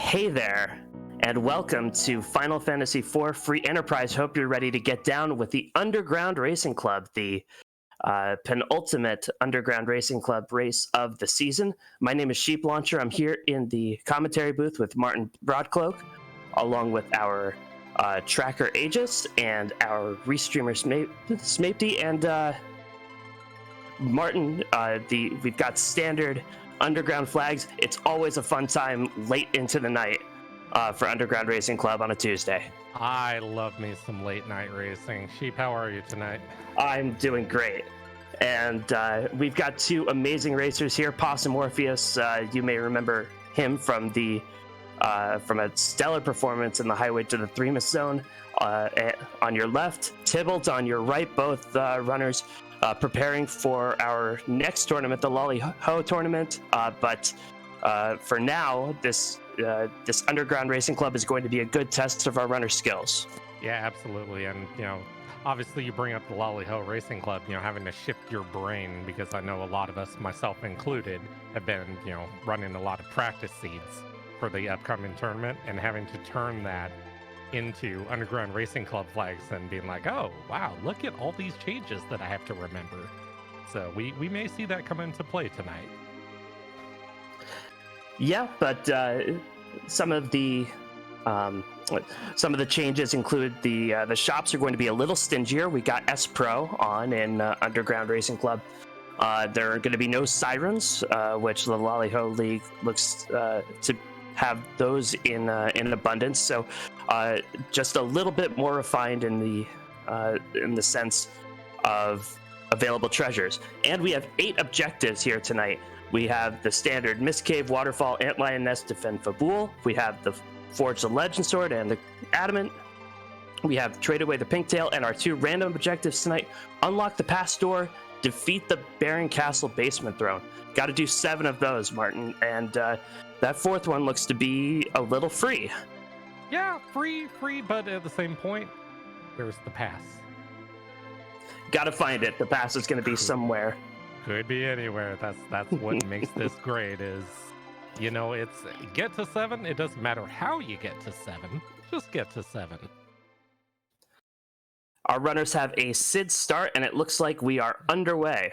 Hey there, and welcome to Final Fantasy IV Free Enterprise. Hope you're ready to get down with the Underground Racing Club, the penultimate Underground Racing Club race of the season. My name is Sheep Launcher. I'm here in the commentary booth with Martin Broadcloak, along with our tracker Aegis and our restreamer Smapety. And Martin, we've got standard underground flags. It's always a fun time late into the night for Underground Racing Club on a Tuesday. I love me some late night racing. Sheep, how are you tonight? I'm doing great. And we've got two amazing racers here. Possum Orpheus, you may remember him from from a stellar performance in the Highway to the Threemus Zone on your left. Tybalt on your right, both runners preparing for our next tournament, the Lolly Ho tournament. But for now, this Underground Racing Club is going to be a good test of our runner skills. Yeah, absolutely. And, obviously you bring up the Lolly Ho Racing Club, having to shift your brain, because I know a lot of us, myself included, have been, running a lot of practice seeds for the upcoming tournament, and having to turn that into Underground Racing Club flags and being like, oh, wow, look at all these changes that I have to remember. So we may see that come into play tonight. Yeah, but some of the changes include the shops are going to be a little stingier. We got S Pro on in Underground Racing Club. There are going to be no sirens, which the Lolly Ho League looks to have those in abundance. So just a little bit more refined in the sense of available treasures. And we have 8 objectives here tonight. We have the standard Mist Cave, Waterfall, Antlion Nest, Defend Fabul. We have the Forge the Legend Sword and the Adamant. We have Trade Away the Pinktail, and our 2 random objectives tonight: unlock the past door, defeat the Baron Castle basement throne. Got to do 7 of those, Martin, and that 4th one looks to be a little free. Yeah, free, but at the same point, where's the pass? Gotta find it. The pass is going to be somewhere. Could be anywhere. That's what makes this great is, it's get to 7. It doesn't matter how you get to 7. Just get to 7. Our runners have a SID start, and it looks like we are underway.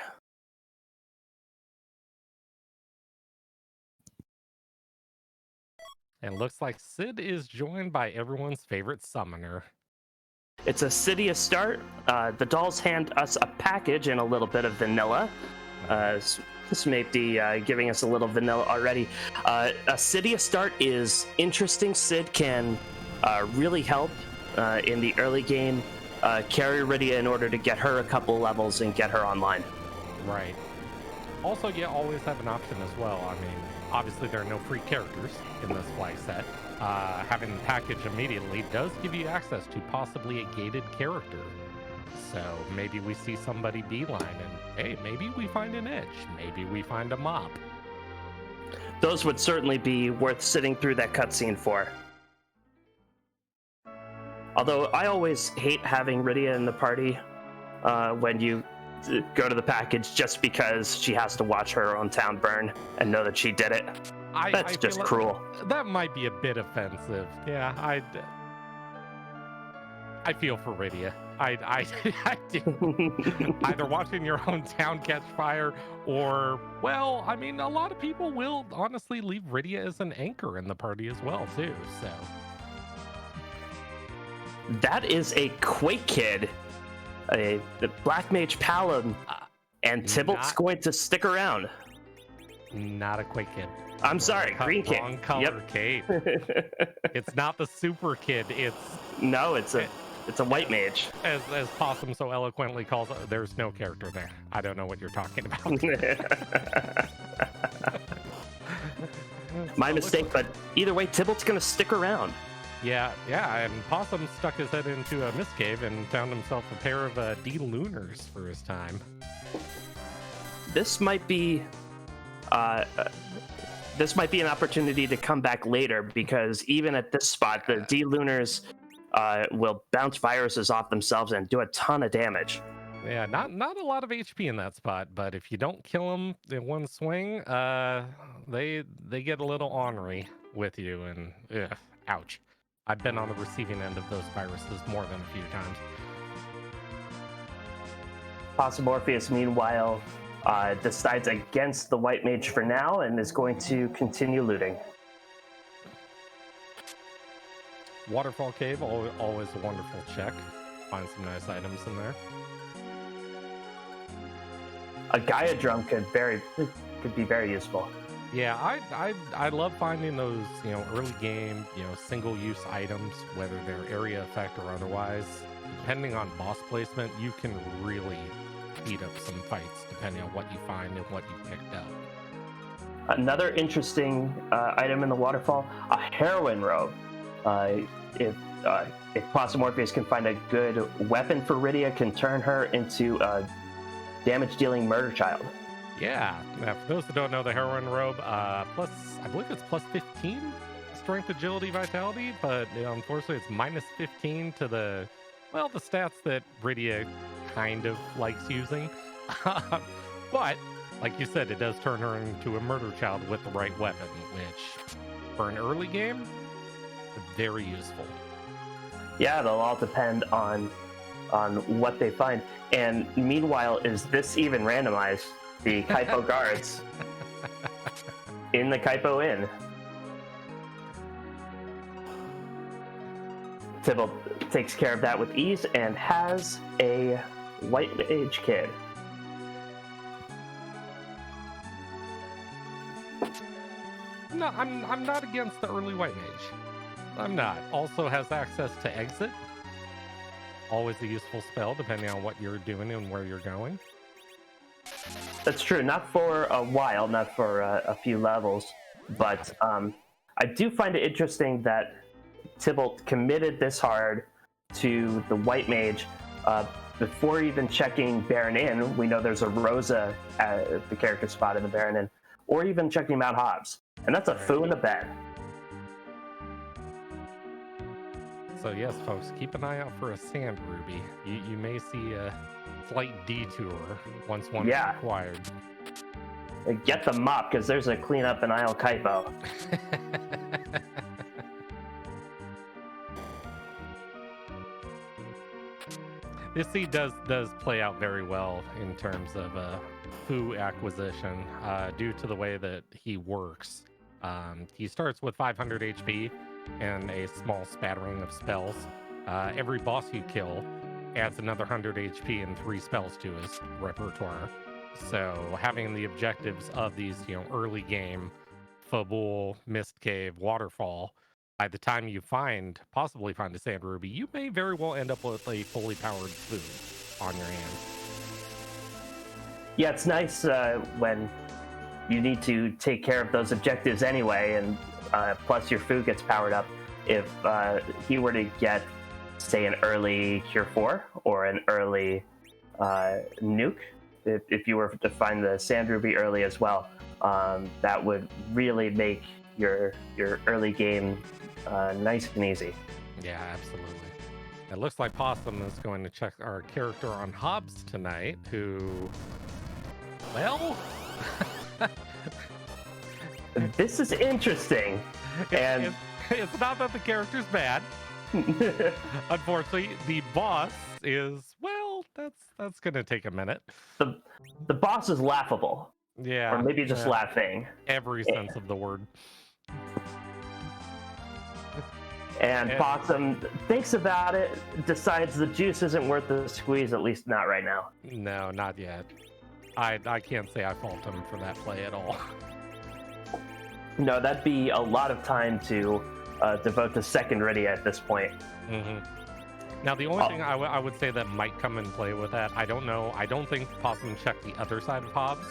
And looks like Sid is joined by everyone's favorite summoner. It's a Cydia start. The dolls hand us a package and a little bit of vanilla. Smapety giving us a little vanilla already. A Cydia start is interesting. Sid can really help in the early game carry Rydia in order to get her a couple levels and get her online. Right. Also, you always have an option as well. I mean, obviously there are no free characters in this flag set. Having the package immediately does give you access to possibly a gated character. So maybe we see somebody beeline and, hey, maybe we find an edge. Maybe we find a mop. Those would certainly be worth sitting through that cutscene for. Although I always hate having Rydia in the party when you go to the package, just because she has to watch her own town burn and know that she did it. That's just cruel. That might be a bit offensive. Yeah, I feel for Rydia. I do. Either watching your own town catch fire, or, well, I mean, a lot of people will honestly leave Rydia as an anchor in the party as well, too, so. That is a Quake Kid, the Black Mage Paladin, and Tybalt's going to stick around. Not a Quake Kid. I'm sorry, Green Kid. Wrong color cape. It's not the Super Kid. No, it's a White Mage. As Possum so eloquently calls it, there's no character there. I don't know what you're talking about. My mistake, but either way, Tybalt's going to stick around. Yeah, and Possum stuck his head into a Mist Cave and found himself a pair of D-Lunars for his time. This might be an opportunity to come back later, because even at this spot, the D-Lunars will bounce viruses off themselves and do a ton of damage. Yeah, not a lot of HP in that spot, but if you don't kill them in one swing, they get a little ornery. with you, and ouch. I've been on the receiving end of those viruses more than a few times. Possumorpheus, meanwhile, decides against the White Mage for now and is going to continue looting. Waterfall Cave, always a wonderful check. Find some nice items in there. A Gaia drum could be very useful. Yeah, I love finding those, early game, single-use items, whether they're area effect or otherwise. Depending on boss placement, you can really speed up some fights depending on what you find and what you picked up. Another interesting item in the waterfall, a heroine robe. If Possumorpheus can find a good weapon for Rydia, can turn her into a damage-dealing murder child. Yeah. Now, for those that don't know, the heroine robe, plus, I believe it's plus 15 strength, agility, vitality, but unfortunately it's minus 15 to the stats that Rydia kind of likes using. But, like you said, it does turn her into a murder child with the right weapon, which, for an early game, very useful. Yeah, they'll all depend on what they find. And meanwhile, is this even randomized? The Kaipo guards in the Kaipo Inn. Tybalt takes care of that with ease and has a White Mage kid. No, I'm not against the early White Mage. I'm not. Also has access to exit. Always a useful spell depending on what you're doing and where you're going. That's true. Not for a while, not for a few levels, but I do find it interesting that Tybalt committed this hard to the White Mage before even checking Baron Inn. We know there's a Rosa at the character spot in the Baron Inn, or even checking Mount Hobbs, and that's a foo in the bed. So yes, folks, keep an eye out for a Sand Ruby. You may see a slight detour once one is required. Get the mop, because there's a cleanup in Isle Kaipo. This seed does play out very well in terms of foo acquisition due to the way that he works. He starts with 500 HP and a small spattering of spells. Every boss you kill adds another 100 HP and 3 spells to his repertoire. So having the objectives of these, early game, Fabul, Mist Cave, Waterfall, by the time you possibly find a Sand Ruby, you may very well end up with a fully powered foo on your hands. Yeah, it's nice when you need to take care of those objectives anyway, and plus your foo gets powered up. If he were to get, say, an early Cure 4 or an early Nuke, if you were to find the Sand Ruby early as well, that would really make your early game nice and easy. Yeah, absolutely. It looks like Possum is going to check our character on Hobbs tonight, who, well... This is interesting. And it's not that the character's bad. Unfortunately, the boss is, well, that's going to take a minute. The boss is laughable. Yeah. Or maybe just laughing. Every sense of the word. And Possum thinks about it, decides the juice isn't worth the squeeze, at least not right now. No, not yet. I can't say I fault him for that play at all. No, that'd be a lot of time to devote to second Rydia at this point. Mm-hmm. Now, the only thing I would say that might come in play with that, I don't know. I don't think Possum checked the other side of Hobbs.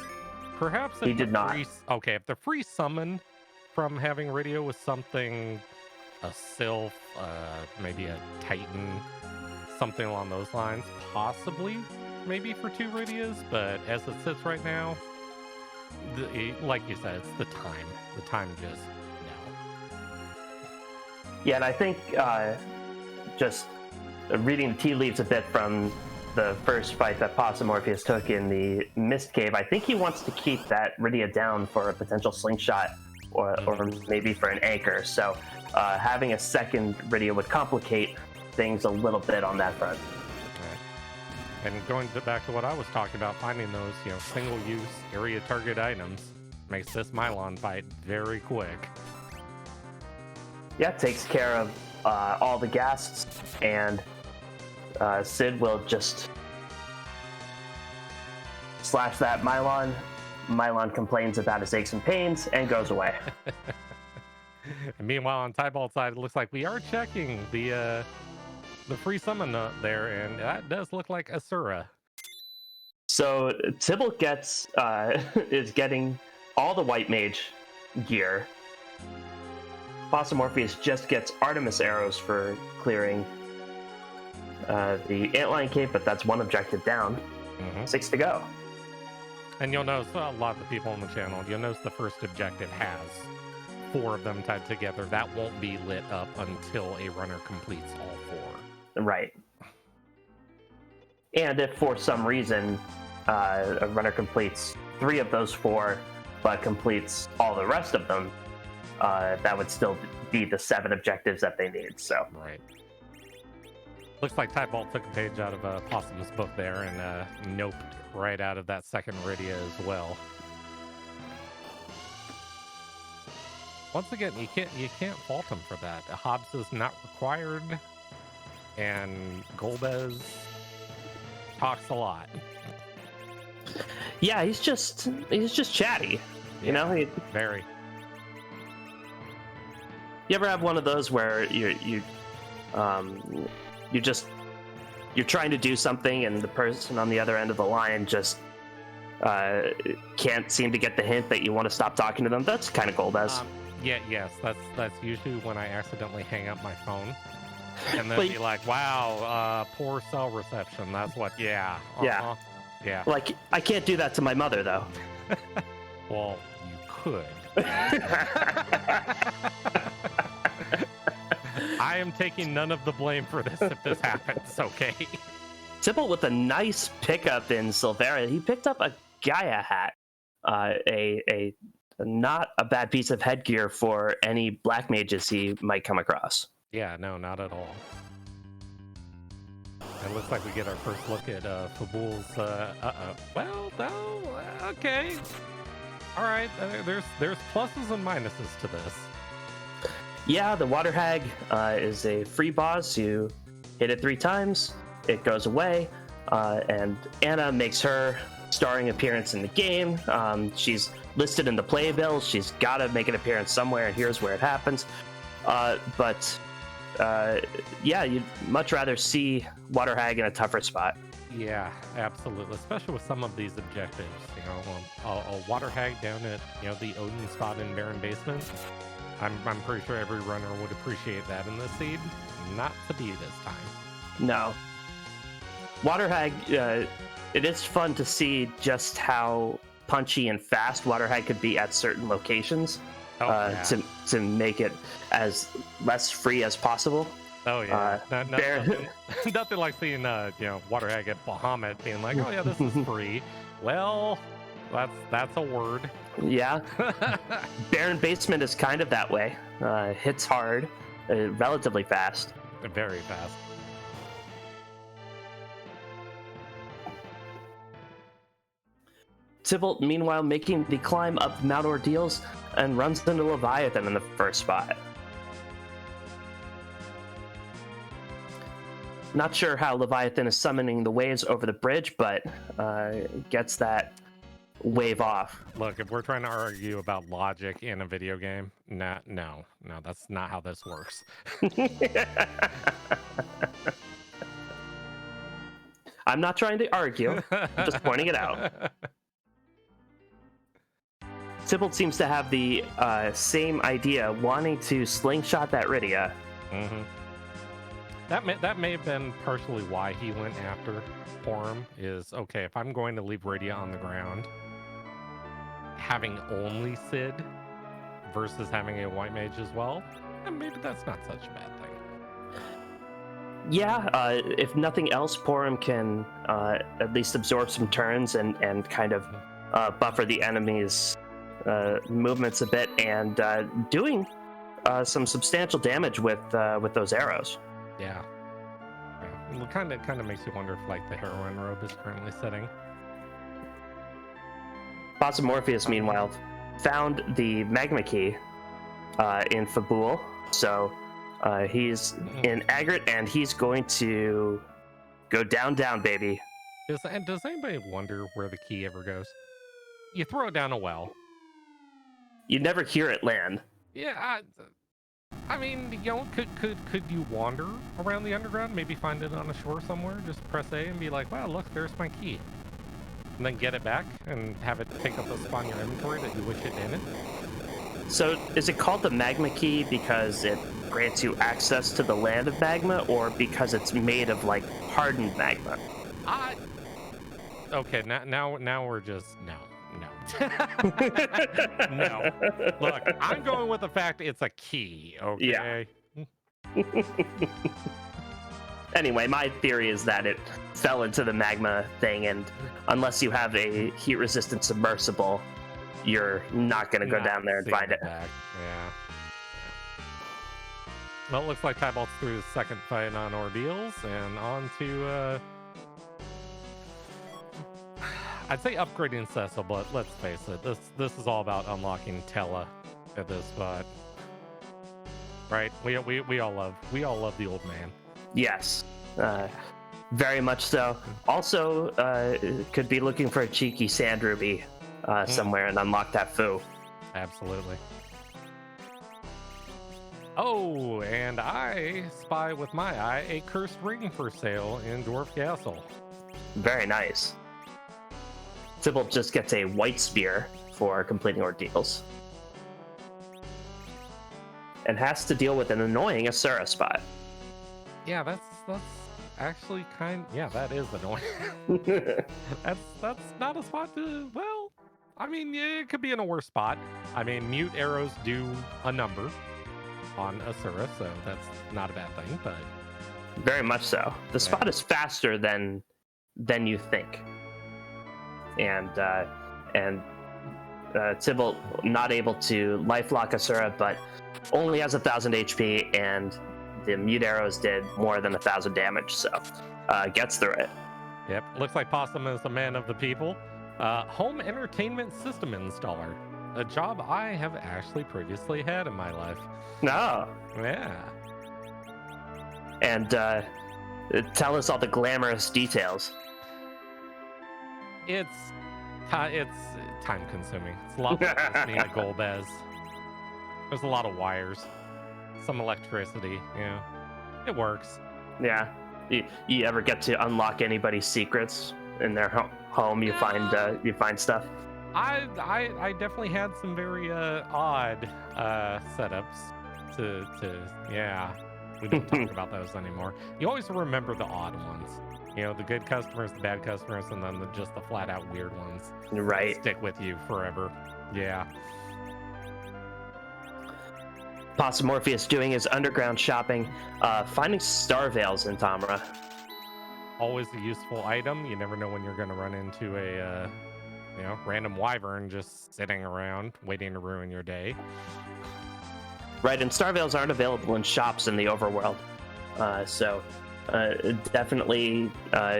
Perhaps if he did not. If the free summon from having Rydia was something, a Sylph, maybe a Titan, something along those lines, possibly, maybe for 2 Rydias, but as it sits right now, like you said, it's the time. The time just, no. Yeah, and I think just reading the tea leaves a bit from the first fight that Possumorpheus took in the Mist Cave, I think he wants to keep that Rydia down for a potential slingshot or maybe for an anchor. So having a second Rydia would complicate things a little bit on that front. And going back to what I was talking about, finding those, single-use area target items makes this Mylon fight very quick. Yeah, takes care of all the ghasts, and Sid will just slash that Mylon. Mylon complains about his aches and pains and goes away. And meanwhile, on Tybalt side, it looks like we are checking the free summon there, and that does look like Asura. So Tybalt is getting all the white mage gear. Possum Morpheus just gets Artemis arrows for clearing the Antlion Cape, but that's one objective down. 6 to go. And you'll notice a lot of the people on the channel, you'll notice the first objective has 4 of them tied together. That won't be lit up until a runner completes all 4. Right. And if for some reason a runner completes 3 of those 4, but completes all the rest of them, that would still be the 7 objectives that they need. So right. Looks like Tybalt took a page out of Possum's book there and noped right out of that second Rydia as well. Once again, you can't fault him for that. Hobbs is not required, and Golbez talks a lot. Yeah, he's just chatty. Yeah, you know, very. You ever have one of those where you're trying to do something and the person on the other end of the line just can't seem to get the hint that you want to stop talking to them? That's kind of Golbez. Yes, that's usually when I accidentally hang up my phone, and then be like, "Wow, poor cell reception." That's what. Yeah. Yeah. Like, I can't do that to my mother, though. Well, you could. I am taking none of the blame for this if this happens, okay? Tybalt with a nice pickup in Silvera. He picked up a Gaia hat, a not a bad piece of headgear for any black mages he might come across. Yeah, no, not at all. It looks like we get our first look at Fabul's, well, no, okay. All right, there's pluses and minuses to this. Yeah, the Water Hag is a free boss. You hit it 3 times, it goes away, and Anna makes her starring appearance in the game. She's listed in the playbill. She's got to make an appearance somewhere, and here's where it happens. But you'd much rather see Water Hag in a tougher spot. Yeah, absolutely. Especially with some of these objectives. A Water Hag down at the Odin spot in Barren Basement. I'm pretty sure every runner would appreciate that in this seed. Not to be this time. No. Water Hag, it is fun to see just how punchy and fast Water Hag could be at certain locations to make it as less free as possible. Oh yeah, nothing like seeing Water Hag at Bahamut being like, oh yeah, this is free. Well, that's a word. Yeah. Barren Basement is kind of that way. Hits hard, relatively fast. Very fast. Tybalt, meanwhile, making the climb up Mount Ordeals and runs into Leviathan in the first spot. Not sure how Leviathan is summoning the waves over the bridge, but gets that wave off. Look, if we're trying to argue about logic in a video game, no, that's not how this works. I'm not trying to argue, I'm just pointing it out. Tybalt seems to have the same idea, wanting to slingshot that Rydia. Mm-hmm. That may have been partially why he went after Porum, is, okay, if I'm going to leave Rydia on the ground, having only Sid versus having a white mage as well, maybe that's not such a bad thing. Yeah, if nothing else, Porum can at least absorb some turns and kind of buffer the enemy's movements a bit and doing some substantial damage with those arrows. Yeah. Yeah. It kind of makes you wonder if like the heroine robe is currently setting. Possum Morpheus, meanwhile, found the magma key in Fabul, so he's in Agate, and he's going to go down, baby. Does anybody wonder where the key ever goes? You throw it down a well. You never hear it land. Yeah, I mean, you know, could you wander around the underground, maybe find it on a shore somewhere, just press A and be like, wow, look, there's my key. And then get it back and have it take up a spot in your inventory that you wish it didn't? So is it called the magma key because it grants you access to the land of magma, or because it's made of like hardened magma? Okay, now we're just no. No. Look, I'm going with the fact it's a key, okay? Yeah. Anyway, my theory is that it fell into the magma thing, and unless you have a heat-resistant submersible, you're not going to go down there and find it. Yeah. Well, it looks like Tybalt's through the second fight on Ordeals, and on to, I'd say upgrading Cecil, but let's face it, this is all about unlocking Tella at this spot. Right? We all love the old man. Yes, very much so. Also, could be looking for a cheeky sand ruby somewhere and unlock that foo. Absolutely. Oh, and I spy with my eye a cursed ring for sale in Dwarf Castle. Very nice. Sybil just gets a white spear for completing ordeals. And has to deal with an annoying Asura spot. Yeah, that's actually that is annoying. that's not a spot to, well, I mean, yeah, it could be in a worse spot. I mean, mute arrows do a number on Asura, so that's not a bad thing, but very much so. The spot is faster than you think. And Tybalt not able to lifelock Asura, but only has 1,000 HP, and the mute arrows did more than 1,000 damage, so gets through it. Yep, looks like Possum is a man of the people. Home entertainment system installer, a job I have actually previously had in my life. No. Yeah. And tell us all the glamorous details. It's time consuming. It's a lot like listening to Golbez. There's a lot of wires, some electricity. Yeah, it works. Yeah. You ever get to unlock anybody's secrets in their home? You find stuff. I definitely had some very odd setups to yeah. We don't talk about those anymore. You always remember the odd ones. You know, the good customers, the bad customers, and then just the flat out weird ones. Right. Stick with you forever. Yeah. Possum Morpheus doing his underground shopping, finding star veils in Tamra. Always a useful item. You never know when you're going to run into a random wyvern just sitting around waiting to ruin your day. Right, and star veils aren't available in shops in the overworld, so definitely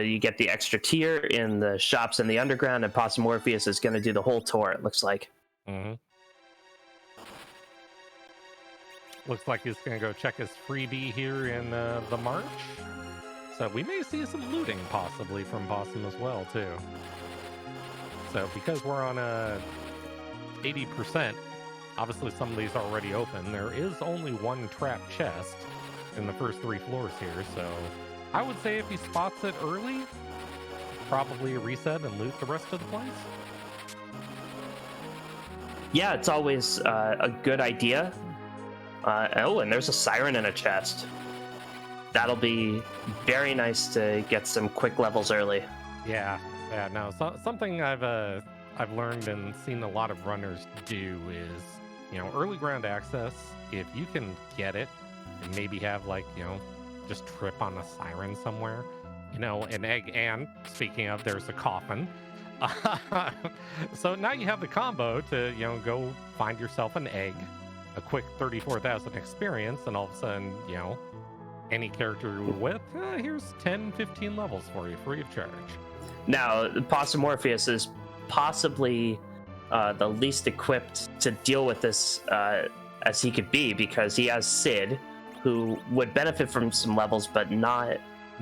you get the extra tier in the shops in the underground, and Possum Morpheus is going to do the whole tour, it looks like. Mm-hmm. Looks like he's going to go check his freebie here in the March. So we may see some looting possibly from Possum as well, too. So because we're on 80%, obviously some of these are already open. There is only one trap chest in the first 3 floors here. So I would say if he spots it early, probably reset and loot the rest of the place. Yeah, it's always a good idea. And there's a siren in a chest. That'll be very nice to get some quick levels early. Yeah. No, something I've learned and seen a lot of runners do is, early ground access. If you can get it, and maybe have just trip on a siren somewhere, an egg. And speaking of, there's a coffin. So now you have the combo to, go find yourself an egg, a quick 34,000 experience, and all of a sudden, any character you're with, here's 10, 15 levels for you, free of charge. Now, Possum Morpheus is possibly the least equipped to deal with this as he could be, because he has Sid, who would benefit from some levels, but not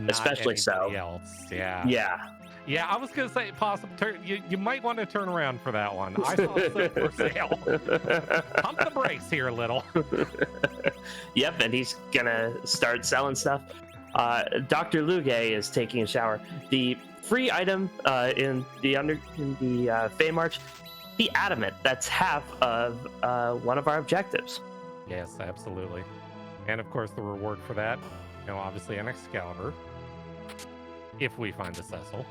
especially so. Else. Yeah. Yeah. Yeah, I was gonna say, Possum, you might want to turn around for that one. I saw Sid for sale. Pump the brakes here a little. Yep, and he's gonna start selling stuff. Dr. Luge is taking a shower. The free item in the Fey March, the Adamant. That's half of one of our objectives. Yes, absolutely. And of course, the reward for that, obviously an Excalibur, if we find a Cecil.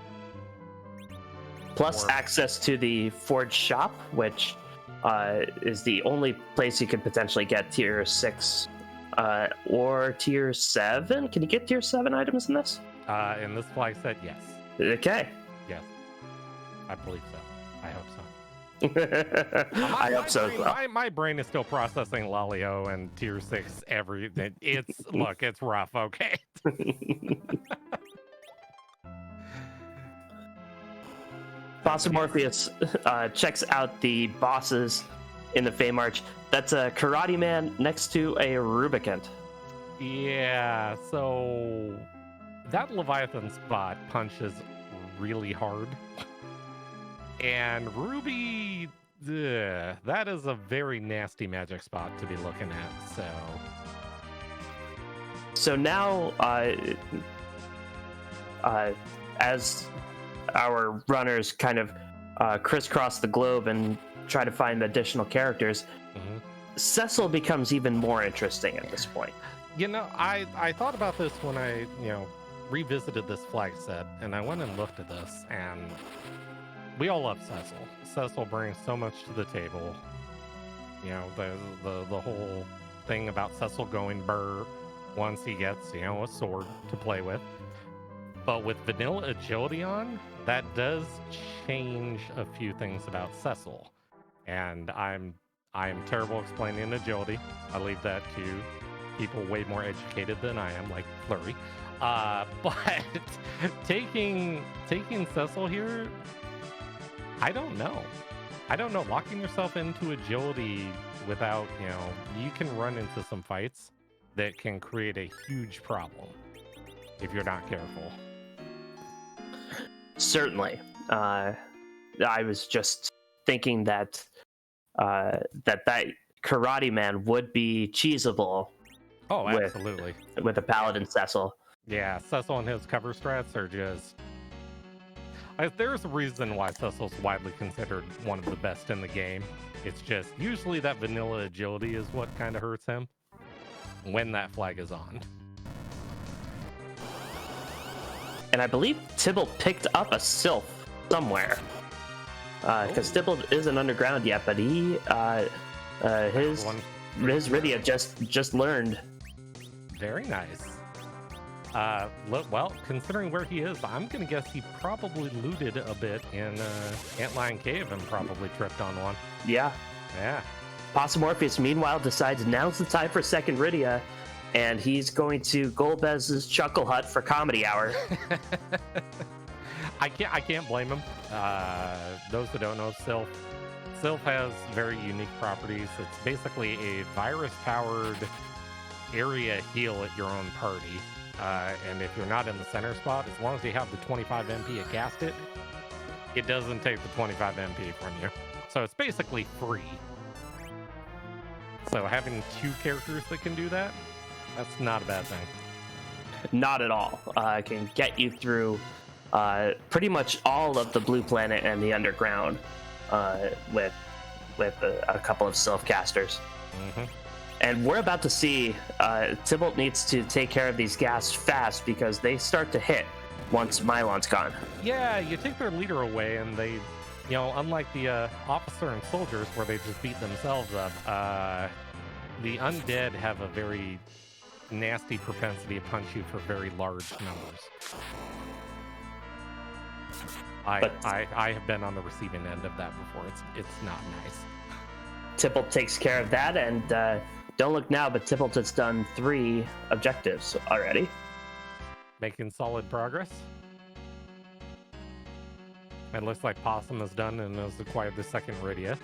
Plus access to the Forge Shop, which is the only place you could potentially get tier 6 or tier 7. Can you get tier 7 items in this? In this flag set, yes. Okay. Yes. I believe so. I hope so. I hope so as well. My brain is still processing Lalio and tier 6 everything. Look, it's rough, okay? Possum Morpheus checks out the bosses in the Fey March. That's a Karate Man next to a Rubicant. Yeah, so that Leviathan spot punches really hard. And Ruby, that is a very nasty magic spot to be looking at, So now, as our runners kind of crisscross the globe and try to find additional characters, Cecil becomes even more interesting at this point. I thought about this when I, revisited this flag set, and I went and looked at this, and we all love Cecil. Cecil brings so much to the table. The whole thing about Cecil going burr once he gets, a sword to play with. But with vanilla agility on, that does change a few things about Cecil. And I'm terrible explaining agility. I leave that to people way more educated than I am, like Flurry. But taking Cecil here, I don't know. Locking yourself into agility without, you can run into some fights that can create a huge problem if you're not careful. Certainly. I was just thinking that that Karate Man would be cheesable. Oh, absolutely. With a Paladin Cecil. Yeah, Cecil and his cover strats are just... There's a reason why Cecil's widely considered one of the best in the game. It's just usually that vanilla agility is what kind of hurts him when that flag is on. And I believe Tybalt picked up a Sylph somewhere. Because Tybalt isn't underground yet, but he his Rydia just learned. Very nice. Well, considering where he is, I'm gonna guess he probably looted a bit in Antlion Cave and probably tripped on one. Yeah. Possum Morpheus, meanwhile, decides now's the time for second Rydia, and he's going to Golbez's Chuckle Hut for comedy hour. I can't blame him. Those that don't know, Sylph has very unique properties. It's basically a virus-powered area heal at your own party. And if you're not in the center spot, as long as you have the 25 MP at cast it doesn't take the 25 MP from you. So it's basically free. So having 2 characters that can do that, that's not a bad thing. Not at all. It can get you through pretty much all of the Blue Planet and the Underground with a couple of Sylph casters. Mm-hmm. And we're about to see Tybalt needs to take care of these gas fast because they start to hit once Mylon's gone. Yeah, you take their leader away and they, unlike the officer and soldiers where they just beat themselves up, the undead have a very nasty propensity to punch you for very large numbers. I have been on the receiving end of that before. It's not nice. Tipple takes care of that, and don't look now, but Tipple has done 3 objectives already. Making solid progress. It looks like Possum is done and has acquired the second Rydia.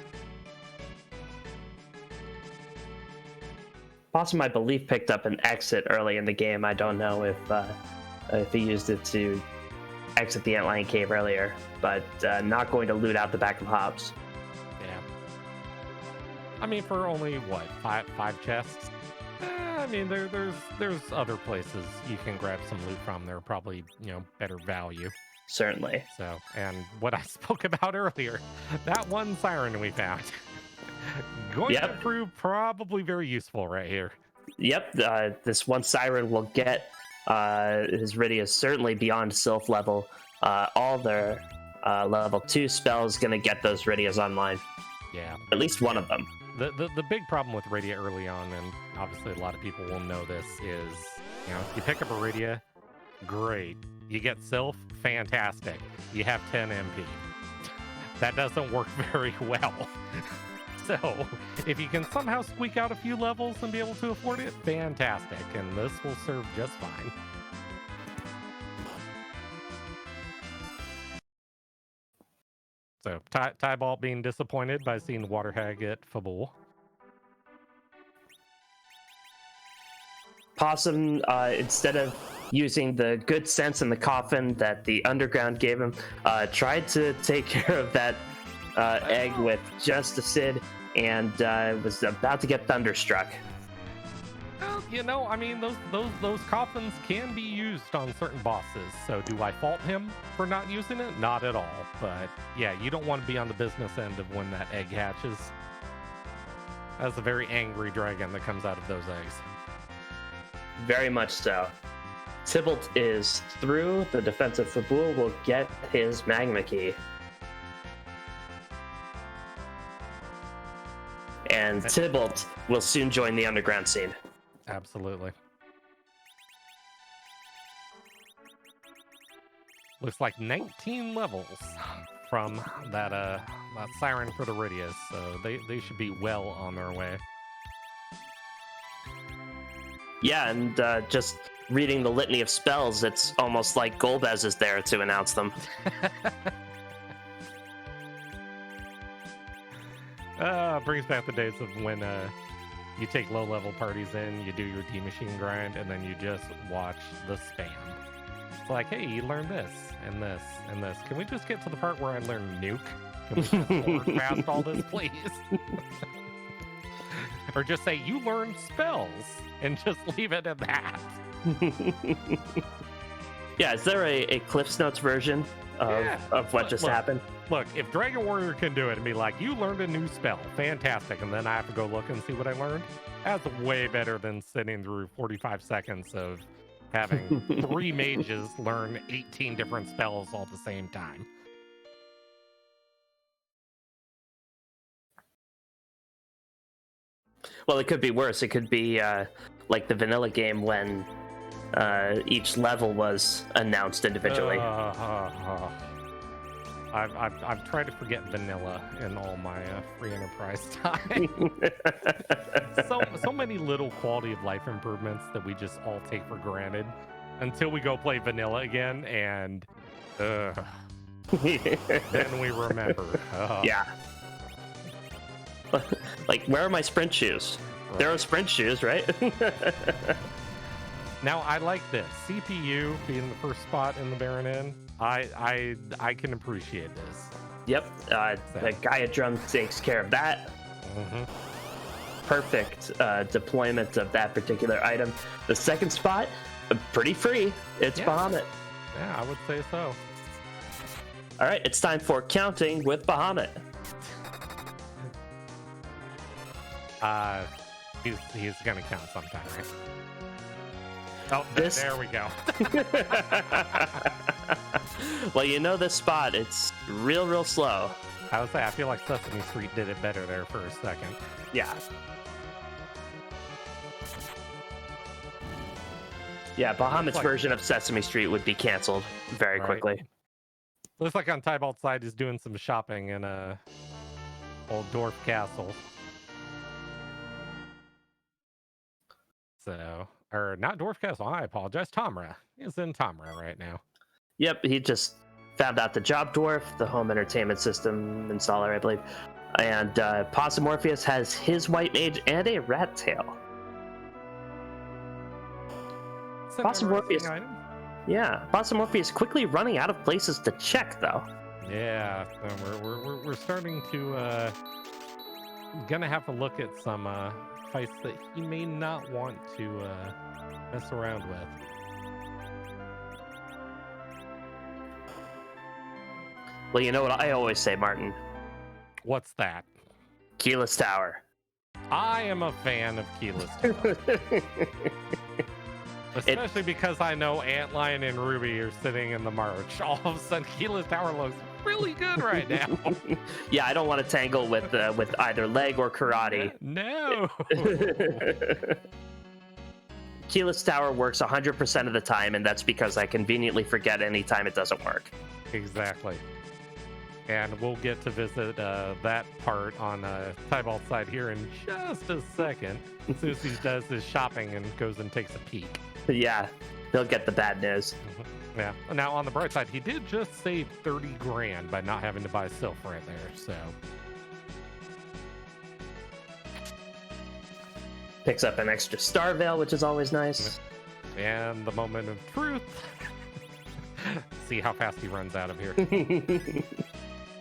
Possum, I believe, picked up an exit early in the game. I don't know if he used it to exit the Antlion Cave earlier, but not going to loot out the back of Hobbs. Yeah. I mean, for only, what, five chests? I mean, there's other places you can grab some loot from. They're probably, better value. Certainly. So, and what I spoke about earlier, that one siren we found. Going to prove probably very useful right here. Yep, this one siren will get his Rydia certainly beyond Sylph level. All their level 2 spells going to get those Rydias online. Yeah. At least one of them. The big problem with Rydia early on, and obviously a lot of people will know this, is, you pick up a Rydia, great. You get Sylph, fantastic. You have 10 MP. That doesn't work very well. So, if you can somehow squeak out a few levels and be able to afford it, fantastic. And this will serve just fine. So, Tybalt being disappointed by seeing Water Hag at Fabul. Possum, instead of using the good sense in the coffin that the underground gave him, tried to take care of that egg with just a Sid, and was about to get thunderstruck. Well, I mean, those coffins can be used on certain bosses, so do I fault him for not using it? Not at all, but yeah, you don't want to be on the business end of when that egg hatches. That's a very angry dragon that comes out of those eggs. Very much so. Tybalt is through. The defensive Fabul will get his Magma Key. And Tybalt will soon join the underground scene. Absolutely. Looks like 19 levels from that siren for the Rydias, so they should be well on their way. Yeah, and just reading the litany of spells, it's almost like Golbez is there to announce them. Brings back the days of when you take low-level parties in, you do your D-Machine grind, and then you just watch the spam. It's like, hey, you learned this, and this, and this. Can we just get to the part where I learn Nuke? Can we just forward past all this, please? Or just say, you learned spells, and just leave it at that. Yeah, is there a Cliff's Notes version of what just happened? Look, if Dragon Warrior can do it and be like, you learned a new spell, fantastic, and then I have to go look and see what I learned, that's way better than sitting through 45 seconds of having 3 mages learn 18 different spells all at the same time. Well, it could be worse. It could be like the vanilla game when each level was announced individually. I've tried to forget vanilla in all my free enterprise time. so many little quality of life improvements that we just all take for granted until we go play vanilla again, and then we remember. Yeah. Like, where are my sprint shoes? Right. There are sprint shoes, right? Now, I like this. CPU being the first spot in the Baron Inn. I can appreciate this. Yep. The Gaia drum takes care of that. Mm-hmm. Perfect deployment of that particular item. The second spot, pretty free. It's Bahamut. Yeah, I would say so. All right, it's time for counting with Bahamut. He's gonna count sometime, right? Oh, there we go. Well, you know this spot. It's real slow. I would say, I feel like Sesame Street did it better there for a second. Yeah. Yeah, Bahamut's version of Sesame Street would be canceled very quickly. Looks like on Tybalt's side, he's doing some shopping in a old dwarf castle. So, or not dwarf castle. I apologize. Tomra. He's in Tomra right now. Yep, he just found out the job dwarf, the home entertainment system installer, I believe. And Possum Morpheus has his white mage and a rat tail. Possum Morpheus. Item. Yeah, Possum Morpheus quickly running out of places to check, though. Yeah, we're starting to gonna have to look at some fights that he may not want to mess around with. Well, you know what I always say, Martin? What's that? Keyless Tower. I am a fan of Keyless Tower. Especially because I know Antlion and Ruby are sitting in the march. All of a sudden, Keyless Tower looks really good right now. Yeah, I don't want to tangle with either leg or karate. No. Keyless Tower works 100% of the time, and that's because I conveniently forget any time it doesn't work. Exactly. And we'll get to visit that part on Tybalt's side here in just a second. As soon as he does his shopping and goes and takes a peek. Yeah, he'll get the bad news. Yeah. Now, on the bright side, he did just save 30 grand by not having to buy Sylph right there, so. Picks up an extra Star Veil, which is always nice. And the moment of truth. See how fast he runs out of here.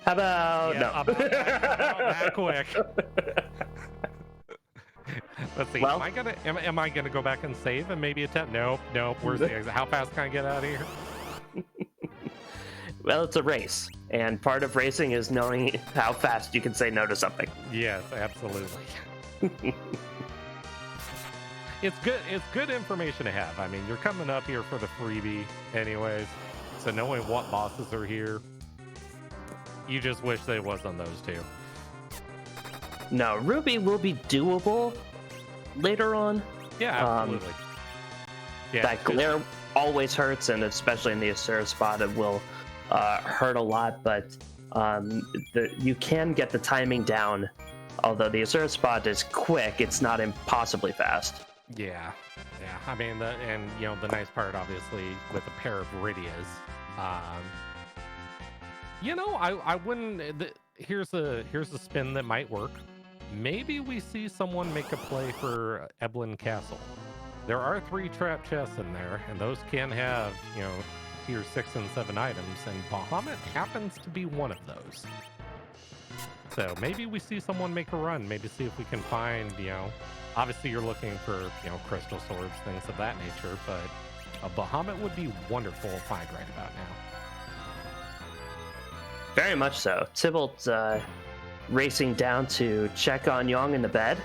How about... Yeah, no. about that quick. Let's see. Well, am I gonna go back and save and maybe attempt? Nope. Where's the exit? How fast can I get out of here? Well, it's a race, and part of racing is knowing how fast you can say no to something. Yes, absolutely. It's good information to have. I mean, you're coming up here for the freebie anyways, so knowing what bosses are here, you just wish there wasn't those two. No, Ruby will be doable later on. Yeah, absolutely. That glare always hurts, and especially in the Asura spot, it will hurt a lot, but you can get the timing down. Although the Asura spot is quick, it's not impossibly fast. Yeah. I mean, the nice part, obviously, with a pair of Rydias, I wouldn't. Here's a spin that might work. Maybe we see someone make a play for Eblin Castle. There are 3 trap chests in there, and those can have, tier 6 and 7 items, and Bahamut happens to be one of those. So maybe we see someone make a run, maybe see if we can find, obviously you're looking for, crystal swords, things of that nature, but a Bahamut would be wonderful to find right about now. Very much so. Tybalt's racing down to check on Yong in the bed,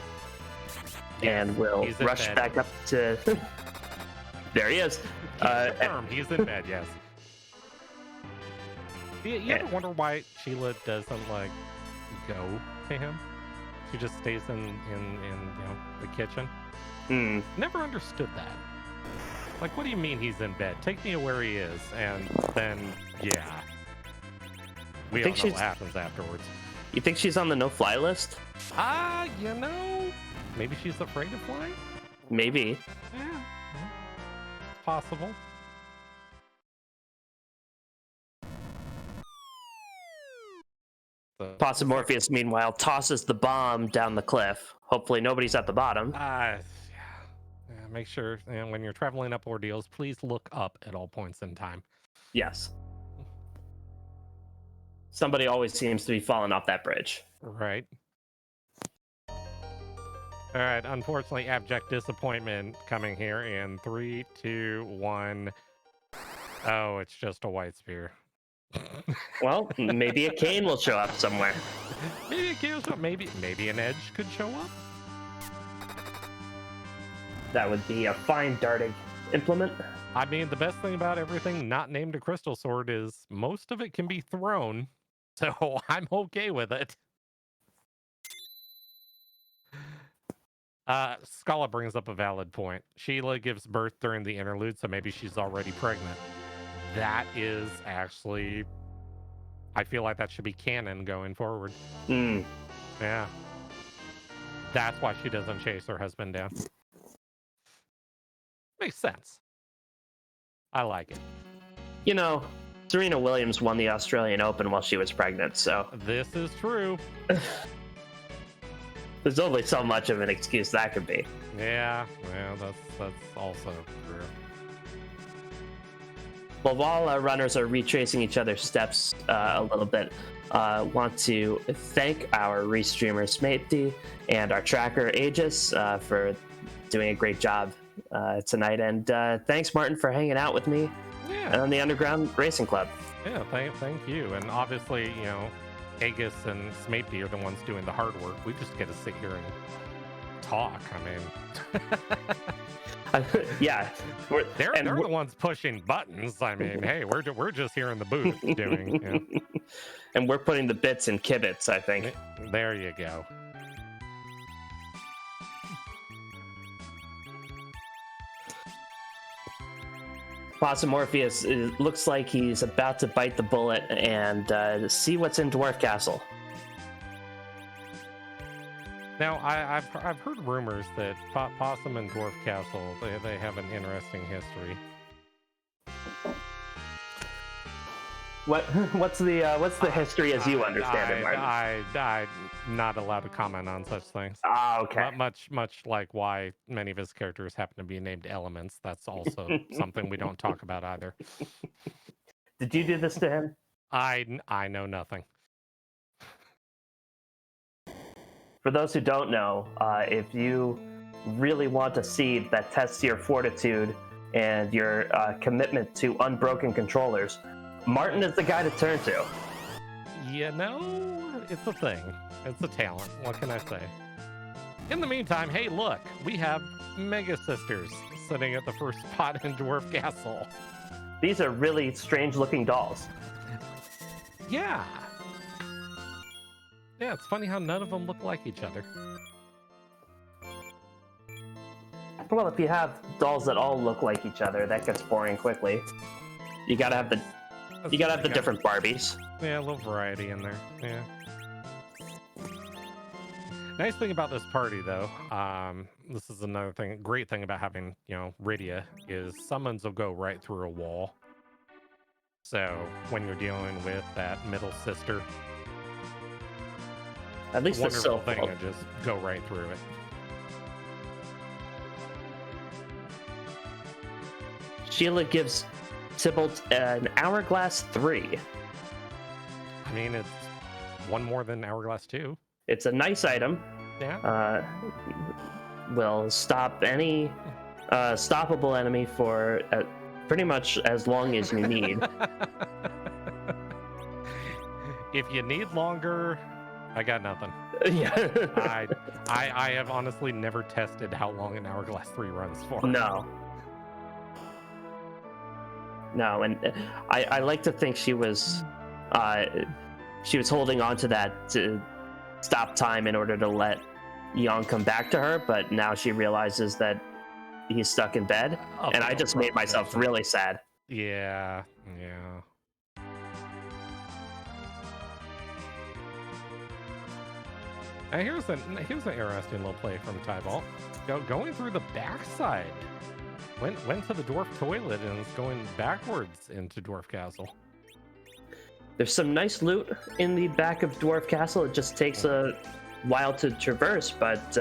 and we'll rush back up to... There he is. He's in bed, yes. You ever wonder why Sheila doesn't, go to him? She just stays in the kitchen. Never understood that. What do you mean he's in bed? Take me to where he is, and then, yeah. We don't know what happens afterwards. You think she's on the no-fly list? Maybe she's afraid of flying? Maybe. Yeah, it's possible. Possum Morpheus, meanwhile, tosses the bomb down the cliff. Hopefully nobody's at the bottom. Make sure, when you're traveling up ordeals, please look up at all points in time. Yes. Somebody always seems to be falling off that bridge. Right. All right, unfortunately, abject disappointment coming here in 3, 2, 1. Oh, it's just a white spear. Well, maybe a cane will show up somewhere. Maybe a cane will show up. Maybe an edge could show up. That would be a fine darting implement. I mean, the best thing about everything not named a crystal sword is most of it can be thrown, so I'm okay with it. Scala brings up a valid point. Sheila gives birth during the interlude, so maybe she's already pregnant. That is actually I feel like that should be canon going forward. Mm. Yeah. That's why she doesn't chase her husband down. Makes sense. I like it. You know, Serena Williams won the Australian Open while she was pregnant, so This is true. there's only so much of an excuse that could be. Yeah, that's also true. Well, while our runners are retracing each other's steps a little bit, want to thank our restreamer Smatey and our tracker Aegis for doing a great job tonight. And thanks, Martin, for hanging out with me on the Underground Racing Club. Yeah, thank you. And obviously, you know, Aegis and Smatey are the ones doing the hard work. We just get to sit here and talk. I mean, yeah, they're the ones pushing buttons. I mean, hey, we're just here in the booth doing. You know. And we're putting the bits in kibitz, I think. There you go. Possum Morpheus looks like he's about to bite the bullet and see what's in Dwarf Castle. Now, I've heard rumors that Possum and Dwarf Castle they have an interesting history. What's the history as you understand it, Martin? I'm not allowed to comment on such things. Ah, okay. Much like why many of his characters happen to be named Elements. That's also something we don't talk about either. Did you do this to him? I know nothing. For those who don't know, if you really want a seed that tests your fortitude and your commitment to unbroken controllers, Martin is the guy to turn to. You know, it's a thing. It's a talent. What can I say? In the meantime, hey, look, we have Mega Sisters sitting at the first spot in Dwarf Castle. These are really strange-looking dolls. Yeah. Yeah, it's funny how none of them look like each other. Well, if you have dolls that all look like each other, that gets boring quickly. You gotta have the different Barbies. Yeah, a little variety in there. Yeah. Nice thing about this party, though, this is another great thing about having, you know, Rydia, is summons will go right through a wall. So when you're dealing with that middle sister, at least the wonderful silk thing to just go right through it. Sheila gives Tybalt an Hourglass 3. I mean, it's one more than Hourglass 2. It's a nice item. Yeah. Will stop any stoppable enemy for pretty much as long as you need. If you need longer, I got nothing. Yeah. I have honestly never tested how long an Hourglass 3 runs for. No, and I like to think she was holding on to that to stop time in order to let Young come back to her, but now she realizes that he's stuck in bed, and I just made myself really sad. Yeah. Now here's an interesting little play from Tybalt. Going through the backside. Went to the dwarf toilet and is going backwards into Dwarf Castle. There's some nice loot in the back of Dwarf Castle. It just takes a while to traverse, but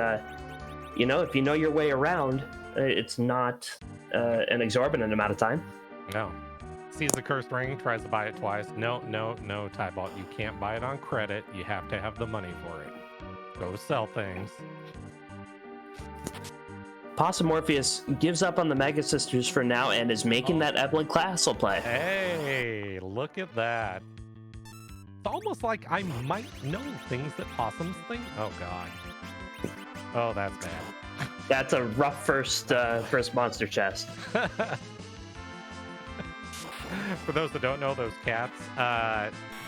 you know, if you know your way around, it's not an exorbitant amount of time. No. Sees the cursed ring, tries to buy it twice. No, Tybalt, you can't buy it on credit. You have to have the money for it. Go sell things. Possum Morpheus gives up on the Mega Sisters for now and is making that Evelyn Castle play. Hey, look at that. It's almost like I might know things that possums think. Oh, God. Oh, that's bad. That's a rough first monster chest. For those that don't know, those cats,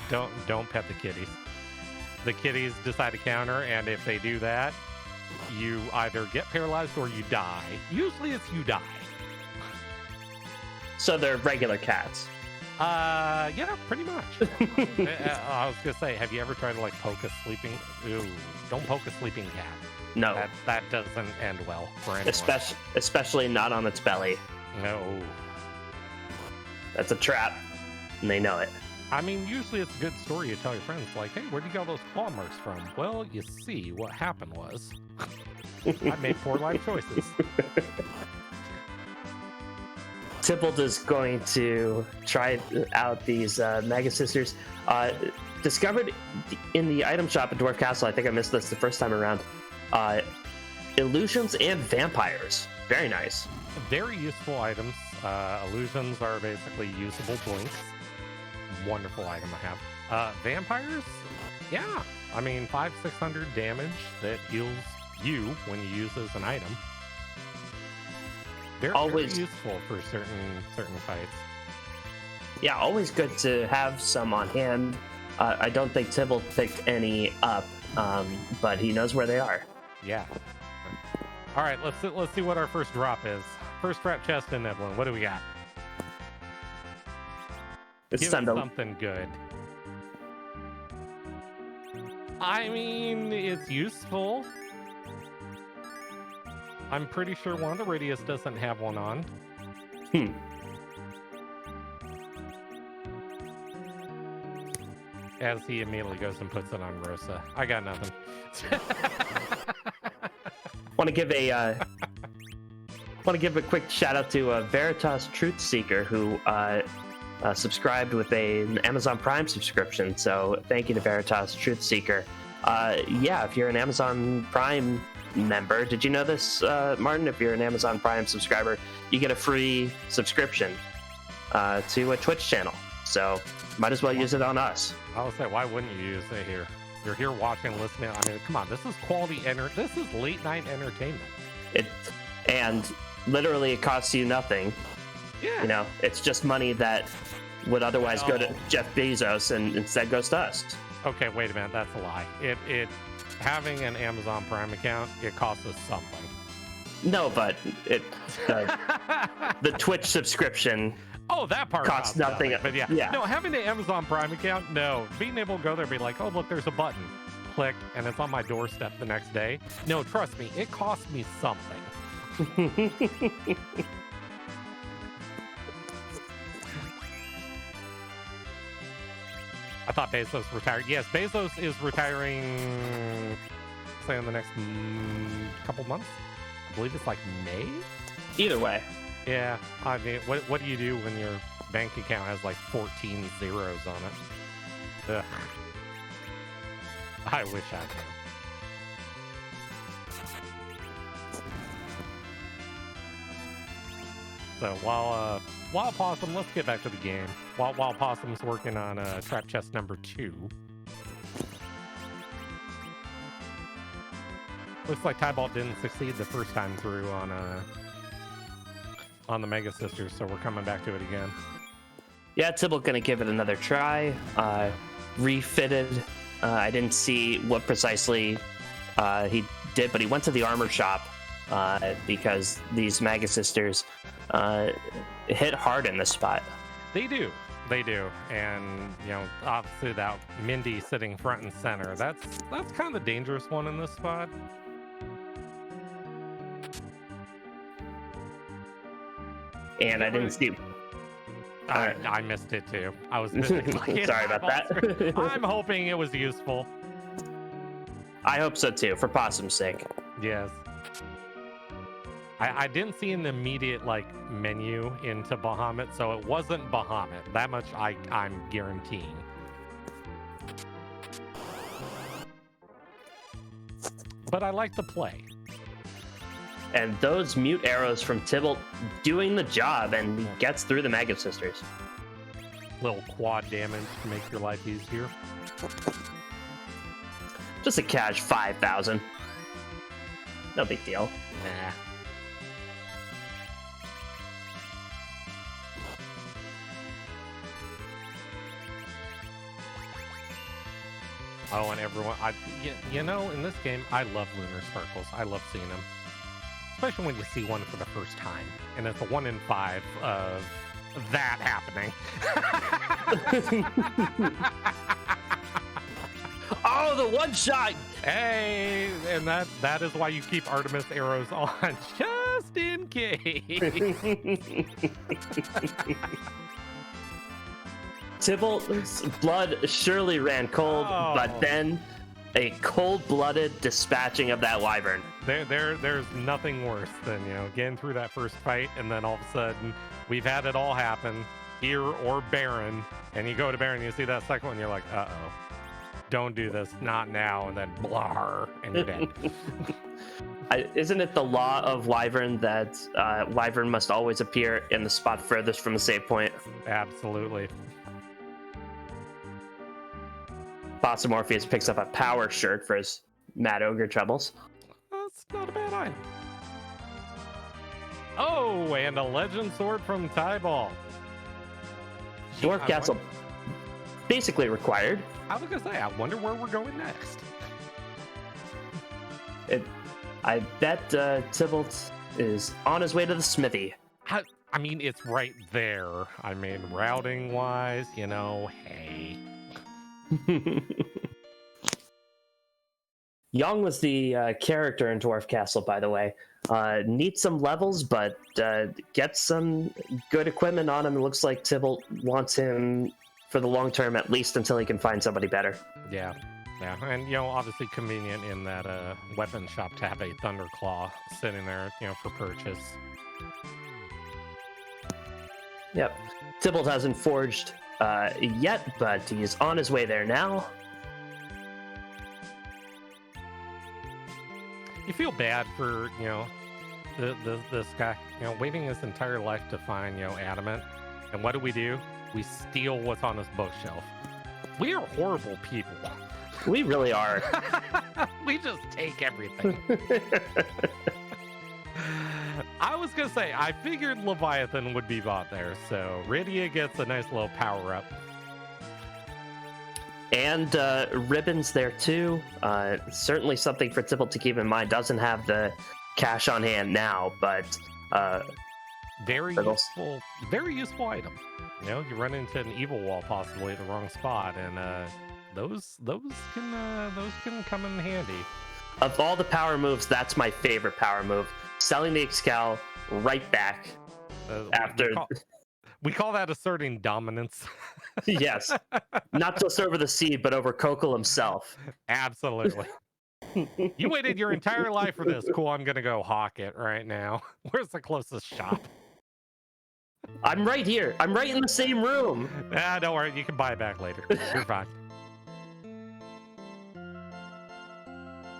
don't pet the kitties. The kitties decide to counter, and if they do that, you either get paralyzed or you die. Usually it's you die. So they're regular cats. Yeah, pretty much. I was gonna say, have you ever tried to like poke a sleeping? Ooh, don't poke a sleeping cat. No, That doesn't end well for anyone. especially not on its belly. No. That's a trap, and they know it. I mean, usually it's a good story you tell your friends, like, hey, where'd you get all those claw marks from? Well, you see, what happened was I made poor life choices. Tybalt is going to try out these Mega Sisters. Discovered in the item shop at Dwarf Castle, I think I missed this the first time around, illusions and vampires. Very nice. Very useful items. Illusions are basically usable blinks. Wonderful item I have. Vampires? Yeah. I mean, 500-600 damage that heals you when you use as an item. They're Always very useful for certain fights. Yeah, always good to have some on hand. I don't think Tybalt picked any up, but he knows where they are. Yeah. All right, let's see what our first drop is. First trap chest in Evelyn. What do we got? It's Give time us to something good. I mean, it's useful. I'm pretty sure one of the radius doesn't have one on. As he immediately goes and puts it on Rosa. I got nothing. want to give a quick shout out to Veritas Truth Seeker, who subscribed with an Amazon Prime subscription. So thank you to Veritas Truth Seeker. Yeah, if you're an Amazon Prime member, did you know this, Martin? If you're an Amazon Prime subscriber, you get a free subscription to a Twitch channel. So might as well use it on us. I would say, why wouldn't you use it here? You're here watching, listening. I mean, come on, this is quality this is late night entertainment. And literally it costs you nothing. Yeah. You know, it's just money that would otherwise go to Jeff Bezos and instead goes to us. Okay, wait a minute, that's a lie. It having an Amazon Prime account, it costs us something. No, but the Twitch subscription. Oh, that part costs nothing. But yeah, no, having an Amazon Prime account, no. Being able to go there and be like, oh, look, there's a button. Click, and it's on my doorstep the next day. No, trust me, it costs me something. I thought Bezos retired. Yes, Bezos is retiring, say, in the next couple months. I believe it's like May? Either way. Yeah, I mean, what do you do when your bank account has like 14 zeros on it? Ugh. I wish I could. So while Possum, let's get back to the game. While Possum's working on trap chest number 2. Looks like Tybalt didn't succeed the first time through on the Mega Sisters, so we're coming back to it again. Yeah, Tybalt gonna give it another try. Refitted. I didn't see what precisely he did, but he went to the armor shop because these Mega Sisters hit hard in this spot. They do, and you know, obviously that Mindy sitting front and center. That's kind of the dangerous one in this spot. And I didn't see. I missed it too. I was missing. Sorry about that. I'm hoping it was useful. I hope so too, for Possum's sake. Yes. I didn't see an immediate like menu into Bahamut, so it wasn't Bahamut. That much I'm guaranteeing. But I like the play. And those mute arrows from Tybalt doing the job, and he gets through the Mega Sisters. Little quad damage to make your life easier. Just a cash 5,000. No big deal. Nah. Oh, and everyone, you know, in this game, I love lunar sparkles. I love seeing them. Especially when you see one for the first time. And it's a 1 in 5 of that happening. Oh, the one shot! Hey, and that is why you keep Artemis arrows on, just in case. Tybalt's blood surely ran cold, but then a cold-blooded dispatching of that wyvern. There's nothing worse than, getting through that first fight, and then all of a sudden, we've had it all happen, here or Baron, and you go to Baron, and you see that second one, you're like, uh-oh. Don't do this, not now, and then blah, and you're dead. Isn't it the law of Wyvern that Wyvern must always appear in the spot furthest from the save point? Absolutely. Boss Morpheus picks up a power shirt for his Mad Ogre troubles. That's not a bad item. Oh, and a legend sword from Tybalt. Dwarf Castle basically required. I was gonna say, I wonder where we're going next. I bet Tybalt is on his way to the smithy. I mean, it's right there. I mean, routing wise, hey. Young was the character in Dwarf Castle, by the way. Needs some levels, but gets some good equipment on him. It looks like Tybalt wants him for the long term, at least until he can find somebody better. Yeah, and obviously convenient in that weapon shop to have a Thunderclaw sitting there, for purchase. Yep, Tybalt hasn't forged yet, but he's on his way there now. You feel bad for this guy, waiting his entire life to find adamant, and what do? We steal what's on his bookshelf. We are horrible people. We really are. We just take everything. I was gonna say, I figured Leviathan would be bought there, so Rydia gets a nice little power up. And Ribbon's there too. Certainly something for Tybalt to keep in mind. Doesn't have the cash on hand now, but very useful item. You run into an evil wall possibly at the wrong spot, and those can come in handy. Of all the power moves, that's my favorite power move. Selling the Excal right back after. We call that asserting dominance. Yes, not just over the seed, but over Kokol himself. Absolutely. You waited your entire life for this. Cool, I'm gonna go hawk it right now. Where's the closest shop? I'm right here. I'm right in the same room. Don't worry. You can buy it back later. You're fine.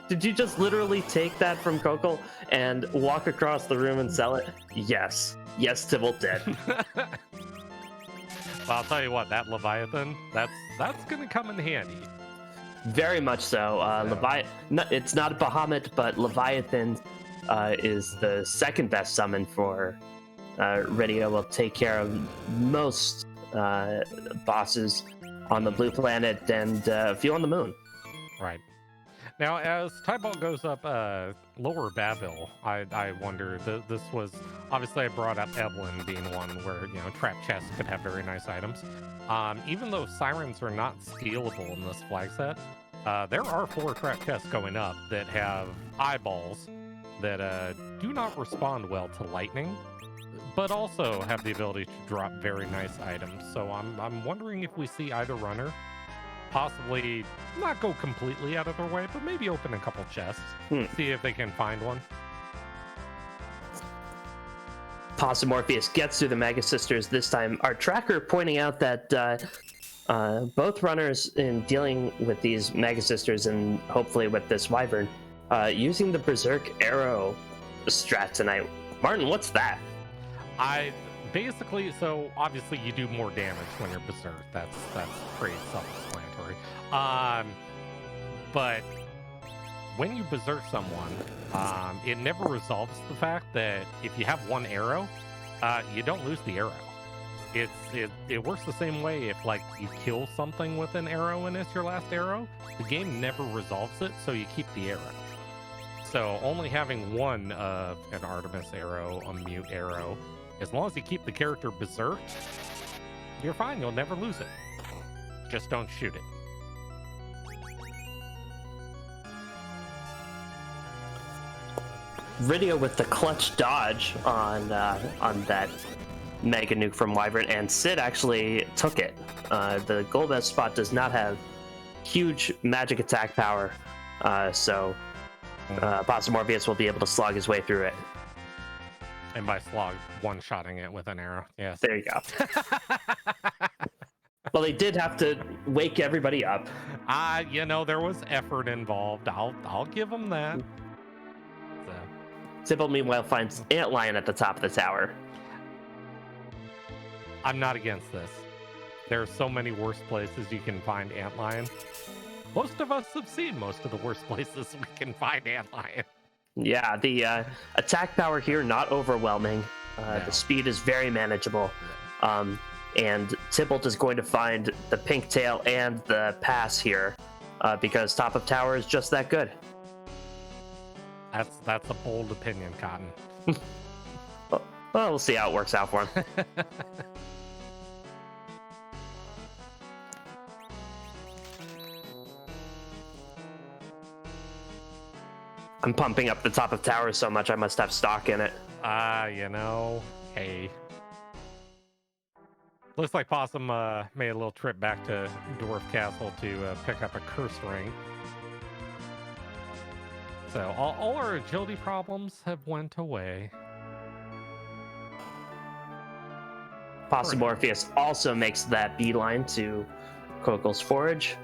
Did you just literally take that from Kokol and walk across the room and sell it? Yes. Yes, Tybalt did. Well, I'll tell you what. That Leviathan, that's gonna come in handy. Very much so. It's not a Bahamut, but Leviathan is the second best summon for Rydia. Will take care of most bosses on the blue planet and a few on the moon. Right. Now, as Tybalt goes up lower Babel, I wonder, this was, obviously I brought up Evelyn being one where, trap chests could have very nice items. Even though sirens are not stealable in this flag set, there are 4 trap chests going up that have eyeballs that do not respond well to lightning, but also have the ability to drop very nice items. So I'm wondering if we see either runner possibly not go completely out of their way, but maybe open a couple chests, see if they can find one. Possum Morpheus gets through the Mega Sisters this time. Our tracker pointing out that both runners in dealing with these Mega Sisters and hopefully with this Wyvern, using the Berserk Arrow strat tonight. Martin, what's that? So obviously you do more damage when you're Berserk. That's pretty self-explanatory. But when you Berserk someone, it never resolves the fact that if you have one arrow, you don't lose the arrow. It works the same way if you kill something with an arrow and it's your last arrow. The game never resolves it, so you keep the arrow. So only having one of an Artemis arrow, a Mute arrow, As long as you keep the character berserk, you're fine. You'll never lose it. Just don't shoot it. Video with the clutch dodge on that Mega Nuke from Wyvern, and Sid actually took it. The Golbez spot does not have huge magic attack power, so Pasta Morpheus will be able to slog his way through it. And by slog, one-shotting it with an arrow. Yes. There you go. Well, they did have to wake everybody up. There was effort involved. I'll give them that. So. Sybil, meanwhile, finds Antlion at the top of the tower. I'm not against this. There are so many worse places you can find Antlion. Most of us have seen most of the worst places we can find Antlion. Yeah, the attack power here, not overwhelming. No. The speed is very manageable. And Tybalt is going to find the pink tail and the pass here because top of tower is just that good. That's a bold opinion, Cotton. Well, we'll see how it works out for him. I'm pumping up the top of tower so much I must have stock in it. Hey. Looks like Possum made a little trip back to Dwarf Castle to pick up a curse ring. So all our agility problems have went away. Pasta Morpheus also makes that beeline to Kokel's Forge.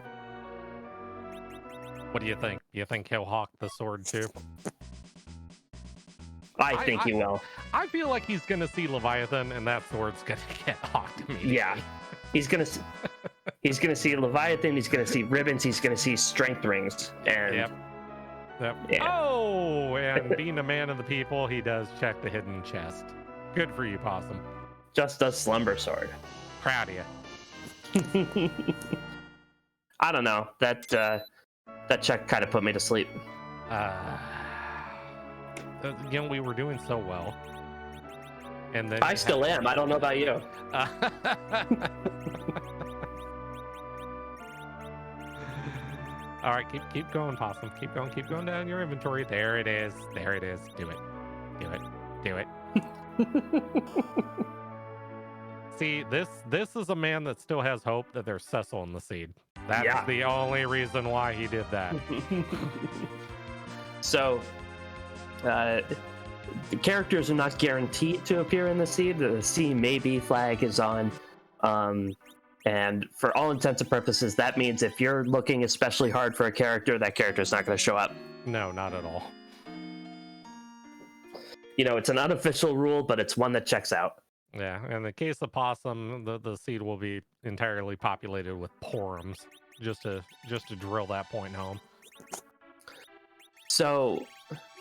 What do you think? You think he'll hawk the sword too? I think he will. I feel like he's gonna see Leviathan, and that sword's gonna get hawked immediately. Yeah, he's gonna see Leviathan. He's gonna see ribbons. He's gonna see strength rings. And Yep. Yeah. Oh, and being a man of the people, he does check the hidden chest. Good for you, Possum. just a slumber sword. Proud of you. I don't know. That check kind of put me to sleep. We were doing so well, and then I still am. I don't know about you. All right, keep going, Possum. Keep going down your inventory. There it is. Do it. See, this is a man that still has hope that there's Cecil in the seed. That is the only reason why he did that. So, the characters are not guaranteed to appear in the seed. The C maybe flag is on. And for all intents and purposes, that means if you're looking especially hard for a character, that character's not going to show up. No, not at all. You know, it's an unofficial rule, but it's one that checks out. Yeah, in the case of Possum, the seed will be entirely populated with porums, just to drill that point home. So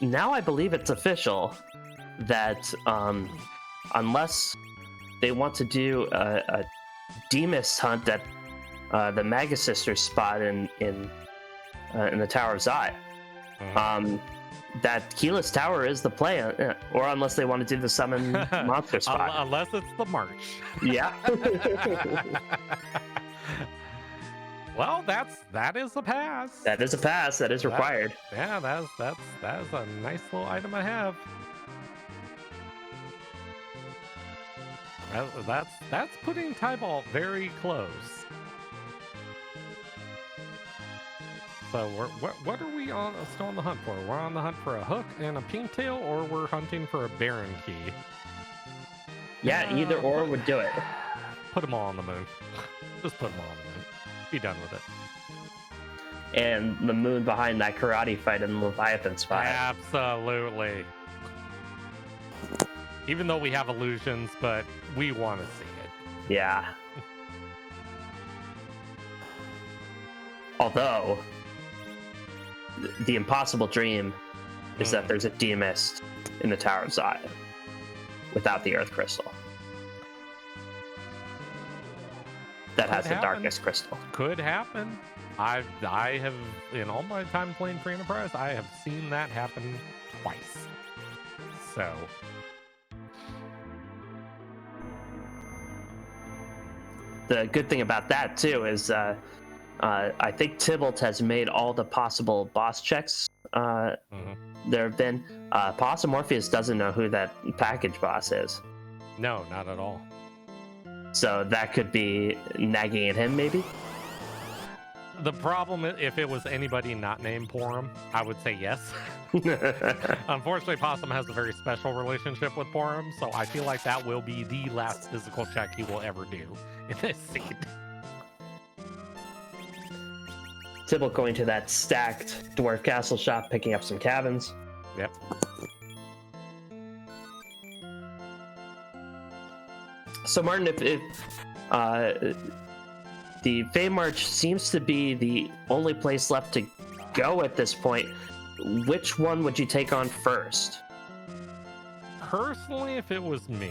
now I believe it's official that unless they want to do a Demas hunt at the Magus Sisters spot in the Tower of Zot, that Keyless Tower is the play, or unless they want to do the summon monster spot. Unless it's the march. Yeah. Well, that is a pass. That is a pass. That is required. That's a nice little item I have. That's putting Tybalt very close. So what are we still on the hunt for? We're on the hunt for a hook and a pink tail, or we're hunting for a Baron key? Yeah, either or would do it. Put them all on the moon. Just put them all on the moon. Be done with it. And the moon behind that karate fight in the Leviathan spot. Absolutely. Even though we have illusions, but we want to see it. Yeah. Although, the impossible dream is that there's a Demas in the Tower of Zot without the Earth Crystal. That has the Darkness Crystal. Could happen. I have, in all my time playing Free Enterprise, I have seen that happen twice. So, the good thing about that too is I think Tybalt has made all the possible boss checks there have been. Possum Morpheus doesn't know who that package boss is. No, not at all. So that could be nagging at him, maybe? The problem, if it was anybody not named Porum, I would say yes. Unfortunately, Possum has a very special relationship with Porum, so I feel like that will be the last physical check he will ever do in this scene. Tybalt going to that stacked Dwarf Castle shop, picking up some cabins. Yep. So Martin, if the Fey March seems to be the only place left to go at this point, which one would you take on first? Personally, if it was me,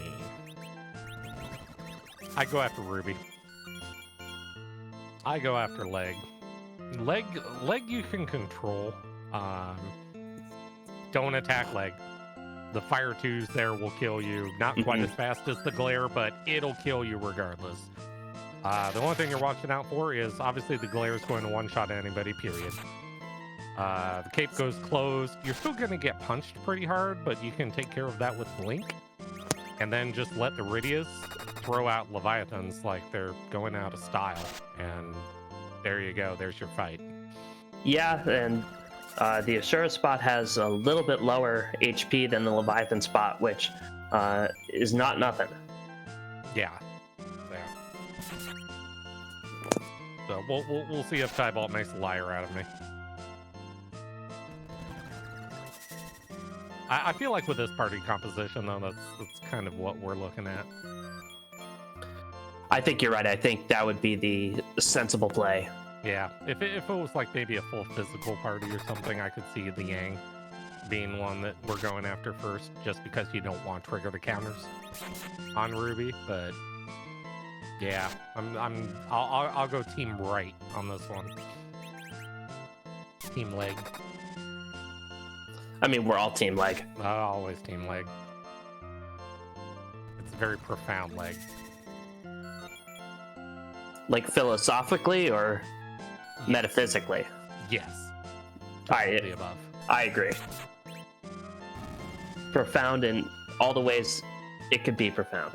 I'd go after Ruby. I go after Leg. Leg you can control. Don't attack Leg. The Fire 2s there will kill you. Not quite as fast as the Glare, but it'll kill you regardless. The only thing you're watching out for is obviously the Glare is going to one-shot anybody, period. The Cape goes closed. You're still going to get punched pretty hard, but you can take care of that with Blink. And then just let the Rydias throw out Leviathans like they're going out of style. And there you go. There's your fight. Yeah, and the Asura spot has a little bit lower HP than the Leviathan spot, which is not nothing. Yeah. So we'll see if Tybalt makes a liar out of me. I feel like with this party composition, though, that's kind of what we're looking at. I think you're right. I think that would be the sensible play. Yeah, if it was like maybe a full physical party or something, I could see the Yang being one that we're going after first, just because you don't want to trigger the counters on Ruby. But yeah, I'll go team right on this one. Team Leg. I mean, we're all team Leg. Always team Leg. It's a very profound Leg. Like philosophically or metaphysically? Yes. The above. I agree. Profound in all the ways it could be profound.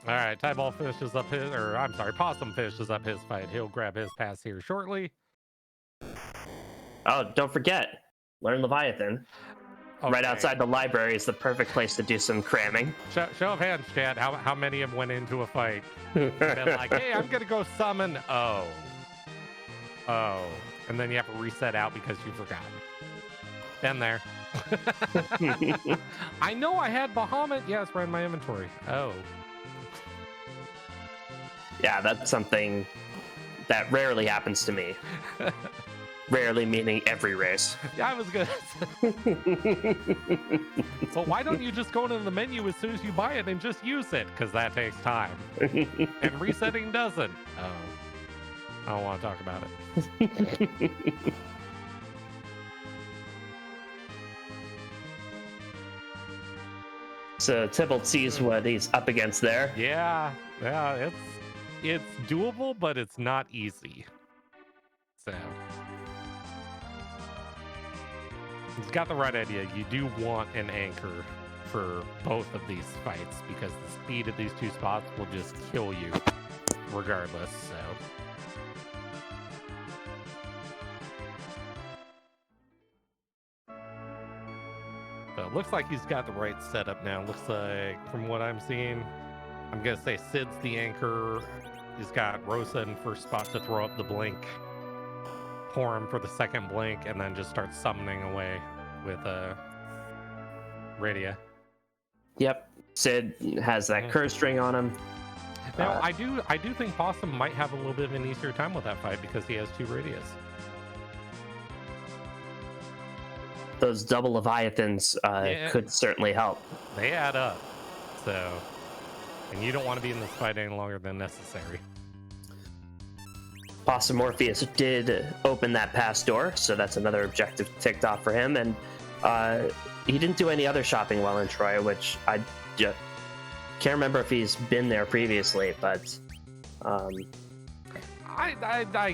All right, Tybalt finishes up his, or I'm sorry, Possum finishes up his fight. He'll grab his pass here shortly. Oh, don't forget, learn Leviathan. Okay. Right outside the library is the perfect place to do some cramming. Show of hands, Chad. How many have went into a fight? Been like, hey, I'm gonna go summon. Oh, and then you have to reset out because you forgot. Been there. I know I had Bahamut. Yeah, it's right in my inventory. Oh. Yeah, that's something that rarely happens to me. Rarely meaning every race. Yeah, I was good. But why don't you just go into the menu as soon as you buy it and just use it? Because that takes time. And resetting doesn't. Oh. I don't want to talk about it. So Tybalt sees what he's up against there. Yeah, it's doable, but it's not easy. So he's got the right idea. You do want an anchor for both of these fights because the speed of these two spots will just kill you regardless. So it looks like he's got the right setup now. Looks like, from what I'm seeing, I'm going to say Sid's the anchor. He's got Rosa in first spot to throw up the blink. Pour him for the second blink, and then just start summoning away with Radia. Yep. Sid has that curse string on him. Now, I do think Possum might have a little bit of an easier time with that fight because he has two Radias. Those double Leviathans could certainly help. They add up. So, and you don't want to be in this fight any longer than necessary. Possum Morpheus did open that pass door, so that's another objective ticked off for him. And he didn't do any other shopping while in Troy, which I just can't remember if he's been there previously, but I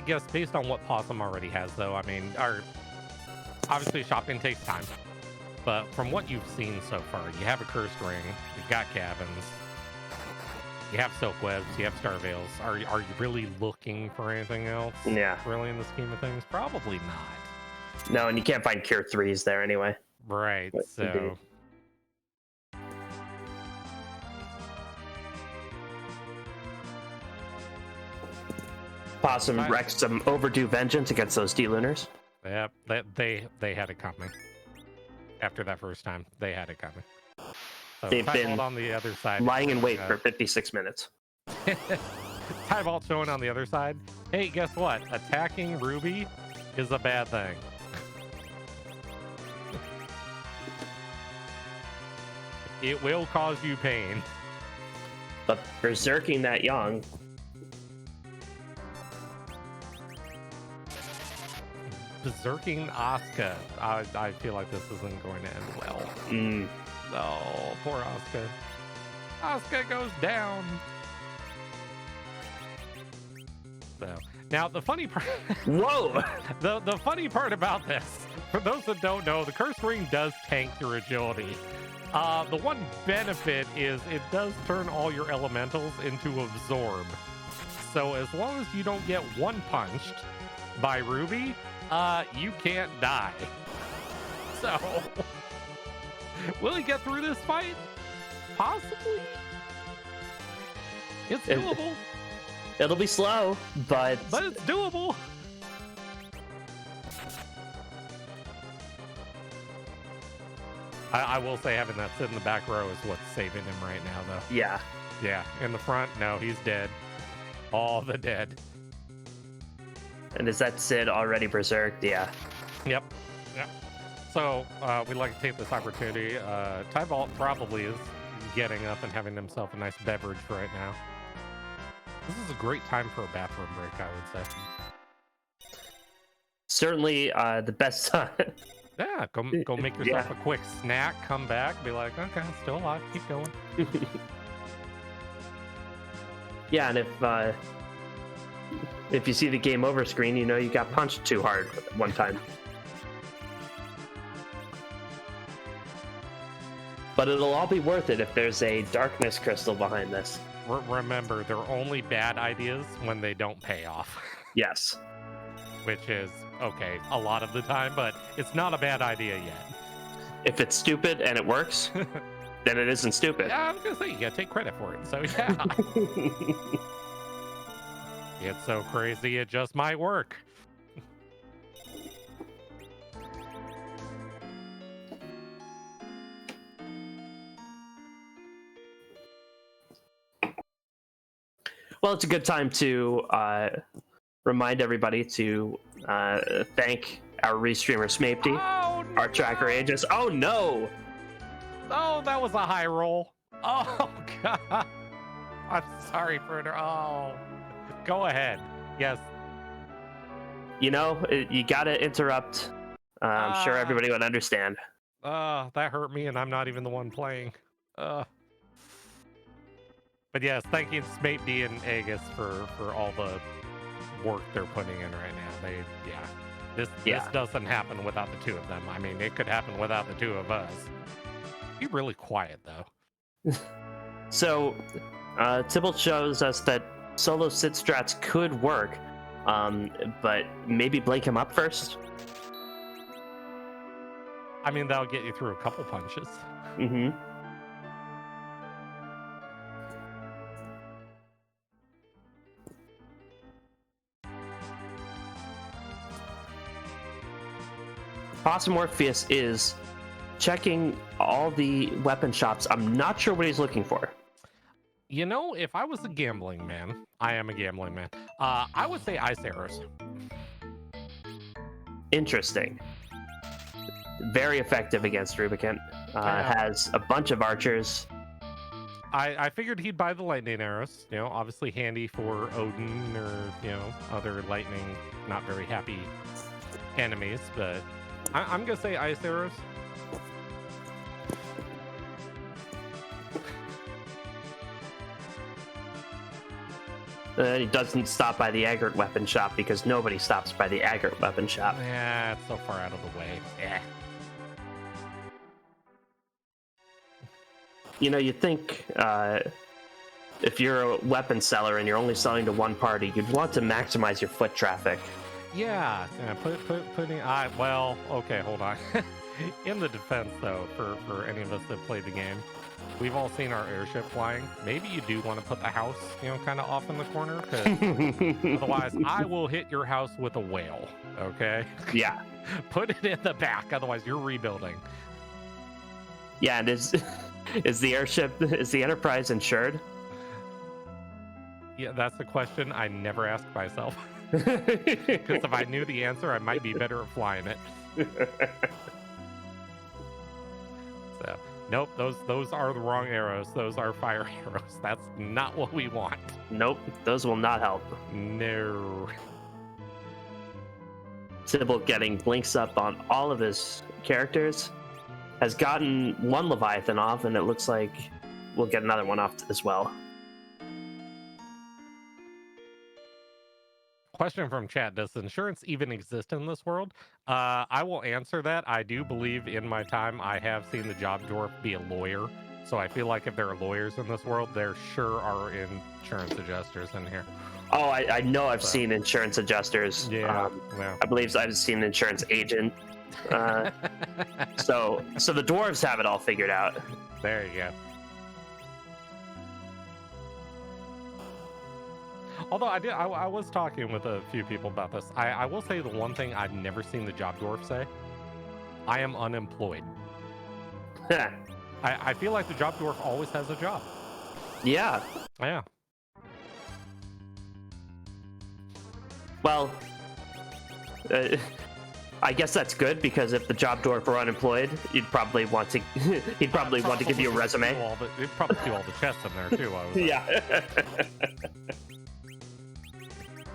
guess based on what Possum already has, though, I mean, obviously shopping takes time. But from what you've seen so far, you have a cursed ring, you've got cabins, you have silk webs, you have star veils. Are you really looking for anything else? Yeah. Really, in the scheme of things, probably not. No, and you can't find cure 3s there anyway. Right. But so. indeed. Possum wrecked some overdue vengeance against those D-Lunars. Yep, they had it coming. After that first time, they had it coming. So They've been on the other side, lying in wait for 56 minutes. Tie Vault showing on the other side. Hey, guess what? Attacking Ruby is a bad thing. It will cause you pain. But berserking that young. Berserking Asuka. I feel like this isn't going to end well. No, poor Asuka. Asuka goes down. So now the funny part. Whoa! the funny part about this, for those that don't know, the Curse Ring does tank your agility. The one benefit is it does turn all your elementals into absorb. So as long as you don't get one punched by Ruby, you can't die. So, will he get through this fight? Possibly. It's doable. It'll be slow, but it's doable. I will say having that sit in the back row is what's saving him right now, though. Yeah. Yeah, in the front, no, he's dead. All the dead. And is that Sid already berserked? Yeah. Yep. So, we'd like to take this opportunity. Tie Vault probably is getting up and having himself a nice beverage right now. This is a great time for a bathroom break, I would say. Certainly the best time. Yeah, go make yourself a quick snack, come back, be like, okay, still alive, keep going. Yeah, and if you see the game over screen, you know you got punched too hard one time. But it'll all be worth it if there's a darkness crystal behind this. Remember, they're only bad ideas when they don't pay off. Yes. Which is, okay, a lot of the time, but it's not a bad idea yet. If it's stupid and it works, then it isn't stupid. Yeah, I was gonna say, you gotta take credit for it, so yeah. It's so crazy, it just might work. Well, it's a good time to remind everybody to thank our restreamer Smapety, our tracker Aegis. Oh no! Oh, that was a high roll. Oh god. I'm sorry for it. Oh, go ahead. Yes. You know, you gotta interrupt. I'm sure everybody would understand. That hurt me, and I'm not even the one playing. But yes, thank you Smapety and Aegis for all the work they're putting in right now. This doesn't happen without the two of them. I mean, it could happen without the two of us. Be really quiet though. So, Tybalt shows us that solo sit strats could work, but maybe blink him up first. I mean, that'll get you through a couple punches. Mm-hmm. Possum Morpheus is checking all the weapon shops. I'm not sure what he's looking for. You know, if I was a gambling man, I am a gambling man, I would say ice arrows. Interesting. Very effective against Rubicant. Has a bunch of archers. I figured he'd buy the lightning arrows. You know, obviously handy for Odin or, you know, other lightning, not very happy enemies, but I'm going to say ice arrows. He doesn't stop by the aggregate weapon shop because nobody stops by the aggregate weapon shop. Yeah, it's so far out of the way. Yeah. You know, you'd think if you're a weapon seller and you're only selling to one party, you'd want to maximize your foot traffic. Yeah, putting. Well, okay, hold on. In the defense, though, for any of us that play the game, we've all seen our airship flying. Maybe you do want to put the house, kind of off in the corner, because otherwise I will hit your house with a whale, okay? Yeah. Put it in the back, otherwise you're rebuilding. Yeah, and is the Enterprise insured? Yeah, that's the question I never ask myself. Because if I knew the answer, I might be better at flying it. So, nope, those are the wrong arrows. Those are fire arrows. That's not what we want. Nope, those will not help. No. Sybil getting blinks up on all of his characters, has gotten one Leviathan off, and it looks like we'll get another one off as well. Question from chat: does insurance even exist in this world? I will answer that. I do believe in my time I have seen the job dwarf be a lawyer, so I feel like if there are lawyers in this world, there sure are insurance adjusters in here. Oh, I know I've seen insurance adjusters. Yeah, I believe I've seen an insurance agent. So the dwarves have it all figured out. There you go. Although I was talking with a few people about this. I will say the one thing I've never seen the job dwarf say: I am unemployed. I feel like the job dwarf always has a job. Yeah. Yeah. Well, I guess that's good, because if the job dwarf were unemployed, he'd probably want to give you a resume. He'd probably do all the chests in there too. Yeah.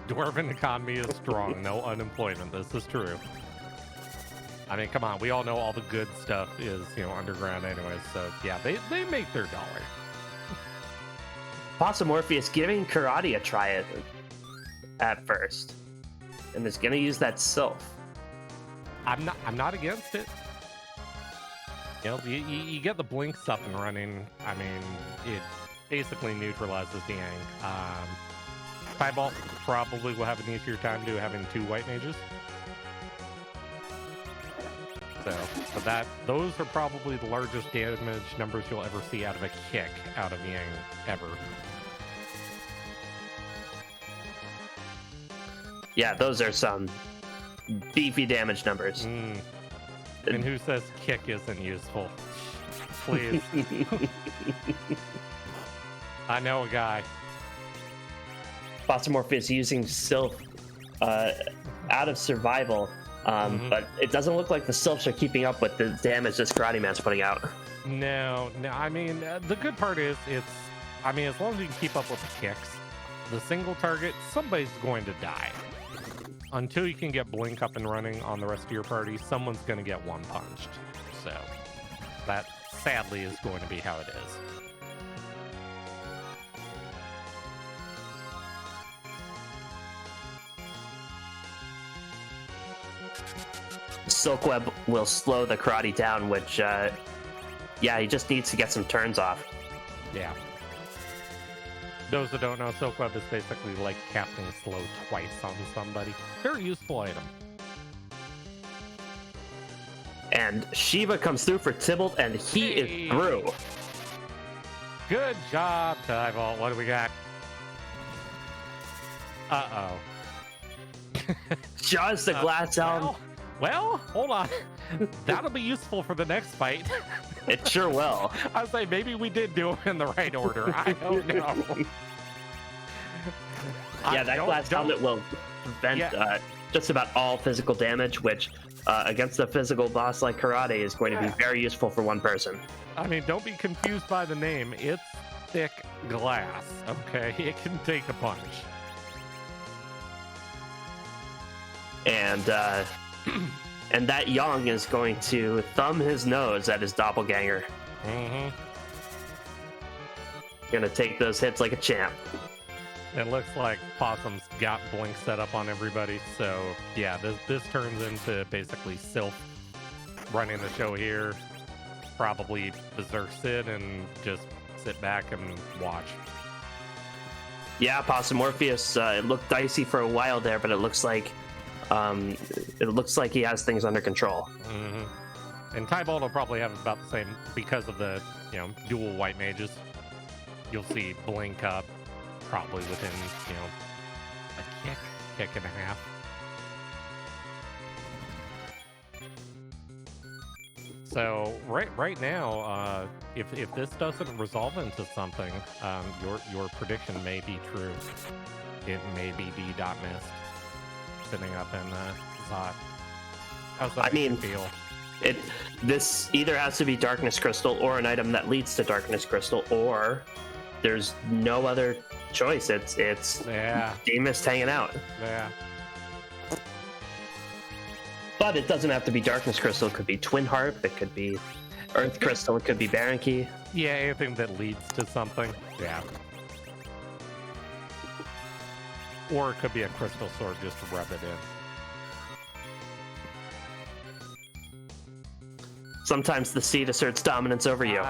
Dwarven economy is strong. No unemployment. This is true. I mean, come on. We all know all the good stuff is, underground anyways. So, yeah, they make their dollar. Possum Morpheus giving karate a try at first, and is gonna use that sylph. I'm not against it. You get the blinks up and running. I mean, it basically neutralizes the Yang. Piebald probably will have an easier time having 2 white mages. So those are probably the largest damage numbers you'll ever see out of a kick out of Yang ever. Yeah, those are some beefy damage numbers. And who says kick isn't useful? Please. I know a guy. Possum Morpheus using Sylph out of survival, but it doesn't look like the Sylphs are keeping up with the damage this Karate Man's putting out. No. I mean, the good part is as long as you can keep up with the kicks, the single target, somebody's going to die. Until you can get Blink up and running on the rest of your party, someone's going to get one punched. So that sadly is going to be how it is. Silkweb will slow the Karate down, which, he just needs to get some turns off. Yeah. Those that don't know, Silkweb is basically like casting slow twice on somebody. Very useful item. And Shiva comes through for Tybalt, and he is through. Good job, Tybalt. What do we got? Uh-oh. Just a glass helm. Well, hold on. That'll be useful for the next fight. It sure will. I was like, maybe we did do it in the right order. I don't know. Yeah, that glass helmet will prevent just about all physical damage, which against a physical boss like Karate is going to be very useful for one person. I mean, don't be confused by the name. It's thick glass, okay? It can take a punch. And that Young is going to thumb his nose at his doppelganger. Mm-hmm. Gonna take those hits like a champ. It looks like Possum's got Blink set up on everybody, so yeah, this turns into basically Sylph running the show here. Probably Berserk Sid and just sit back and watch. Yeah, Possum Morpheus. It looked dicey for a while there, but it looks like he has things under control. Mm-hmm. And Tybalt will probably have about the same because of the dual white mages. You'll see Blink up probably within a kick and a half. So right now, if this doesn't resolve into something, your prediction may be true. It may be D.Mist sitting up in Zot. How's that make you feel? This either has to be Darkness Crystal or an item that leads to Darkness Crystal, or there's no other choice. It's D.Mist hanging out. Yeah. But it doesn't have to be Darkness Crystal. It could be Twin Harp. It could be Earth Crystal. It could be Baron Key. Yeah, anything that leads to something. Yeah. Or it could be a Crystal Sword just to rub it in. Sometimes the seed asserts dominance over you.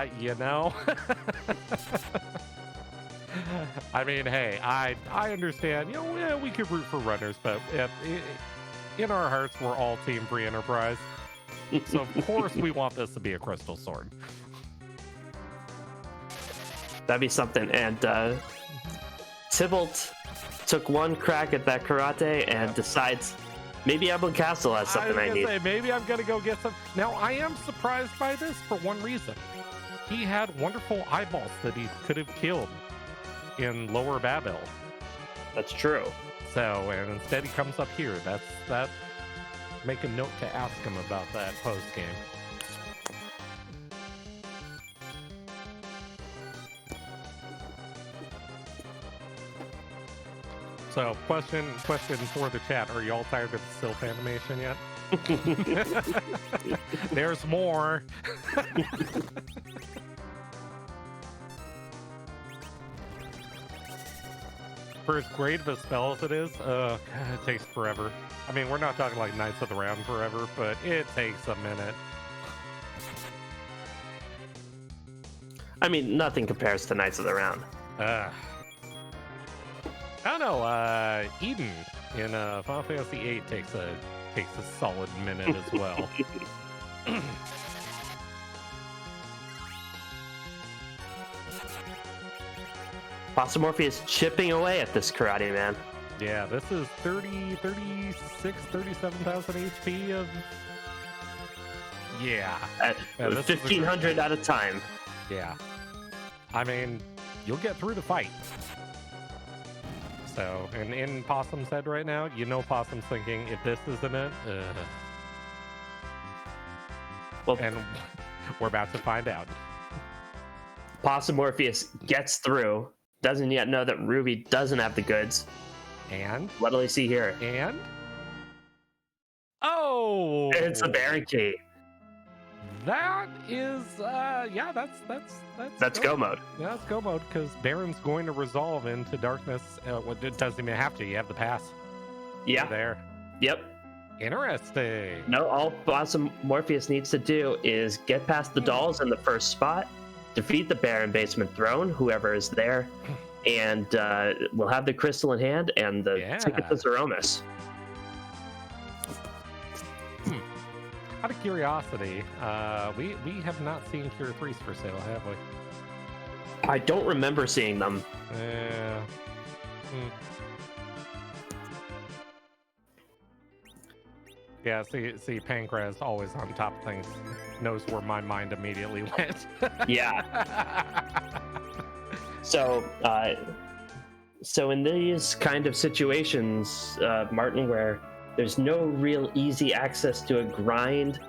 I mean, hey, I understand. We could root for runners, but in our hearts, we're all Team Free Enterprise. So, of course, we want this to be a Crystal Sword. That'd be something. And Tybalt took one crack at that karate and decides maybe Eblin Castle has something I need. Maybe I'm going to go get some. Now, I am surprised by this for one reason. He had wonderful eyeballs that he could have killed in Lower Babel. That's true. So, and instead he comes up here. That's make a note to ask him about that post game. So, question for the chat: are you all tired of the Sylph animation yet? There's more. For as great of a spell as it is, God, it takes forever. I mean, we're not talking like Knights of the Round forever, but it takes a minute. I mean, nothing compares to Knights of the Round. I don't know. Eden in Final Fantasy VIII takes a solid minute as well. Possum Morpheus chipping away at this karate man. Yeah, this is 37,000 HP of... Yeah. At 1,500 at a time. Yeah. I mean, you'll get through the fight. So, and in Possum's head right now, Possum's thinking, if this isn't it, well, and we're about to find out. Possum Morpheus gets through, doesn't yet know that Ruby doesn't have the goods. And? What do we see here? And? Oh! It's a Baron Key. That is, that's go mode. Yeah, that's go mode, because Baron's going to resolve into darkness. It doesn't even have to. You have the pass. Yeah. There. Yep. Interesting. No, all Possum Morpheus needs to do is get past the dolls in the first spot, defeat the Baron Basement Throne, whoever is there, and we'll have the crystal in hand and the ticket to Zeromus. Out of curiosity, we have not seen Cure 3s for sale, have we? I don't remember seeing them. Yeah. Yeah, see, Pancras always on top of things. Knows where my mind immediately went. Yeah. So in these kind of situations, Martin, where there's no real easy access to a grind,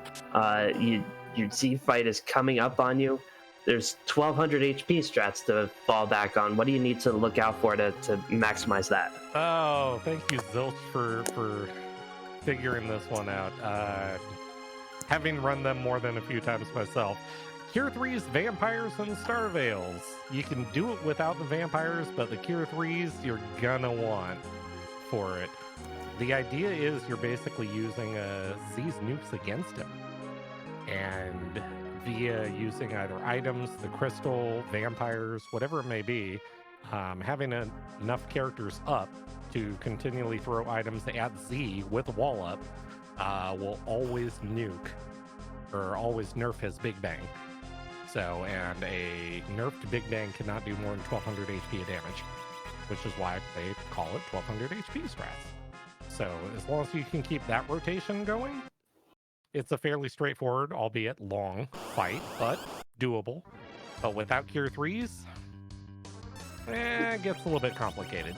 your Z fight is coming up on you. There's 1,200 HP strats to fall back on. What do you need to look out for to maximize that? Oh, thank you, Zilch, for figuring this one out. Having run them more than a few times myself, Cure 3's Vampires and Starvales. You can do it without the vampires, but the Cure 3's you're gonna want for it. The idea is you're basically using Z's nukes against him. And via using either items, the crystal, vampires, whatever it may be, having enough characters up to continually throw items at Z with a wall up will always nuke or always nerf his Big Bang. So, and a nerfed Big Bang cannot do more than 1200 HP of damage, which is why they call it 1200 HP strats. So as long as you can keep that rotation going, it's a fairly straightforward, albeit long fight, but doable. But without Cure 3s, it gets a little bit complicated.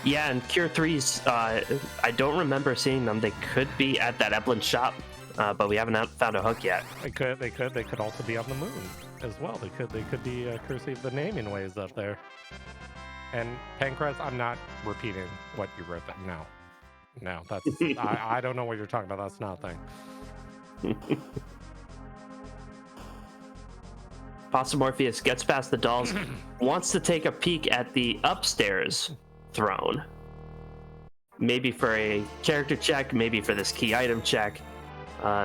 Yeah, and Cure 3s, I don't remember seeing them. They could be at that Eplin shop, but we haven't found a hook yet. They could also be on the moon as well. They could be courtesy of the naming ways up there. And Pancrest, I'm not repeating what you wrote. No, that's I don't know what you're talking about. That's not a thing. Possumorpheus gets past the dolls, wants to take a peek at the upstairs throne. Maybe for a character check, maybe for this key item check.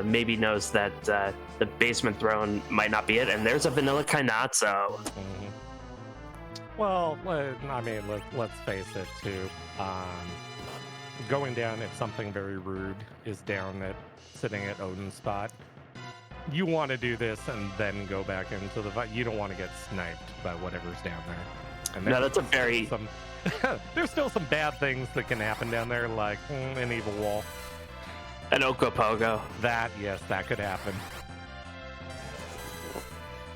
Maybe knows that the basement throne might not be it. And there's a vanilla Kainazzo. Well, I mean, let's face it, too. Going down if something very rude is down sitting at Odin's spot, you want to do this and then go back into the fight. You don't want to get sniped by whatever's down there. And no, that's a very... There's still some bad things that can happen down there, like an evil wall. An Okopogo. Yes, that could happen.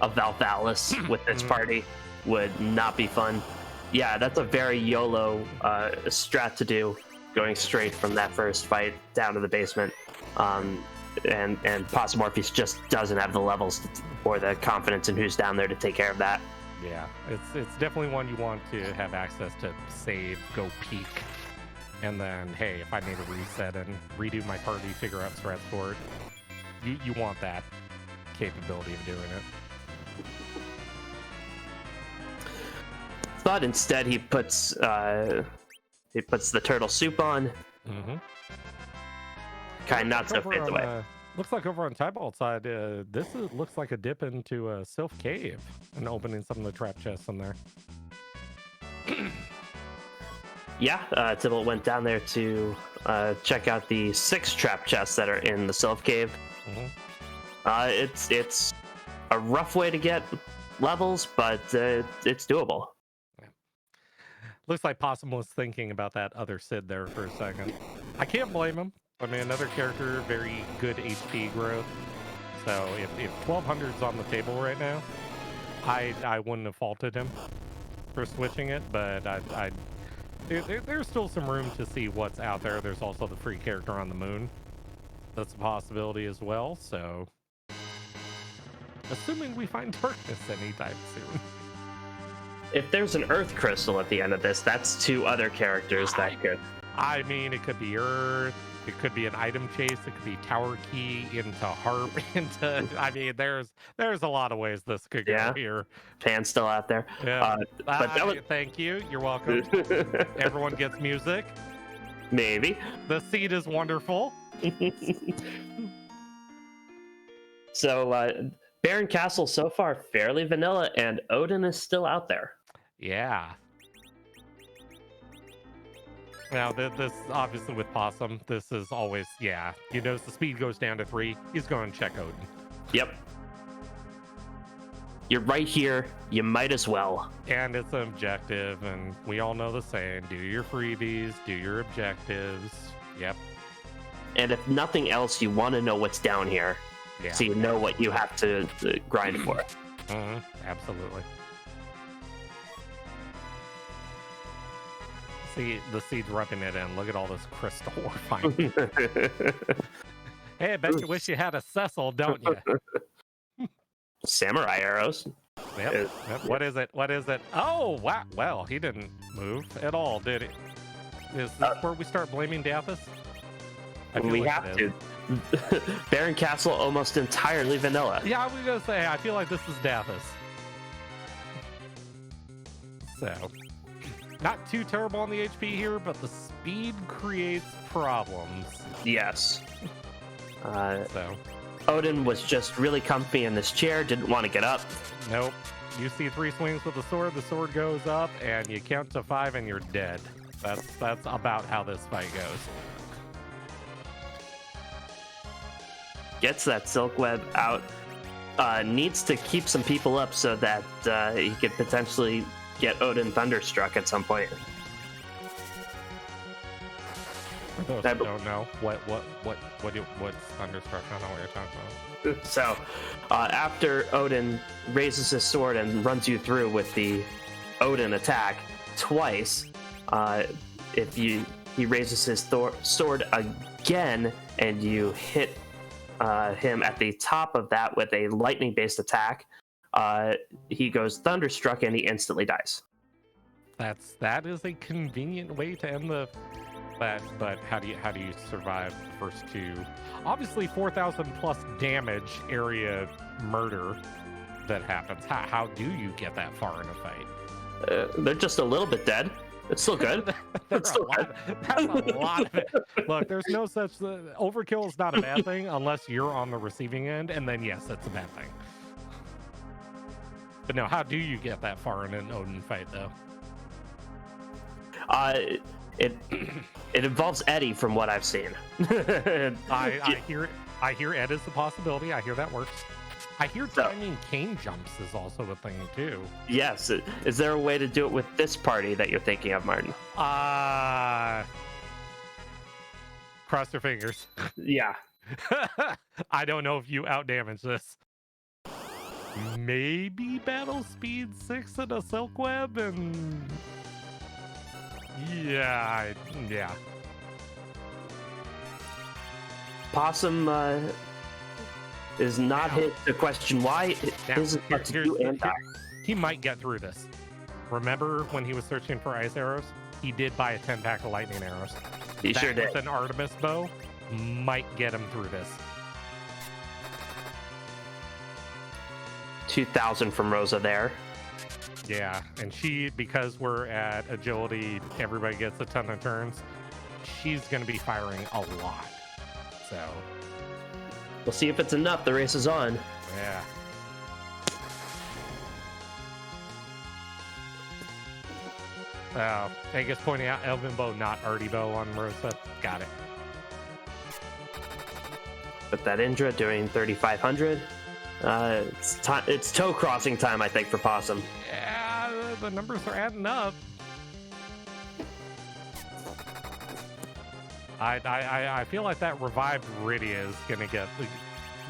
A Valvalis with this party would not be fun. Yeah, that's a very YOLO strat to do, going straight from that first fight down to the basement. And Possumorpheus just doesn't have the levels or the confidence in who's down there to take care of that. Yeah, it's definitely one you want to have access to save, go peek, and then, hey, if I need to reset and redo my party, figure out strats for it, you want that capability of doing it. But instead he puts the turtle soup on. Mm-hmm. Kainazzo fades away. Looks like over on Tybalt side, looks like a dip into a Sylph Cave and opening some of the trap chests in there. Yeah, Tybalt went down there to check out the 6 trap chests that are in the Sylph Cave. Mm-hmm. It's a rough way to get levels, but it's doable. Yeah. Looks like Possum was thinking about that other Sid there for a second. I can't blame him. I mean, another character, very good HP growth. So if 1200's on the table right now, I wouldn't have faulted him for switching it, but there's still some room to see what's out there. There's also the free character on the moon. That's a possibility as well, so... Assuming we find darkness anytime soon. If there's an Earth Crystal at the end of this, that's 2 other characters that could... I mean, it could be Earth, it could be an item chase, it could be Tower Key into Harp, into... I mean, there's a lot of ways this could go here. Pan's still out there. Yeah. But that was... Thank you, you're welcome. Everyone gets music. Maybe. The seed is wonderful. So, Baron Castle so far fairly vanilla, and Odin is still out there. Yeah. Now, this obviously with Possum, this is always, yeah. You notice the speed goes down to 3. He's going to check Odin. Yep. You're right here. You might as well. And it's an objective, and we all know the saying, do your freebies, do your objectives. Yep. And if nothing else, you want to know what's down here. Yeah. So you know what you have to grind for. Mm-hmm. Absolutely. See, the seed's rubbing it in. Look at all this crystal we're finding. Hey, I bet you wish you had a Cecil, don't you? Samurai arrows. Yep. What is it? What is it? Oh, wow. Well, he didn't move at all, did he? Is this where we start blaming Daphis? I feel We like have it to. is. Baron Castle almost entirely vanilla. Yeah, I was gonna say, I feel like this is Dathis. So, not too terrible on the HP here, but the speed creates problems. Yes. So, Odin was just really comfy in this chair, didn't want to get up. nope. You see 3 swings with the sword goes up, and you count to 5 and you're dead. That's about how this fight goes. Gets that silk web out. Needs to keep some people up so that he could potentially get Odin thunderstruck at some point. For those who don't know, what's Thunderstruck? I don't know what you're talking about. So, after Odin raises his sword and runs you through with the Odin attack twice, if he raises his sword again and you hit him at the top of that with a lightning-based attack, he goes thunderstruck and he instantly dies. That is a convenient way to end the. But how do you survive the first 2? Obviously, 4,000 plus damage area murder that happens. How do you get that far in a fight? They're just a little bit dead. It's still good. That's a lot of it. Look, there's no such overkill is not a bad thing unless you're on the receiving end, and then yes, it's a bad thing. But no, how do you get that far in an Odin fight, though? It involves Eddie, from what I've seen. I hear Ed is a possibility. I hear that works. I hear timing cane jumps is also a thing too. Yes. Is there a way to do it with this party that you're thinking of, Martin? Cross your fingers. Yeah. I don't know if you outdamage this. Maybe battle speed 6 and a silk web and yeah. Possum is not hit the question why is it hard to do and die. He might get through this. Remember when he was searching for ice arrows? He did buy a 10-pack of lightning arrows. He sure did. With an Artemis bow, might get him through this. 2,000 from Rosa there. Yeah, and because we're at agility, everybody gets a ton of turns. She's going to be firing a lot. So we'll see if it's enough. The race is on. Yeah. Vegas pointing out Elvin bow, not Artie bow on Rosa. Got it. But that Indra doing 3,500. It's toe crossing time, I think, for Possum. Yeah, the numbers are adding up. I feel like that revived Rydia is gonna get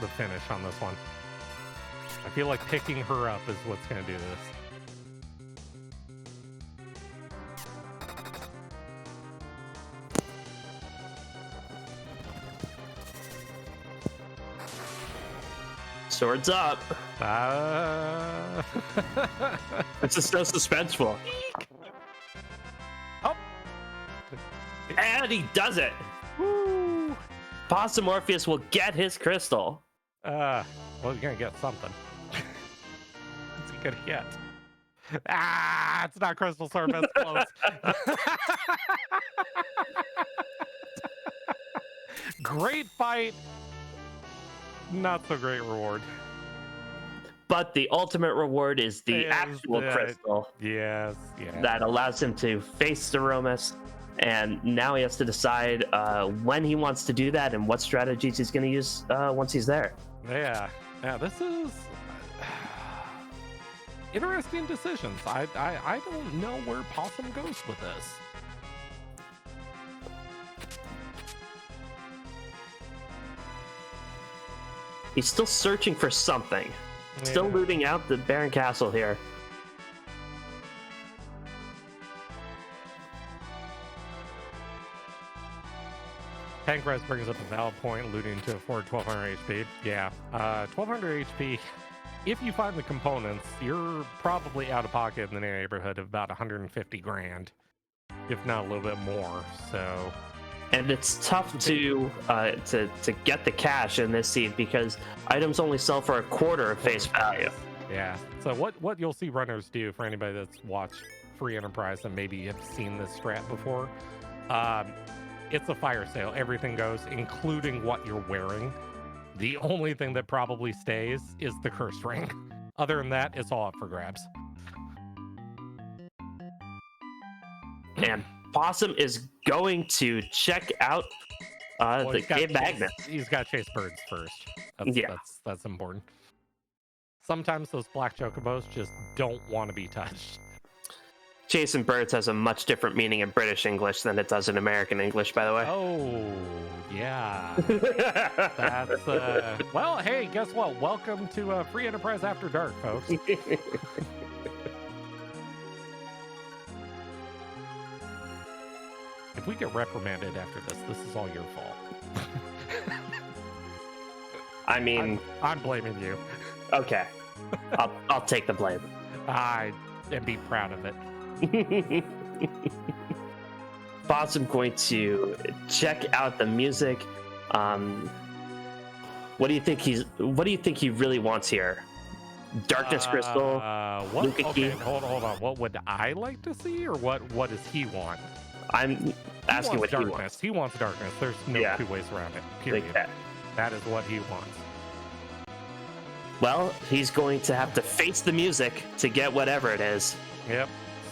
the finish on this one. I feel like picking her up is what's gonna do this. Swords up. It's just so suspenseful. Oh. And he does it. Woo. Possum Morpheus will get his crystal. Well, he's gonna get something. What's he gonna get? It's not crystal sword, but it's close. Great fight. Not so great reward. But the ultimate reward is the actual crystal. Yes. That allows him to face Zeromus. And now he has to decide when he wants to do that and what strategies he's going to use once he's there. Yeah, this is interesting decisions. I don't know where Possum goes with this. He's still searching for something. Still looting out the Baron Castle here. Pancrest brings up a valid point, alluding to afford 1200 HP. Yeah, 1200 HP. If you find the components, you're probably out of pocket in the neighborhood of about 150 grand, if not a little bit more. So And it's tough to get the cash in this seed because items only sell for a quarter of face value. Yeah. So what you'll see runners do, for anybody that's watched Free Enterprise and maybe have seen this strat before, it's a fire sale. Everything goes, including what you're wearing. The only thing that probably stays is the curse ring. Other than that, it's all up for grabs. And Possum is going to check out the Cave Magnet. He's got to chase birds first. That's important. Sometimes those black chocobos just don't want to be touched. Chasing birds has a much different meaning in British English than it does in American English, by the way. Oh, yeah. That's, well, hey, guess what? Welcome to Free Enterprise After Dark, folks. If we get reprimanded after this is all your fault. I mean... I'm blaming you. Okay. I'll take the blame. And be proud of it. Possum going to check out the music. What do you think he really wants here? Darkness Crystal, Luca Key. Hold on. What would I like to see, or what does he want? I'm asking what darkness. he wants. He wants darkness. There's no two ways around it. Period. Like that. That is what he wants. Well, he's going to have to face the music to get whatever it is. Yep.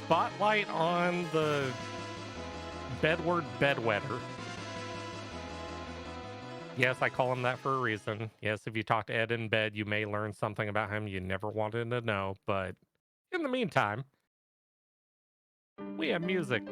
Spotlight on the bedward bedwetter. Yes, I call him that for a reason. Yes, if you talk to Ed in bed, you may learn something about him you never wanted to know. But in the meantime, we have music.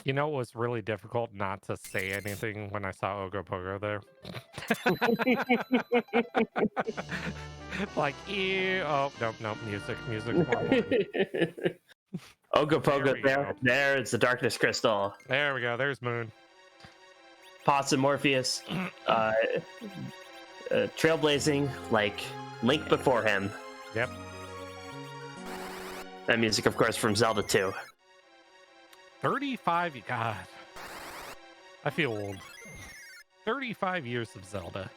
You know, it was really difficult not to say anything when I saw Ogopogo there. Like, ew. Oh, nope, music. Ogopogo there. It's the Darkness Crystal. There we go. There's Moon. Possum Morpheus. Trailblazing like Link before him. Yep. That music, of course, from Zelda 2. 35, God. I feel old. 35 years of Zelda.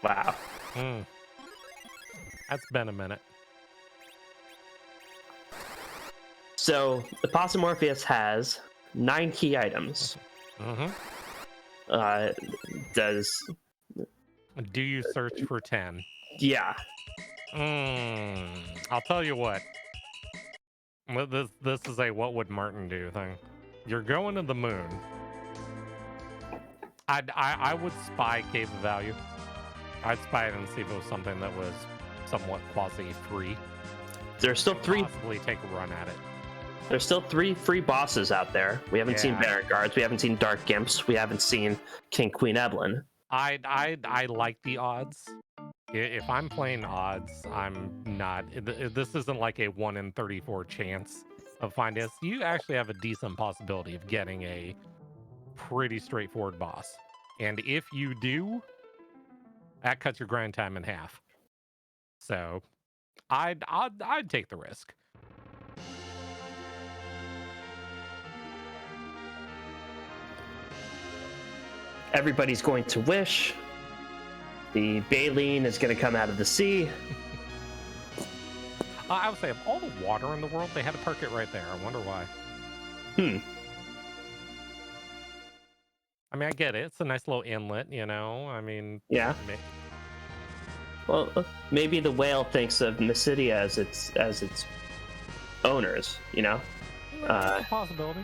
Wow. That's been a minute. So, the Possum Morpheus has 9 key items. Do you search for 10? Yeah. I'll tell you what. This is a what would Martin do thing. You're going to the moon. I would spy Cave of Value. I'd spy it and see if it was something that was somewhat quasi-free. There's still 3. Possibly take a run at it. There's still 3 free bosses out there. We haven't seen Baron Guards. We haven't seen Dark Gimps. We haven't seen King Queen Evelyn. I like the odds. If I'm playing odds, I'm not. This isn't like a 1 in 34 chance of finding this. You actually have a decent possibility of getting a pretty straightforward boss. And if you do, That cuts your grind time in half. So I'd take the risk. Everybody's going to wish. The baleen is going to come out of the sea. I would say of all the water in the world, they had to park it right there. I wonder why. I mean, I get it. It's a nice little inlet, you know? I mean... Yeah. Well, maybe the whale thinks of Mysidia as its owners, you know? That's a possibility.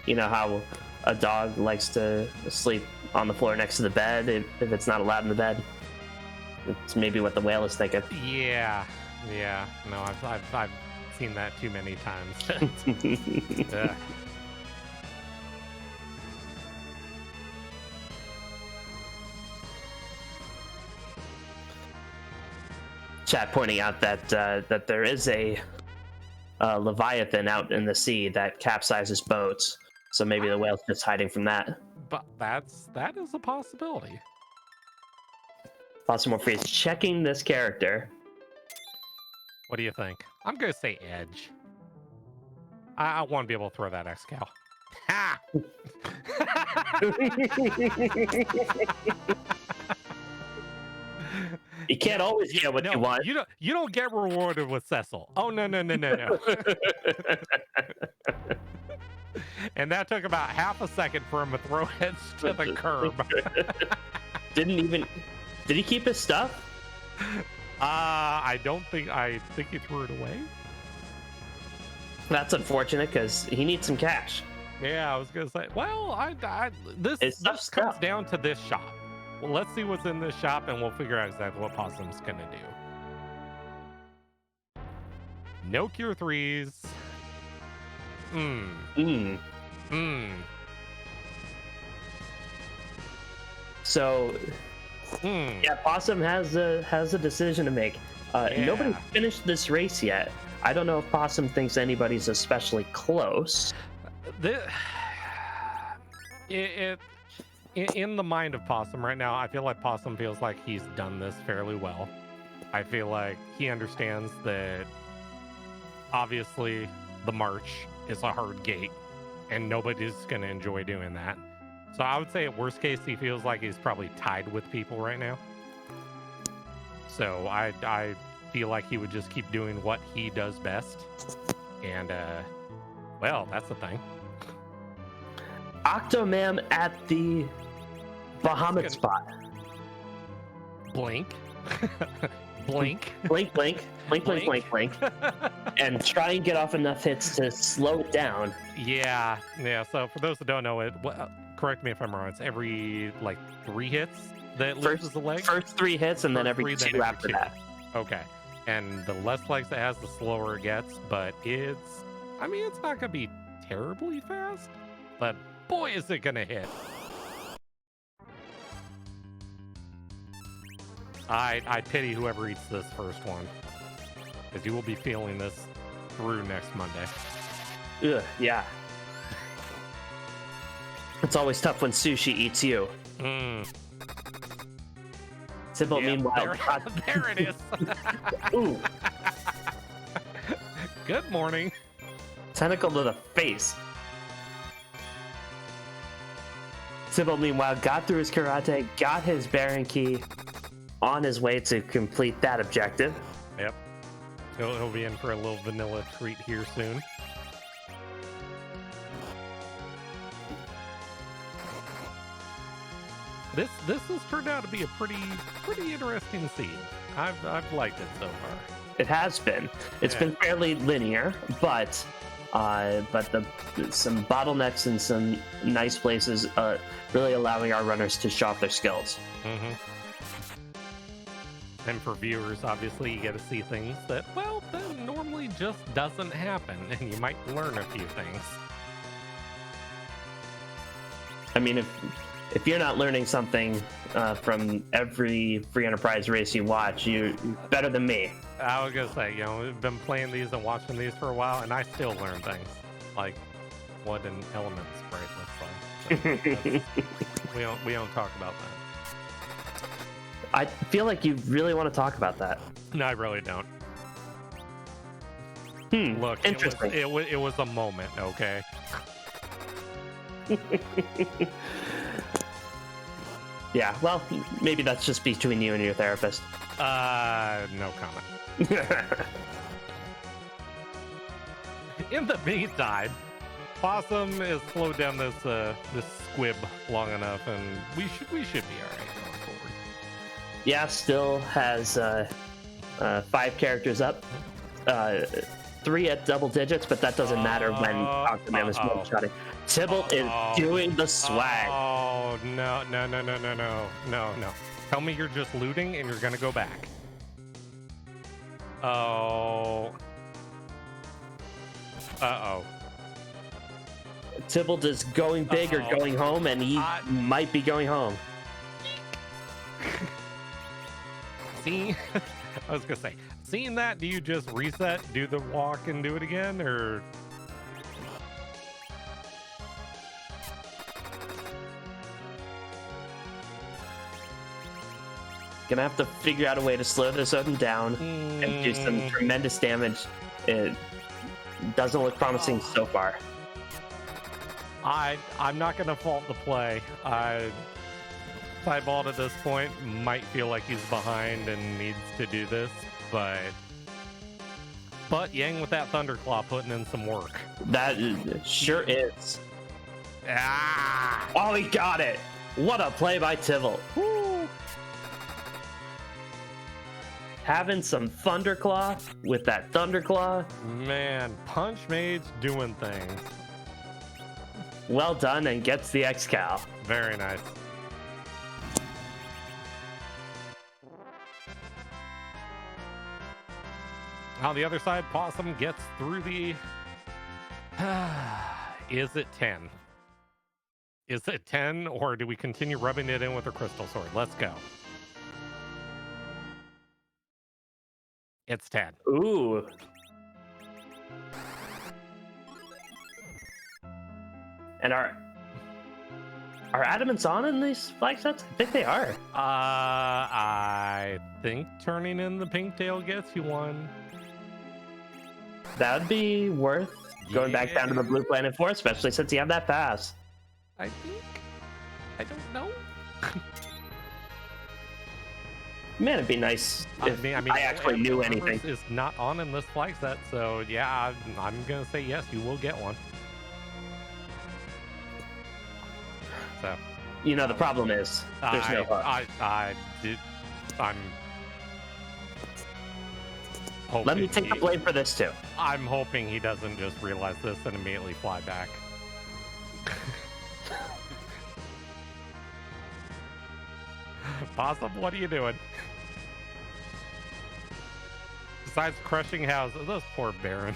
You know how a dog likes to sleep on the floor next to the bed if it's not allowed in the bed? It's maybe what the whale is thinking. Yeah. No, I've seen that too many times. Chat pointing out that that there is a leviathan out in the sea that capsizes boats, so maybe the whale's just hiding from that. But that is a possibility. Possible Freeze checking this character. What do you think? I'm gonna say Edge. I want to be able to throw that X-Cal. Ha! You can't always get what you want. You don't get rewarded with Cecil. Oh no. And that took about half a second for him to throw Edge to the curb. Did he keep his stuff? I think he threw it away. That's unfortunate because he needs some cash. Yeah, I was gonna say. Well, this comes down to this shop. Well, let's see what's in this shop, and we'll figure out exactly what Possum's gonna do. No Cure 3s. So, yeah, Possum has a decision to make. Nobody's finished this race yet. I don't know if Possum thinks anybody's especially close. In the mind of Possum right now, I feel like Possum feels like he's done this fairly well. I feel like he understands that obviously the march is a hard gate and nobody's going to enjoy doing that. So I would say at worst case, he feels like he's probably tied with people right now. So I feel like he would just keep doing what he does best. And, well, that's the thing. Octomam at the Bahamut spot. Blink. Blink. Blink. And try and get off enough hits to slow it down. Yeah. So for those that don't know it, correct me if I'm wrong, it's every, 3 hits that loses the leg? First 3 hits, and then every 2 after that. Okay. And the less legs it has, the slower it gets, but it's not going to be terribly fast, but boy, is it going to hit. I pity whoever eats this first one, because you will be feeling this through next Monday. Ugh, yeah. It's always tough when sushi eats you. Sybil, meanwhile... There it is. Ooh. Good morning. Tentacle to the face. Sybil, meanwhile, got through his karate, got his Baron key, on his way to complete that objective. Yep. He'll be in for a little vanilla treat here soon. This has turned out to be a pretty interesting scene. I've liked it so far. It has been. It's been fairly linear, but some bottlenecks and some nice places, really allowing our runners to show off their skills. Mm-hmm. And for viewers, obviously, you get to see things that normally just doesn't happen, and you might learn a few things. I mean, if you're not learning something from every free enterprise race you watch, you're better than me. I was gonna say, we've been playing these and watching these for a while, and I still learn things like what an element sprite looks like. So we don't talk about that. I feel like you really want to talk about that. No, I really don't. Look, Interesting. it was a moment, okay? Yeah, well, maybe that's just between you and your therapist. No comment. In the meantime, Possum has slowed down this squib long enough, and we should be alright going forward. Yeah, still has 5 characters up, 3 at double digits, but that doesn't matter when Octoman is one-shotting. Tybalt is doing the swag. Oh, no. Tell me you're just looting and you're gonna go back. Oh. Uh-oh. Tybalt is going big or going home, and he might be going home. See? I was gonna say, seeing that, do you just reset, do the walk, and do it again, or? Gonna have to figure out a way to slow this Odin down and do some tremendous damage. It doesn't look promising so far. I'm not gonna fault the play. Tybalt at this point might feel like he's behind and needs to do this, but Yang with that Thunderclaw putting in some work. That sure is. Ah! Oh, he got it! What a play by Tybalt. Woo! Having some Thunderclaw with that Thunderclaw. Man, Punch Mage's doing things. Well done, and gets the X-Cal. Very nice. On the other side, Possum gets through the... Is it 10? Is it 10, or do we continue rubbing it in with a crystal sword? Let's go. It's 10. Ooh. And are adamants on in these flag sets? I think they are. I think turning in the pink tail gets you one. That would be worth going back down to the blue planet for, especially since you have that pass. I think. I don't know. Man, it'd be nice if I actually knew anything. Is not on in this flag set, so yeah, I'm gonna say yes, you will get one. So, you know, the problem is there's no hook. I'm hoping Let me take the blame for this too. I'm hoping he doesn't just realize this and immediately fly back. Possum, what are you doing? Besides crushing houses, those poor Baron.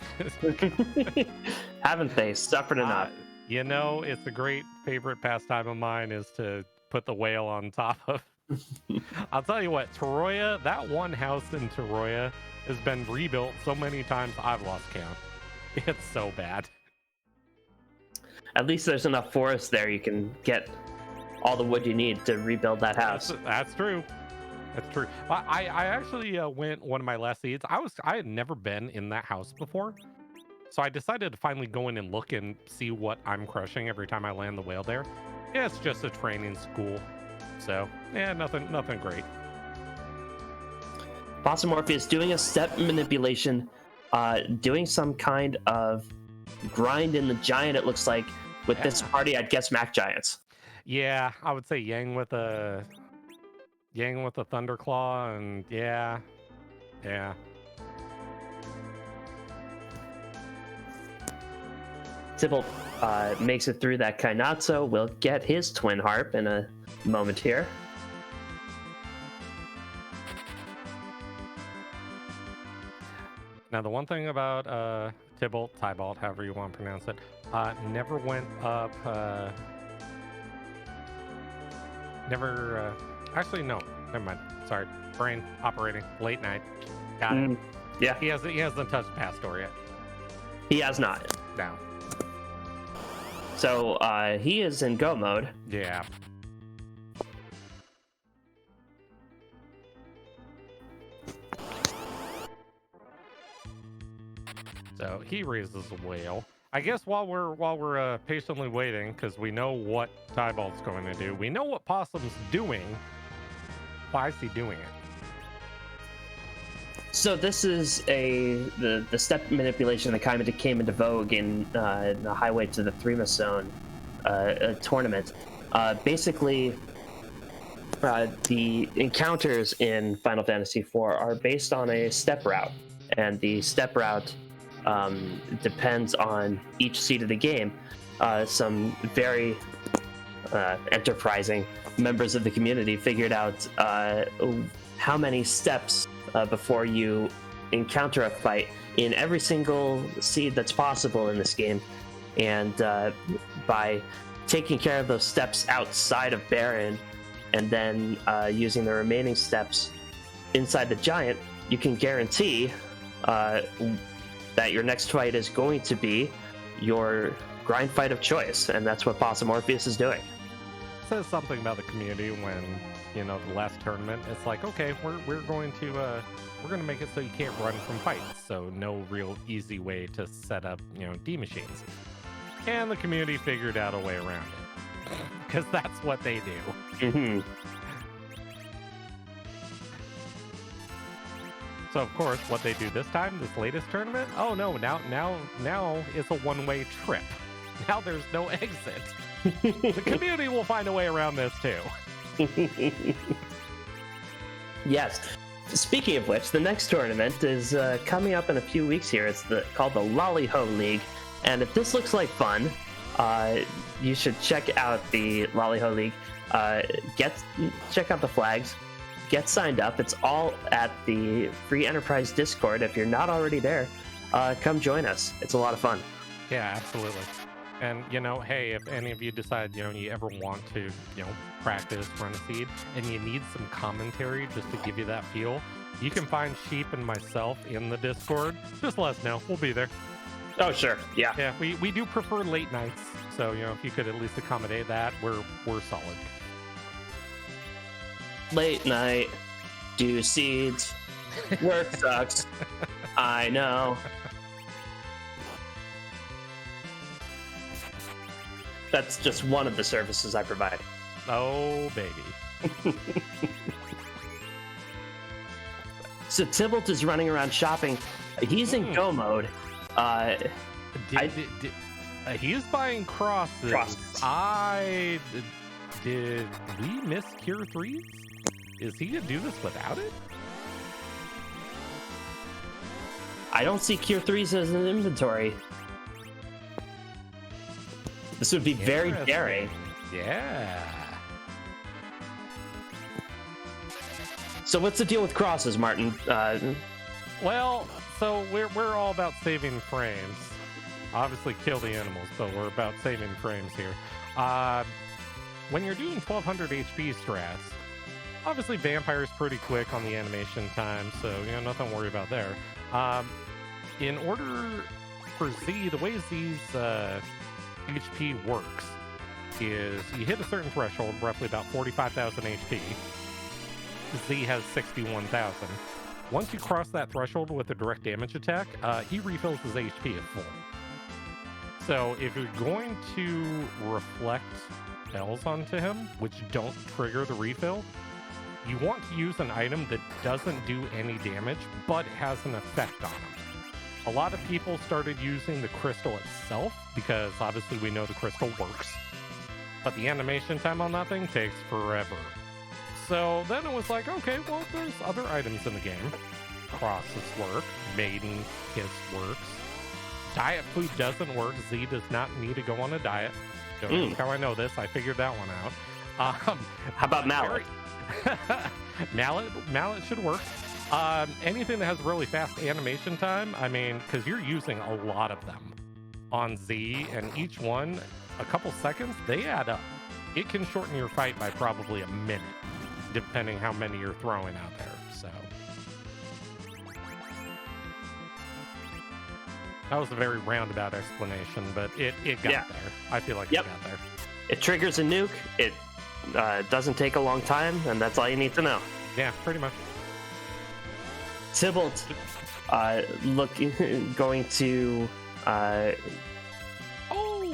Haven't they suffered enough? You know, it's a great favorite pastime of mine is to put the whale on top of. I'll tell you what, Teroya, that one house in Teroya has been rebuilt so many times I've lost count. It's so bad. At least there's enough forest there you can get all the wood you need to rebuild that house. That's true. That's true. I actually went one of my last seeds. I had never been in that house before. So I decided to finally go in and look and see what I'm crushing every time I land the whale there. Yeah, it's just a training school. So, yeah, nothing great. Possum Morpheus doing a step manipulation, doing some kind of grind in the giant, it looks like. With this party, I'd guess Mac Giants. Yeah, I would say Yang with a Thunderclaw, and yeah. Tybalt makes it through that Kainatsu, will get his Twin Harp in a moment here. Now, the one thing about Tybalt, however you want to pronounce it, never went up, actually, no, never mind. Sorry, brain operating, late night. Got it. Yeah. He hasn't touched Pastor yet. He has not. No. So he is in go mode. Yeah. he raises a whale. I guess while we're patiently waiting, because we know what Tybalt's going to do, we know what Possum's doing. Why is he doing it? So this is the step manipulation that kind of came into vogue in the Highway to the Threema Zone tournament. Basically, the encounters in Final Fantasy IV are based on a step route, and the step route depends on each seed of the game. Some very enterprising members of the community figured out how many steps before you encounter a fight in every single seed that's possible in this game, and by taking care of those steps outside of Baron and then using the remaining steps inside the Giant, you can guarantee that your next fight is going to be your grind fight of choice, and that's what Possum Orpheus is doing. It says something about the community when, you know, the last tournament, it's like, okay, we're going to make it so you can't run from fights, so no real easy way to set up, you know, D machines. And the community figured out a way around it, because that's what they do. Mm-hmm. So of course, what they do this time, this latest tournament, oh no, now it's a one-way trip. Now there's no exit. The community will find a way around this too. Yes. Speaking of which, the next tournament is coming up in a few weeks here. It's called the Lolly Ho League, and if this looks like fun, you should check out the Lolly Ho League. Check out the flags. Get signed up. It's all at the Free Enterprise Discord. If you're not already there, come join us. It's a lot of fun. Yeah, absolutely. And, you know, hey, if any of you decide, you know, you ever want to, you know, practice run a seed and you need some commentary just to give you that feel, you can find Sheep and myself in the Discord. Just let us know. We'll be there. Oh, sure. Yeah. Yeah, we do prefer late nights. So, you know, if you could at least accommodate that, we're solid. Late night, do seeds, work sucks. I know. That's just one of the services I provide. Oh, baby. So Tybalt is running around shopping. He's in go mode. He's buying crosses. Did we miss Cure 3s? Is he gonna do this without it? I don't see Cure 3s as an inventory. This would be very daring. Yeah. So what's the deal with crosses, Martin? Well, so we're all about saving frames. Obviously kill the animals, but we're about saving frames here. When you're doing 1200 HP strats, obviously Vampire's pretty quick on the animation time, so you know, nothing to worry about there. In order for Z, the way Z's HP works is you hit a certain threshold, roughly about 45,000 HP. Z has 61,000. Once you cross that threshold with a direct damage attack, he refills his HP at full. So if you're going to reflect spells onto him, which don't trigger the refill, you want to use an item that doesn't do any damage, but has an effect on him. A lot of people started using the crystal itself, because obviously we know the crystal works. But the animation time on that thing takes forever. So then it was like, okay, well, there's other items in the game. Crosses work, Maiden Kiss works. Diet food doesn't work. Z does not need to go on a diet. Don't ask how I know this. I figured that one out. How about Mallet? Mallet should work. Anything that has really fast animation time, I mean, because you're using a lot of them on Z, and each one, a couple seconds, they add up. It can shorten your fight by probably a minute, depending how many you're throwing out there. So that was a very roundabout explanation, but it got there. I feel like it got there. It triggers a nuke. It doesn't take a long time, and that's all you need to know. Yeah, pretty much. Tybalt going to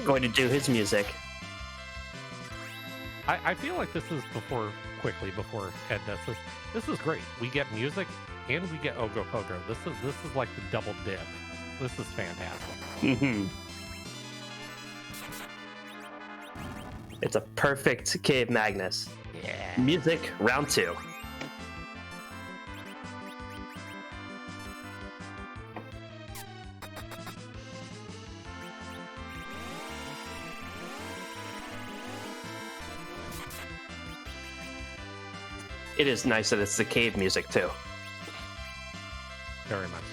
going to do his music. I feel like this is before Ed does this. This is great. We get music and we get Ogopogo. This is like the double dip. This is fantastic. Mm-hmm. It's a perfect Cave Magnus. Yeah. Music, round 2. It is nice that it's the cave music too. Very much so.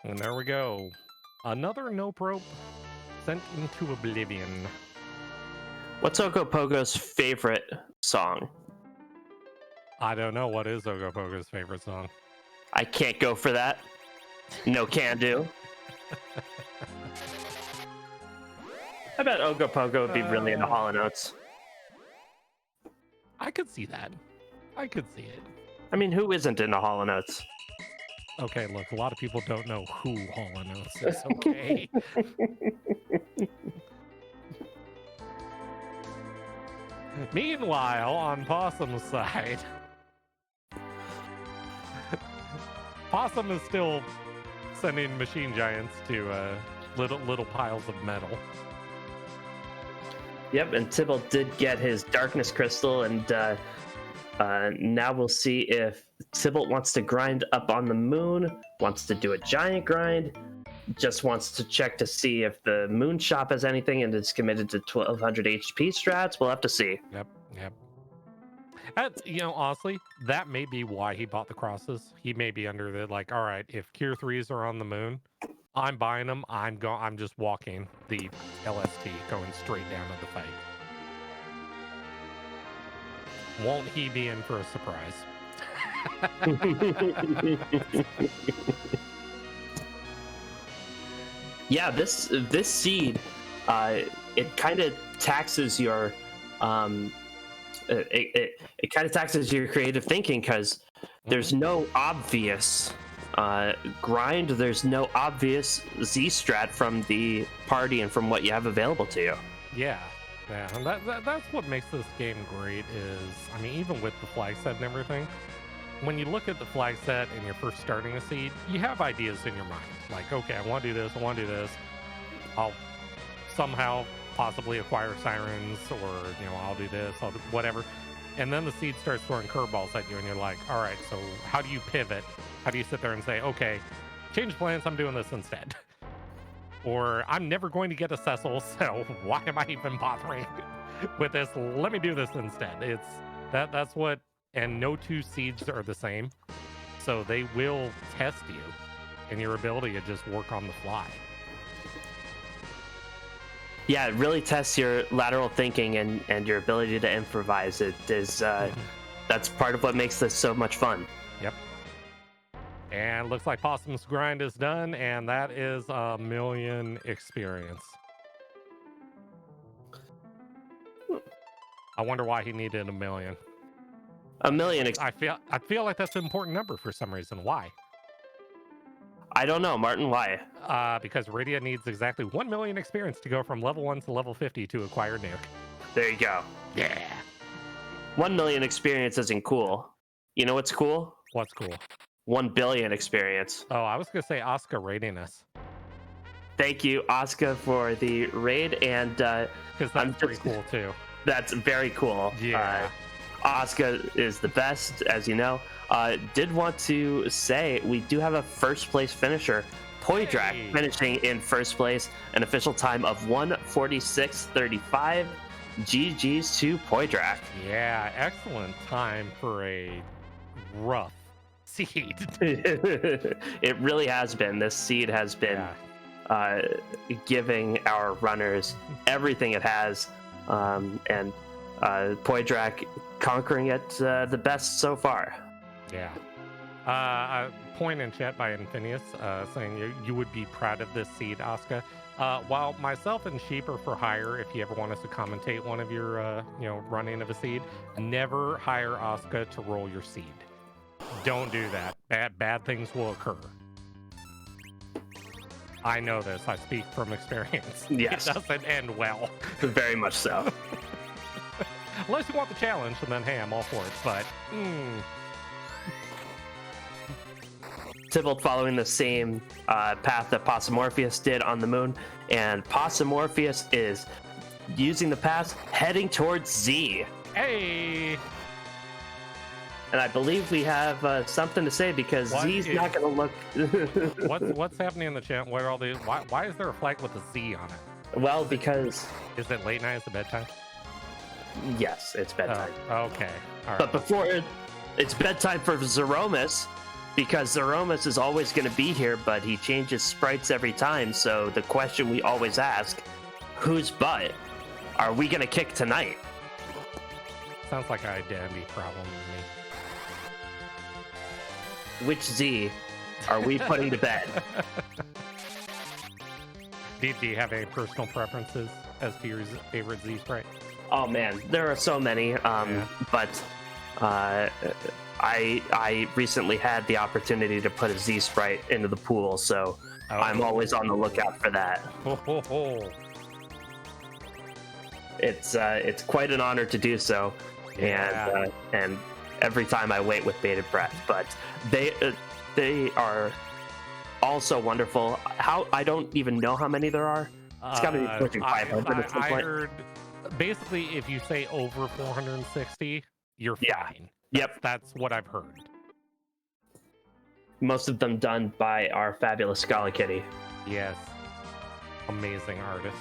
And there we go. Another Nope Rope sent into oblivion. What's Ogopogo's favorite song? I don't know. What is Ogopogo's favorite song? I can't go for that. No can do. I bet Ogopogo would be really into Hall & Notes. I could see that. I could see it. I mean, who isn't into Hall & Notes? Okay, look, a lot of people don't know who Hall & Notes is, okay? Meanwhile, on Possum's side, Possum is still sending machine giants to little piles of metal. Yep, and Tibble did get his darkness crystal, and now we'll see if Tibble wants to grind up on the moon, wants to do a giant grind, just wants to check to see if the moon shop has anything and is committed to 1200 HP strats. We'll have to see. Yep. That's, honestly, that may be why he bought the crosses. He may be under the, like, all right, if Cure 3s are on the moon, I'm buying them. I'm just walking the LST, going straight down to the fight. Won't he be in for a surprise? Yeah, this seed, it kind of taxes your it kind of taxes your creative thinking, because there's no obvious grind, there's no obvious Z strat from the party and from what you have available to you. Yeah, and that's what makes this game great. Is, I mean, even with the flag set and everything, when you look at the flag set and you're first starting a seed, you have ideas in your mind. Like, okay, I want to do this, I'll somehow possibly acquire sirens, or, I'll do this, I'll do whatever. And then the seed starts throwing curveballs at you, and you're like, all right, so how do you pivot? How do you sit there and say, okay, change plans, I'm doing this instead? Or, I'm never going to get a Cecil, so why am I even bothering with this? Let me do this instead. That's what, and no two seeds are the same. So they will test you and your ability to just work on the fly. Yeah, it really tests your lateral thinking and your ability to improvise. It is that's part of what makes this so much fun. Yep. And looks like Possum's grind is done, and that is 1,000,000 experience. I wonder why he needed 1,000,000. 1,000,000. I feel like that's an important number for some reason. Why? I don't know, Martin. Why? Because Radia needs exactly 1,000,000 experience to go from level 1 to level 50 to acquire Nuke. There you go. Yeah. 1,000,000 experience isn't cool. You know what's cool? What's cool? 1 billion experience. Oh, I was gonna say Oscar rating us Thank you, Asuka, for the raid, and because that's pretty cool too. that's very cool. Yeah. Asuka is the best, as you know. Did want to say we do have a first place finisher, Poydrak, Hey. finishing in first place, an official time of 1:46.35. GG's to Poydrak. Yeah, excellent time for a rough seed. It really has been. This seed has been giving our runners everything it has, and Poydrak conquering it the best so far. Yeah. A point in chat by Infinius saying you would be proud of this seed, Asuka. While myself and Sheep are for hire, if you ever want us to commentate one of your running of a seed, never hire Asuka to roll your seed. Don't do that. Bad things will occur. I know this. I speak from experience. Yes. It doesn't end well. Very much so. Unless you want the challenge, and then hey, I'm all for it. But Tybalt following the same path that Possumorpheus did on the moon, and Possumorpheus is using the pass heading towards Z. hey, And I believe we have something to say because Z's not going to look. what's happening in the chat? Where are all the why is there a flag with a Z on it? Well, because Is it late night? Is it bedtime? yes, it's bedtime. Oh, okay. All right. But before it's bedtime for Zeromus, because Zeromus is always going to be here, but he changes sprites every time. So the question we always ask, whose butt are we going to kick tonight? Sounds like an identity problem to Which Z are we putting to bed? me. Do you have any personal preferences as to your favorite Z sprite? Oh man, there are so many. But I recently had the opportunity to put a Z sprite into the pool, so I'm always on the lookout for that. It's quite an honor to do so, Yeah. and every time I wait with bated breath. But they are all so wonderful. How I don't even know how many there are. It's got to be pushing 500 at some I point. heard basically if you say over 460, you're Yeah. fine. Yep, That's what I've heard. most of them done by our fabulous Scala Kitty. Yes. Amazing artist.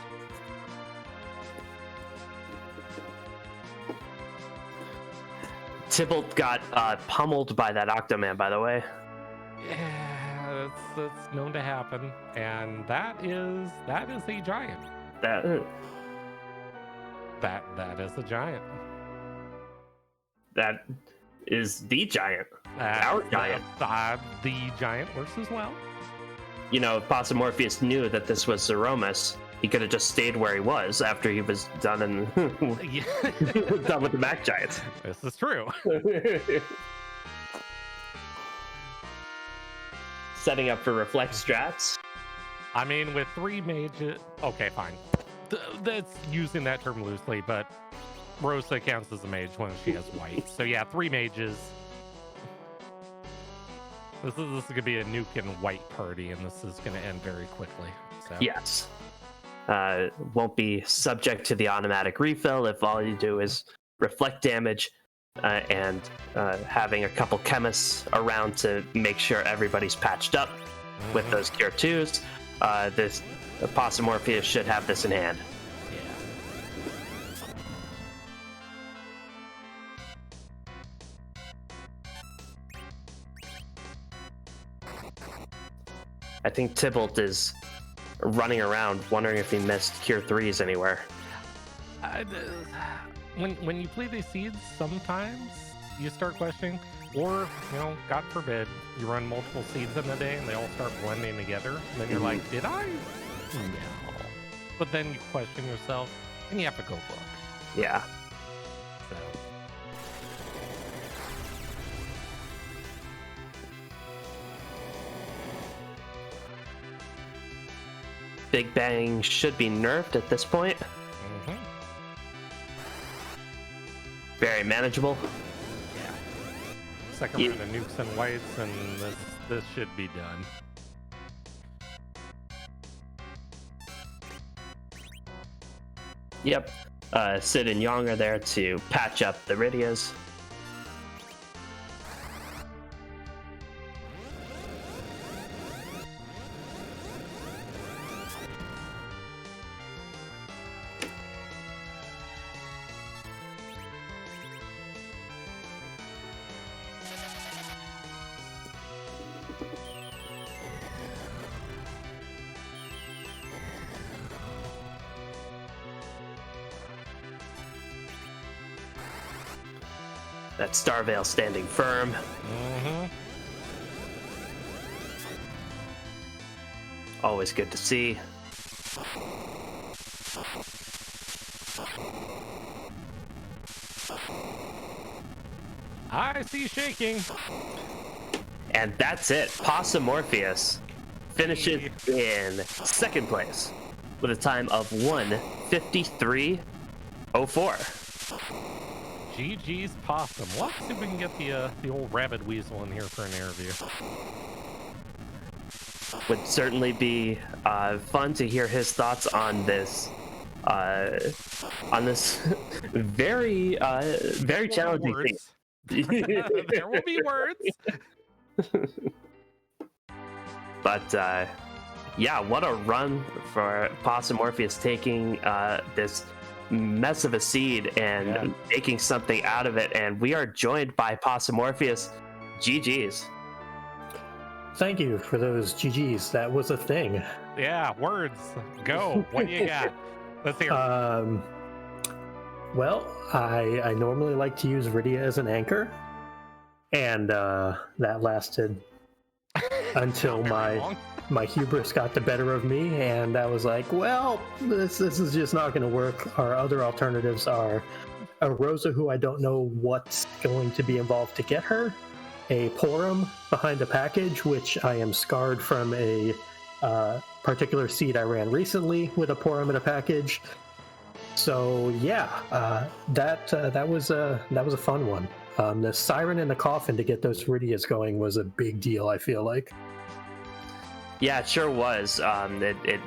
Tybalt got pummeled by that Octoman, by the way. Yeah, that's known to happen, and that is a giant. That That is a giant. that is the giant. Our giant. The giant works as well. You know, if Possumorpheus knew that this was Zeromus, he could have just stayed where he was after he was done Yeah. done with the Mac Giants. This is true. Setting up for reflect strats. I mean, with 3 mages... Okay, fine. That's using that term loosely, but Rosa counts as a mage when she has white. So yeah, 3 mages. This is going to be a nuke and white party, and this is going to end very quickly. So. Yes. Won't be subject to the automatic refill if all you do is reflect damage and having a couple chemists around to make sure everybody's patched up with those Cure 2s. This Possumorpheus should have this in hand. Yeah. I think Tybalt is running around wondering if he missed Cure 3s anywhere. When you play these seeds, sometimes you start questioning, or, God forbid, you run multiple seeds in a day and they all start blending together, and then you're like, did I? No. But then you question yourself, and you have to go look. Yeah. So. Big Bang should be nerfed at this point. Mm-hmm. Very manageable. Yeah. Second round of nukes and whites, and this should be done. Yep. Sid and Yong are there to patch up the Rydias. That Starveil standing firm. Mm-hmm. Always good to see. I see shaking. And that's it. Possum Morpheus finishes in second place with a time of 1:53.04. GG's Possum. Let's see if we can get the old Rabbit Weasel in here for an interview. Would certainly be fun to hear his thoughts on this very very challenging thing. There will be words. But yeah, what a run for Possum Morpheus, taking this mess of a seed and making something out of it. And we are joined by Possum Morpheus. GG's. Thank you for those GG's. That was a thing. Yeah, words. Go. What do you got? Let's hear it. Well, I normally like to use Rydia as an anchor, and that lasted until my hubris got the better of me, and I was like, well, this is just not going to work. Our other alternatives are a Rosa, who I don't know what's going to be involved to get her, a Porum behind a package, which I am scarred from a particular seed I ran recently with a Porum in a package. So yeah, that was a fun one. The Siren in the Coffin to get those Rydias going was a big deal, I feel like. Yeah, it sure was. It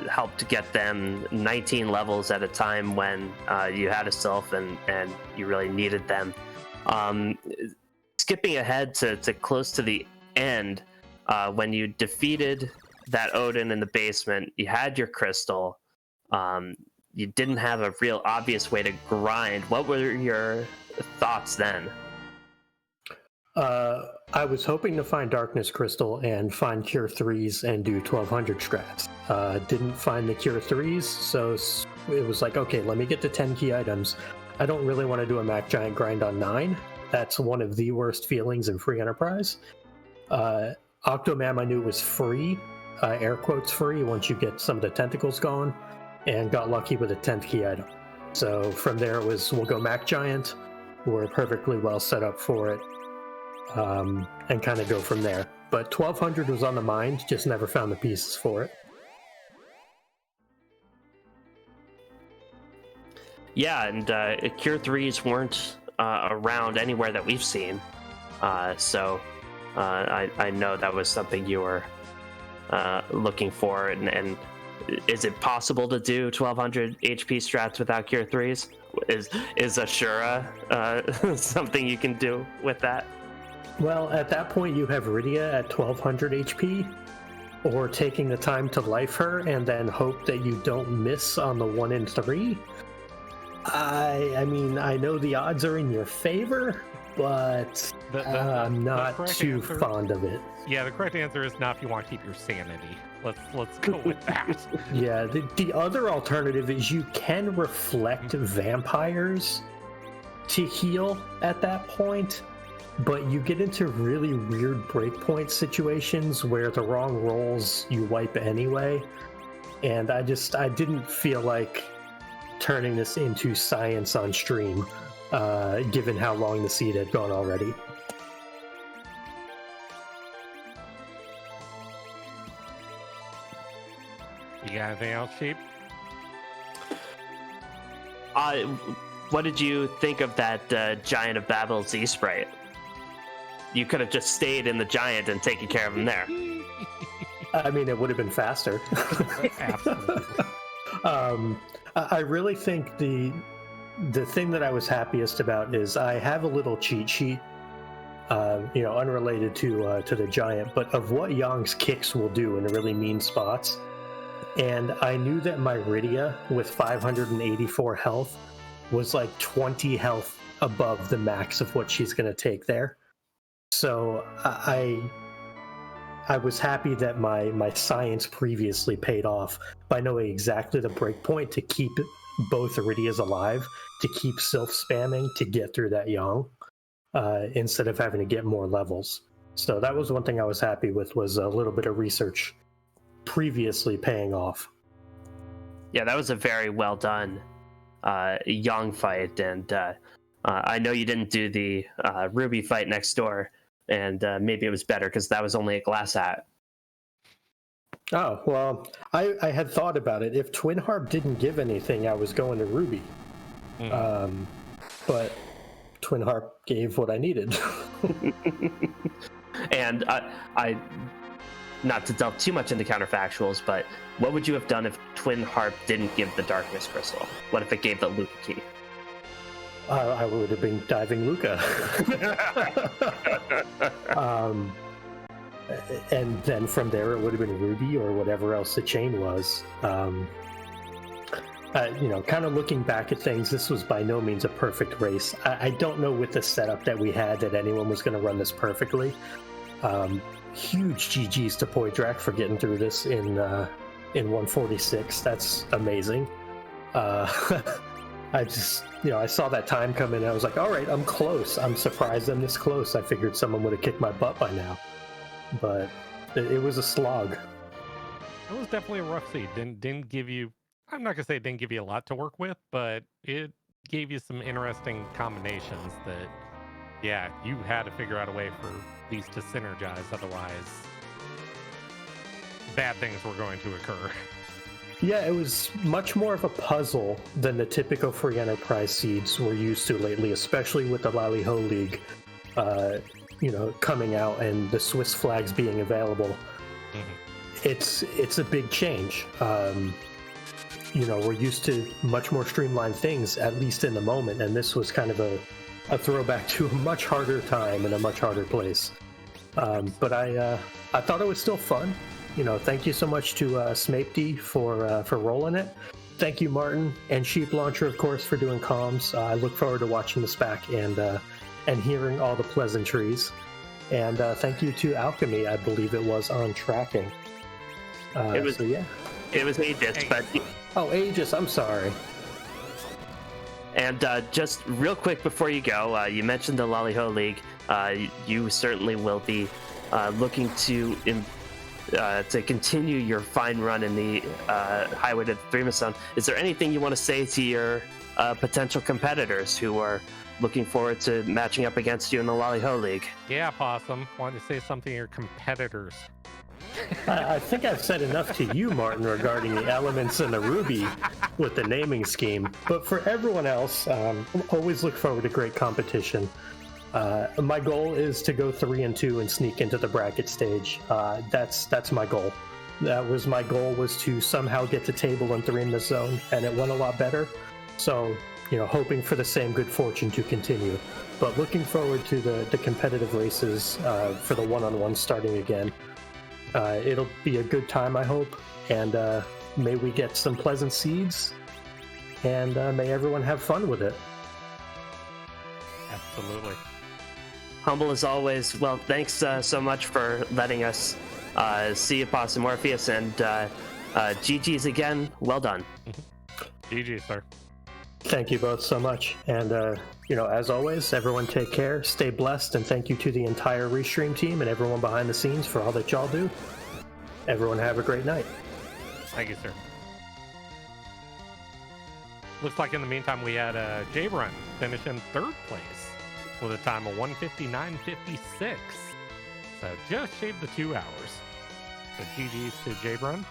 helped get them 19 levels at a time when you had a Sylph and you really needed them. Skipping ahead to close to the end, when you defeated that Odin in the basement, you had your crystal. You didn't have a real obvious way to grind. What were your thoughts then? I was hoping to find Darkness Crystal and find Cure 3s and do 1200 strats. Didn't find the Cure 3s, so it was like, okay, let me get to 10 key items. I don't really want to do a Mac Giant grind on 9. That's one of the worst feelings in free Enterprise. Octomam I knew was free, air quotes free, once you get some of the tentacles going, and got lucky with a 10th key item. So from there it was, we'll go Mac Giant. We're perfectly well set up for it. And kind of go from there. But 1200 was on the mind, just never found the pieces for it. Yeah, and Cure 3s weren't around anywhere that we've seen. So I know that was something you were looking for. And is it possible to do 1200 HP strats without Cure 3s? Is Ashura something you can do with that? Well, at that point, you have Rydia at 1200 HP, or taking the time to life her and then hope that you don't miss on the 1 in 3. I mean, I know the odds are in your favor, but I'm not too fond of it. Yeah, the correct answer is not if you want to keep your sanity. Let's go with that. Yeah, the other alternative is you can reflect vampires to heal at that point. But you get into really weird breakpoint situations where the wrong rolls you wipe anyway. And I didn't feel like turning this into science on stream, given how long the seed had gone already. You got anything else, Sheep? What did you think of that Giant of Babel Z Sprite? you could have just stayed in the giant and taken care of him there. I mean, it would have been faster. Absolutely. I really think the thing that I was happiest about is I have a little cheat sheet, unrelated to the giant, but of what Yang's kicks will do in really mean spots. And I knew that my Rydia with 584 health was like 20 health above the max of what she's going to take there. So I was happy that my science previously paid off by knowing exactly the breakpoint to keep both Iridias alive, to keep self-spamming to get through that Yang, instead of having to get more levels. So that was one thing I was happy with, was a little bit of research previously paying off. Yeah, that was a very well done Yang fight, and I know you didn't do the Ruby fight next door, and maybe it was better because that was only a glass hat. Oh, well, I had thought about it. If Twin Harp didn't give anything, I was going to Ruby. But Twin Harp gave what I needed. And I not to delve too much into counterfactuals, but what would you have done if Twin Harp didn't give the Darkness Crystal? What if it gave the Luca key? I would have been diving Luca. And then from there, it would have been Ruby or whatever else the chain was. Kind of looking back at things, this was by no means a perfect race. I don't know with the setup that we had that anyone was going to run this perfectly. Huge GGs to Poydrak for getting through this in 146. That's amazing. I just, I saw that time come in and I was like, all right, I'm close. I'm surprised I'm this close. I figured someone would have kicked my butt by now. But it was a slog. It was definitely a rough seed. Didn't give you, I'm not going to say it didn't give you a lot to work with, but it gave you some interesting combinations that, yeah, you had to figure out a way for these to synergize. Otherwise, bad things were going to occur. Yeah, it was much more of a puzzle than the typical free enterprise seeds we're used to lately, especially with the Lally Ho League, coming out and the Swiss flags being available. Mm-hmm. It's a big change. We're used to much more streamlined things, at least in the moment, and this was kind of a throwback to a much harder time and a much harder place. But I thought it was still fun. Thank you so much to Smapedy for rolling it. Thank you, Martin, and Sheep Launcher, of course, for doing comms. I look forward to watching this back and hearing all the pleasantries. And thank you to Alchemy, I believe it was, on tracking. It was Aegis, but... Oh, Aegis, I'm sorry. And just real quick before you go, you mentioned the Lally Ho League. You certainly will be looking to continue your fine run in the Highway to the Three Zone. Is there anything you want to say to your potential competitors who are looking forward to matching up against you in the Lally Ho League? Yeah, Possum. Wanted to say something to your competitors. I think I've said enough to you, Martin, regarding the elements in the Ruby with the naming scheme. But for everyone else, always look forward to great competition. My goal is to go 3-2 and sneak into the bracket stage. That's my goal. That was my goal, was to somehow get to table in 3 in the zone, and it went a lot better. So, hoping for the same good fortune to continue. But looking forward to the competitive races for the one-on-one starting again. It'll be a good time, I hope, and may we get some pleasant seeds, and may everyone have fun with it. Absolutely. Humble as always. Well, thanks so much for letting us see Possum Morpheus, and GG's again. Well done. GG, sir. Thank you both so much. And, as always, everyone take care, stay blessed, and thank you to the entire Restream team and everyone behind the scenes for all that y'all do. Everyone have a great night. Thank you, sir. Looks like in the meantime we had J-Run finish in 3rd place with a time of 1:59.56. So just shaved the 2 hours. So GG's to J-Run.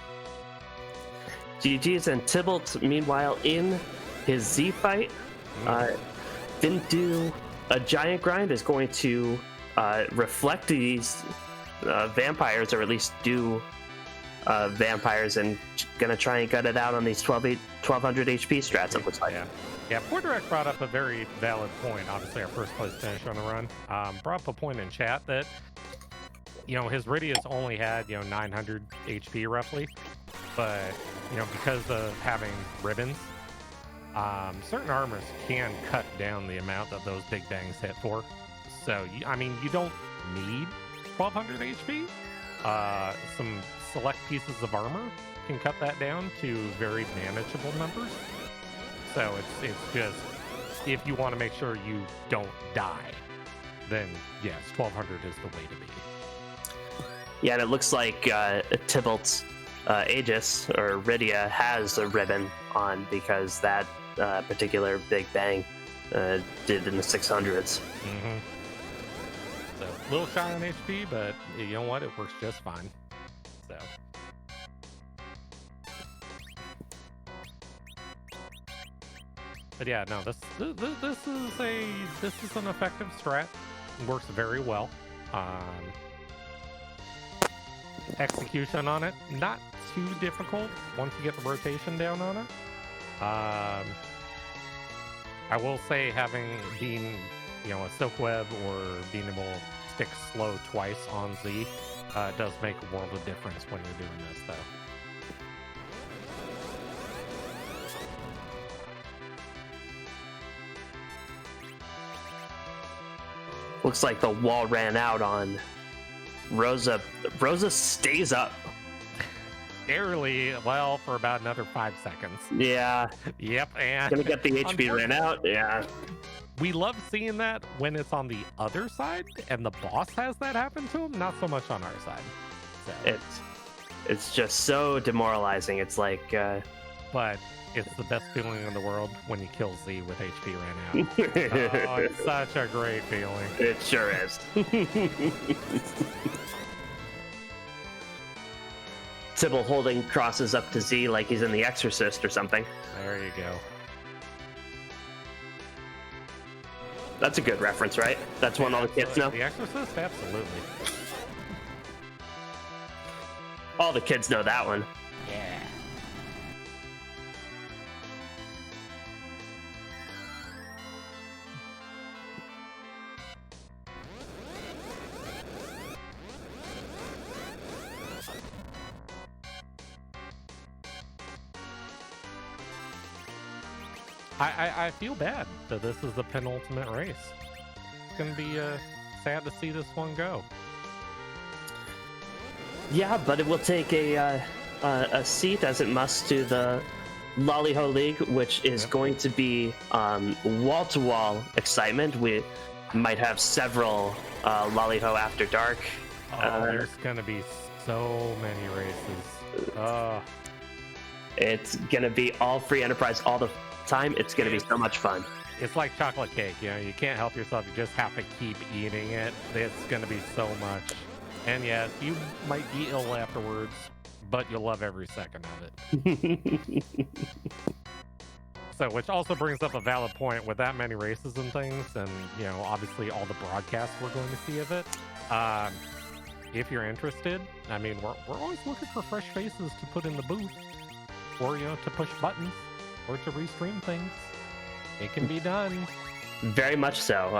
GG's, and Tybalt, meanwhile, in his Z fight, didn't do a giant grind, is going to reflect these vampires, or at least do vampires, and gonna try and gut it out on these 1200 HP strats, it looks like. Yeah, Porterek brought up a very valid point. Obviously, our first place finish on the run. Brought up a point in chat that, his Ridius only had, 900 HP roughly. But, because of having ribbons, certain armors can cut down the amount that those big bangs hit for. So, you don't need 1200 HP. Some select pieces of armor can cut that down to very manageable numbers. So it's just, if you want to make sure you don't die, then yes, 1200 is the way to be. Yeah, and it looks like Tybalt's Aegis, or Rydia, has a ribbon on, because that particular big bang did in the 600s. Mm-hmm. So, a little shy on HP, but you know what? It works just fine. So. But yeah, no, this is an effective strat. It works very well. Execution on it, not too difficult once you get the rotation down on it. I will say, being a silk web or being able to stick slow twice on Z does make a world of difference when you're doing this, though. Looks like the wall ran out on Rosa. Rosa stays up. Barely, well, for about another 5 seconds. Yeah. Yep, and gonna get the HP ran out. Yeah. We love seeing that when it's on the other side and the boss has that happen to him, not so much on our side. So. It's just so demoralizing. It's like but it's the best feeling in the world when you kill Z with HP ran out. Oh, it's such a great feeling. It sure is. Tybalt holding crosses up to Z like he's in The Exorcist or something. There you go. That's a good reference, right? That's one all the kids know. The Exorcist? Absolutely. All the kids know that one. Yeah. I feel bad that this is the penultimate race. It's going to be sad to see this one go. Yeah, but it will take a seat, as it must, to the Lollyho League, which is going to be wall-to-wall excitement. We might have several Lollyho After Dark. There's going to be so many races. It's going to be all free enterprise all the time. It's going to be so much fun. It's like chocolate cake, you can't help yourself. You just have to keep eating it. It's going to be so much. And yes, you might be ill afterwards, but you'll love every second of it. So, which also brings up a valid point with that many races and things, and obviously all the broadcasts we're going to see of it. If you're interested, we're always looking for fresh faces to put in the booth, or to push buttons, or to restream things. It can be done. Very much so.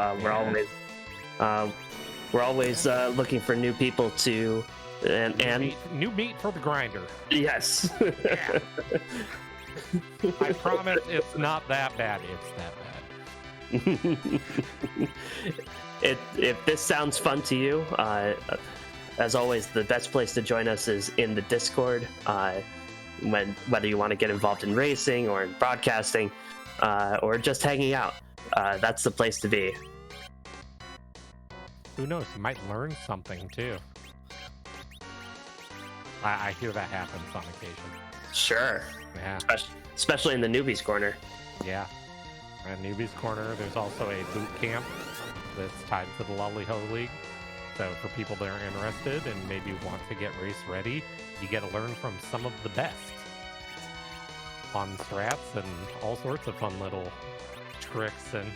We're always looking for new people to and new meat for the grinder. Yes. Yeah. I promise it's not that bad. It's that bad. If this sounds fun to you, as always, the best place to join us is in the Discord. Whether you want to get involved in racing or in broadcasting, or just hanging out, that's the place to be. Who knows? You might learn something too. I hear that happens on occasion. Sure. Yeah. Especially in the Newbies Corner. Yeah. And Newbies Corner, there's also a boot camp that's tied to the Lollyho League. So for people that are interested and maybe want to get race ready, you get to learn from some of the best on strats and all sorts of fun little tricks and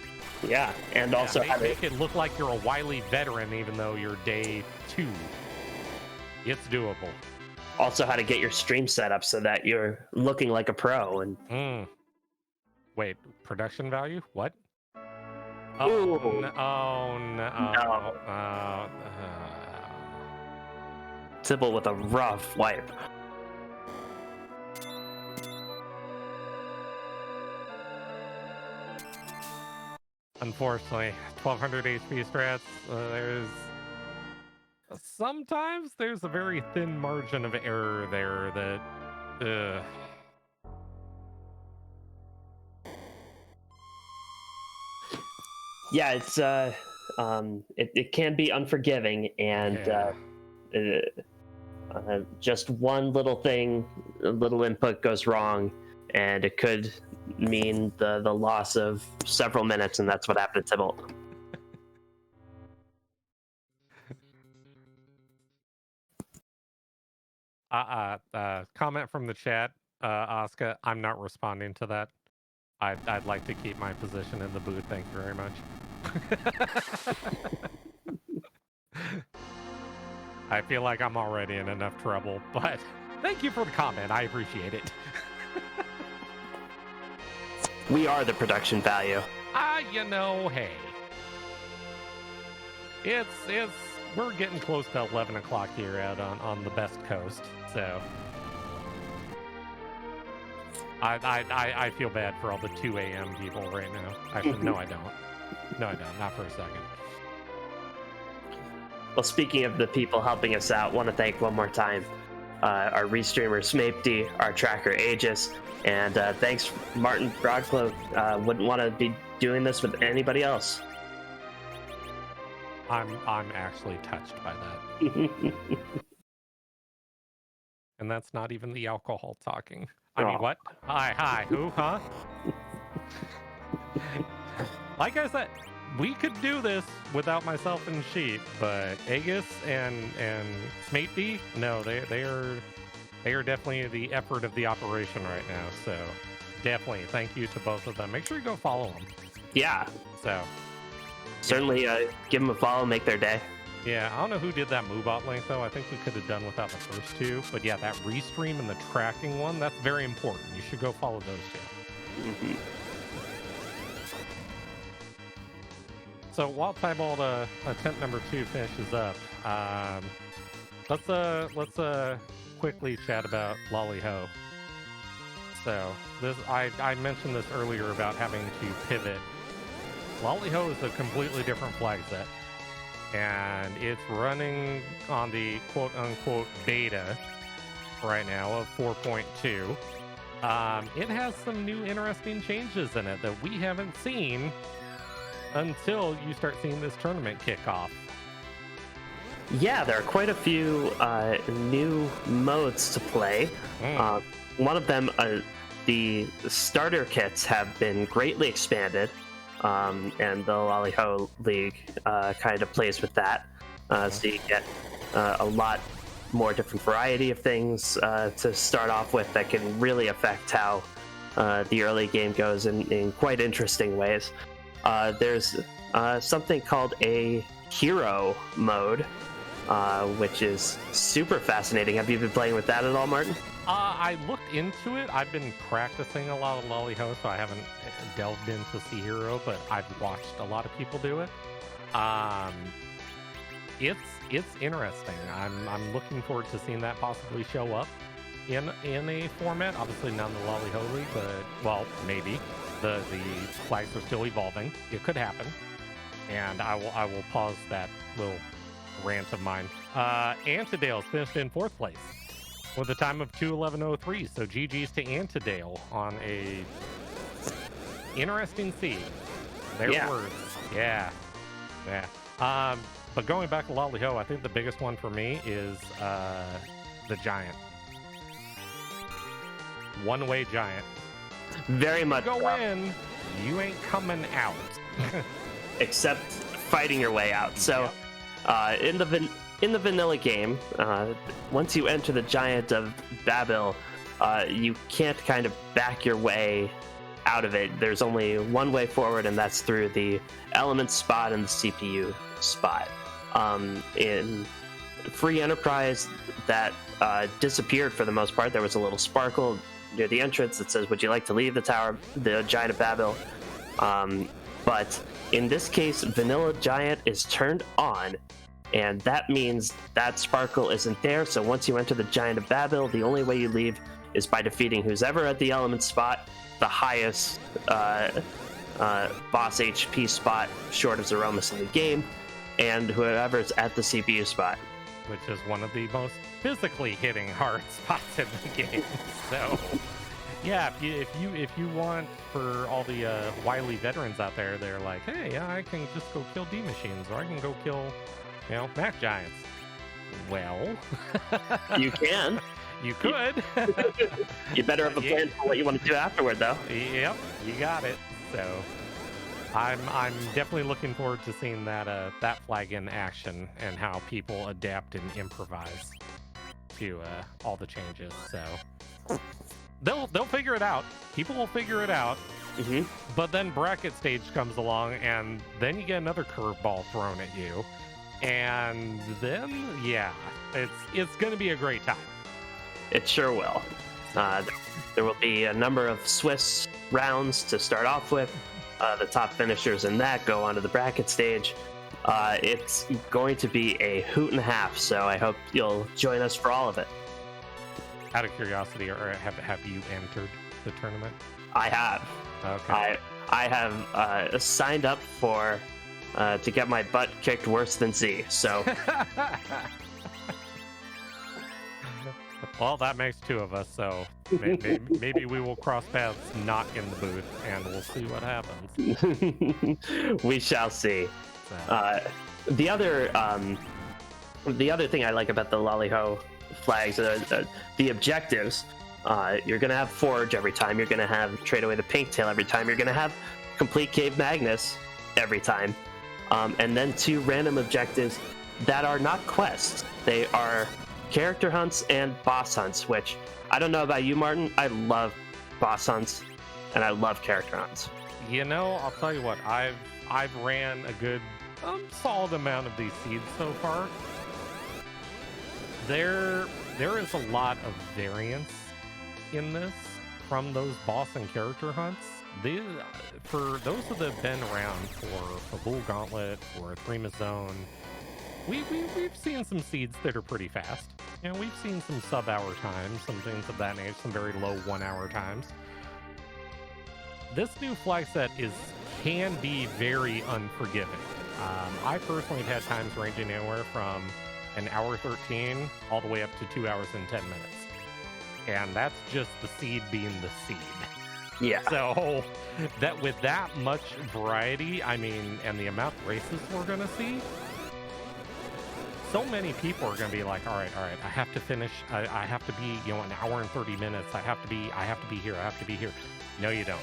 Yeah, and also make it look like you're a wily veteran, even though you're day 2. It's doable. Also, how to get your stream set up so that you're looking like a pro. And wait, production value? What? Ooh. Oh no! Tibble with a rough wipe. Unfortunately, 1200 HP strats. Sometimes there's a very thin margin of error there that. Yeah, it's it can be unforgiving, and just one little thing, a little input goes wrong, and it could mean the loss of several minutes, and that's what happened to Tybalt. Comment from the chat, Oscar. I'm not responding to that. I'd like to keep my position in the booth. Thank you very much. I feel like I'm already in enough trouble, but thank you for the comment. I appreciate it. We are the production value. Hey. It's we're getting close to 11 o'clock here out on the best coast, so I feel bad for all the 2 a.m. people right now. Actually, no, I don't. No, I don't. Not for a second. Well, speaking of the people helping us out, want to thank one more time our restreamer Smapedy, our tracker Aegis, and thanks Martin Broadcloak. Wouldn't want to be doing this with anybody else. I'm actually touched by that. And that's not even the alcohol talking. I mean, what? Hi, who, huh? Like I said, we could do this without myself and Sheep, but Aegis and Smapedy, no, they are definitely the effort of the operation right now. So definitely thank you to both of them. Make sure you go follow them. Yeah. So certainly give them a follow, make their day. Yeah, I don't know who did that Moobot link, though. I think we could have done without the first 2. But yeah, that restream and the tracking one, that's very important. You should go follow those 2. Mm-hmm. So while Tybalt attempt number 2 finishes up, let's quickly chat about Lolly Ho. So this I mentioned this earlier about having to pivot. Lolly Ho is a completely different flag set. And it's running on the quote-unquote beta right now of 4.2. It has some new interesting changes in it that we haven't seen until you start seeing this tournament kick off. Yeah, there are quite a few new modes to play. One of them, the starter kits have been greatly expanded. And the Lolly Ho League kind of plays with that. So you get a lot more different variety of things to start off with that can really affect how the early game goes in quite interesting ways. There's something called a hero mode, which is super fascinating. Have you been playing with that at all, Martin? I looked into it. I've been practicing a lot of Lolly Ho, so I haven't delved into Sea Hero, but I've watched a lot of people do it. It's interesting. I'm looking forward to seeing that possibly show up in a format. Obviously not in the Lolly Ho League, but well, maybe. The flags are still evolving. It could happen, and I will pause that little rant of mine. Antidale's finished in 4th place with a time of 2:11:03. So GG's to Antidale on a interesting seed. Their words. Yeah. But going back to Lolly Ho, I think the biggest one for me is the Giant. One-way Giant. Very much. You go in, you ain't coming out. Except fighting your way out. So in the vanilla game, once you enter the Giant of Babil, you can't kind of back your way out of it, there's only one way forward, and that's through the element spot and the CPU spot. In Free Enterprise, that disappeared for the most part. There was a little sparkle near the entrance that says, "Would you like to leave the tower, the Giant of Babel?" But in this case, Vanilla Giant is turned on, and that means that sparkle isn't there. So once you enter the Giant of Babel, the only way you leave is by defeating who's ever at the element spot, the highest boss HP spot short of Zeromus in the game, and whoever's at the CPU spot. Which is one of the most physically hitting hard spots in the game. So, yeah, if you want, for all the wily veterans out there, they're like, hey, yeah, I can just go kill D machines, or I can go kill, Mac Giants. Well, you can. You could. You better have a plan for what you want to do afterward, though. Yep, you got it. So, I'm definitely looking forward to seeing that flag in action and how people adapt and improvise to all the changes. So they'll figure it out. People will figure it out. Mm-hmm. But then bracket stage comes along, and then you get another curveball thrown at you, and then it's going to be a great time. It sure will. There will be a number of Swiss rounds to start off with. The top finishers in that go onto the bracket stage. It's going to be a hoot and a half, so I hope you'll join us for all of it. Out of curiosity, or have you entered the tournament? I have. Okay. I have signed up for to get my butt kicked worse than Z. So. Well, that makes two of us, so maybe we will cross paths not in the booth, and we'll see what happens. We shall see. So. The other thing I like about the Lollyho flags are the objectives. You're going to have Forge every time. You're going to have Trade Away the Pinktail every time. You're going to have Complete Cave Magnus every time. And then 2 random objectives that are not quests. They are character hunts and boss hunts, which I don't know about you, Martin. I love boss hunts and I love character hunts. I'll tell you what, I've ran a good solid amount of these seeds so far. There is a lot of variance in this from those boss and character hunts. For those that have been around for Bull Gauntlet or Threema Zone, we've seen some seeds that are pretty fast. We've seen some sub-hour times, some things of that nature, some very low 1-hour times. This new flag set can be very unforgiving. I personally have had times ranging anywhere from an hour 13 all the way up to 2 hours and 10 minutes. And that's just the seed being the seed. Yeah. So with that much variety, and the amount of races we're going to see, so many people are going to be like, all right, I have to finish. I have to be, an hour and 30 minutes. I have to be here. No, you don't.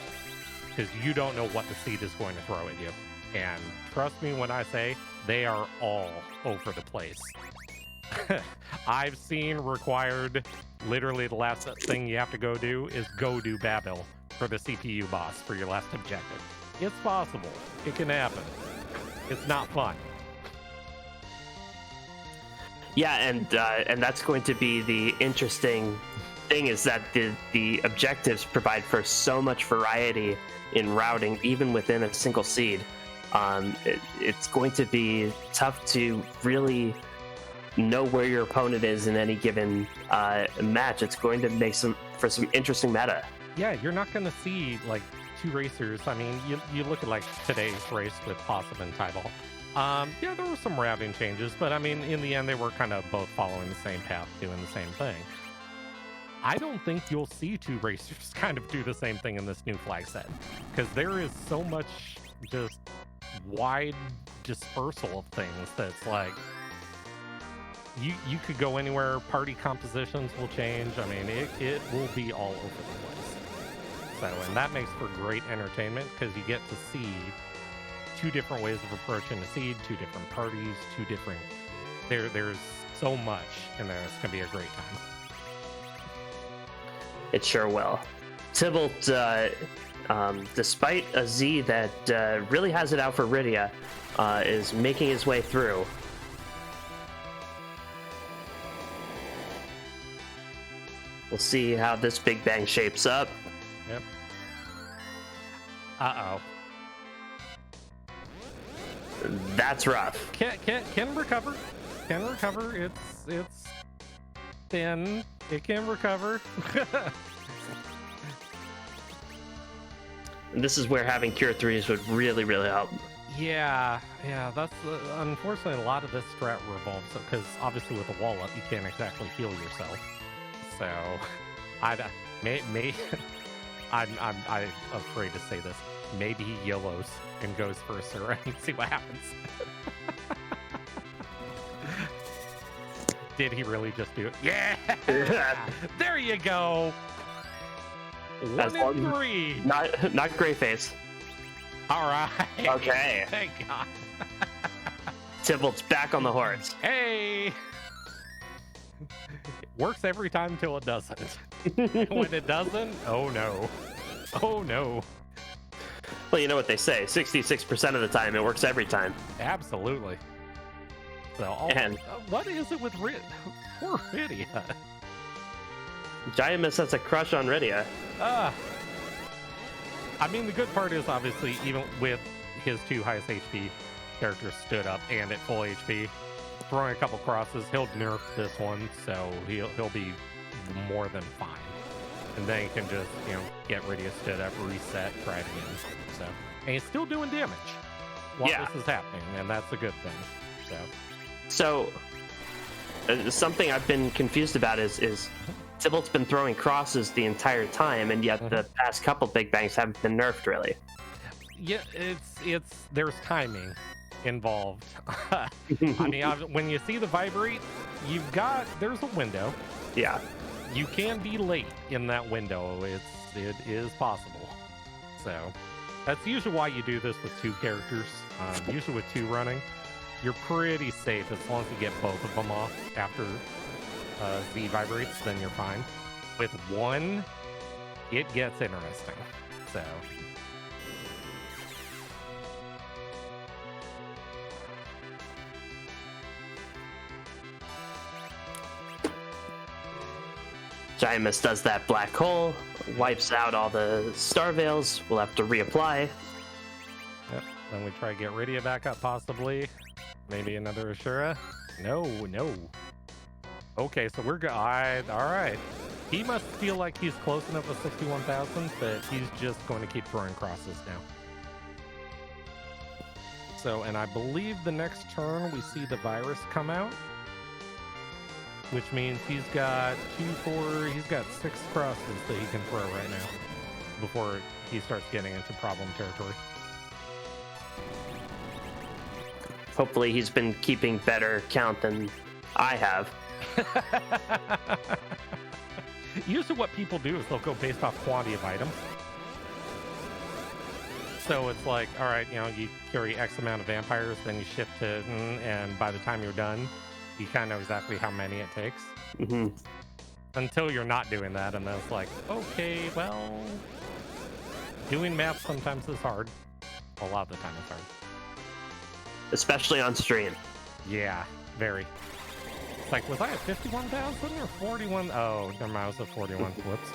Because you don't know what the seed is going to throw at you. And trust me when I say they are all over the place. I've seen required, literally the last thing you have to go do is go do Babel for the CPU boss for your last objective. It's possible. It can happen. It's not fun. Yeah, and that's going to be the interesting thing, is that the objectives provide for so much variety in routing, even within a single seed. It's going to be tough to really know where your opponent is in any given match. It's going to make for some interesting meta. Yeah, you're not going to see like 2 racers. You look at like today's race with Possum and Tyball. Yeah, there were some routing changes, but in the end, they were kind of both following the same path, doing the same thing. I don't think you'll see 2 racers kind of do the same thing in this new flag set, because there is so much just wide dispersal of things that's like, you could go anywhere. Party compositions will change. It will be all over the place. So, and that makes for great entertainment, because you get to see 2 different ways of approaching a seed, 2 different parties, 2 different... There's so much in there. It's going to be a great time. It sure will. Tybalt, despite a Z that really has it out for Rydia, is making his way through. We'll see how this Big Bang shapes up. Yep. Uh-oh. That's rough. Can recover. Can recover. It's thin. It can recover. And this is where having Cure 3s would really, really help. Yeah, that's unfortunately a lot of this strat revolves because obviously with a wall up you can't exactly heal yourself. So I'm afraid to say this. Maybe he YOLOs and goes for a Sura and see what happens. Did he really just do it? Yeah! There you go! 1 and 3! Not Greyface. Alright. Okay. Thank God. Tybalt's back on the horse. Hey! It works every time until it doesn't. When it doesn't, oh no. Oh no. Well, you know what they say, 66% of the time it works every time. Absolutely. So, what is it with poor Rydia? Giant has a crush on Rydia. I mean, the good part is obviously even with his 2 highest HP characters stood up and at full HP, throwing a couple crosses, he'll nerf this one, so he'll be more than fine. And then he can just, get Rydia stood up, reset, try it again. So, and he's still doing damage while this is happening, and that's a good thing. So something I've been confused about is Tybalt's been throwing crosses the entire time, and yet the past couple Big Bangs haven't been nerfed really. Yeah, it's there's timing involved. I mean, when you see the vibrate, there's a window. Yeah. You can be late in that window. It is possible. So that's usually why you do this with 2 characters. Usually with 2 running, you're pretty safe as long as you get both of them off after Z vibrates, then you're fine. With 1, it gets interesting. So. Gimus does that black hole, wipes out all the star veils. We'll have to reapply. Yep. Then we try to get Rydia back up, possibly. Maybe another Ashura. No. Okay, so we're good. All right. He must feel like he's close enough with 61,000 that he's just going to keep throwing crosses now. So, and I believe the next turn we see the virus come out, which means he's got 6 crosses that he can throw right now before he starts getting into problem territory. Hopefully he's been keeping better count than I have. Usually what people do is they'll go based off quantity of items. So it's like, all right, you carry X amount of vampires, then you shift to, and by the time you're done, you kind of know exactly how many it takes. Mm-hmm. Until you're not doing that, and then it's like, okay, well, doing math sometimes is hard. A lot of the time it's hard. Especially on stream. Yeah, very. It's like, was I at 51,000 or 41? Oh, never mind, I was at 41. Whoops.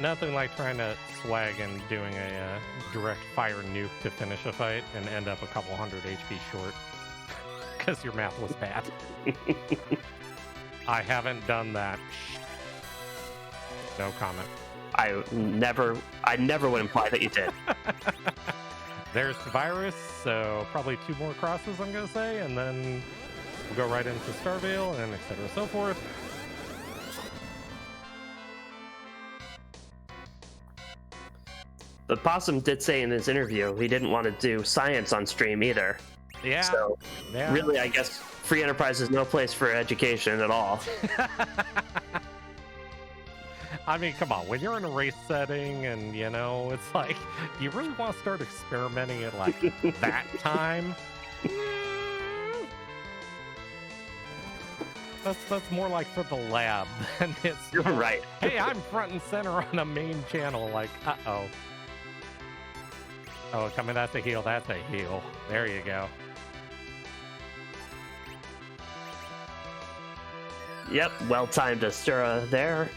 Nothing like trying to swag and doing a direct fire nuke to finish a fight and end up a couple hundred HP short because your math was bad. I haven't done that. No comment. I never would imply that you did. There's the virus, so probably 2 more crosses, I'm gonna say, and then we'll go right into Starvale and etc. and so forth. But Possum did say in his interview he didn't want to do science on stream either. Yeah. So really, I guess free enterprise is no place for education at all. I mean, come on, when you're in a race setting and, it's like, do you really want to start experimenting at, like, that time? That's more like for the lab than it's. You're right. Hey, I'm front and center on a main channel. Like, uh-oh. Oh, coming. That's a heal. That's a heal. There you go. Yep, well-timed Asura there.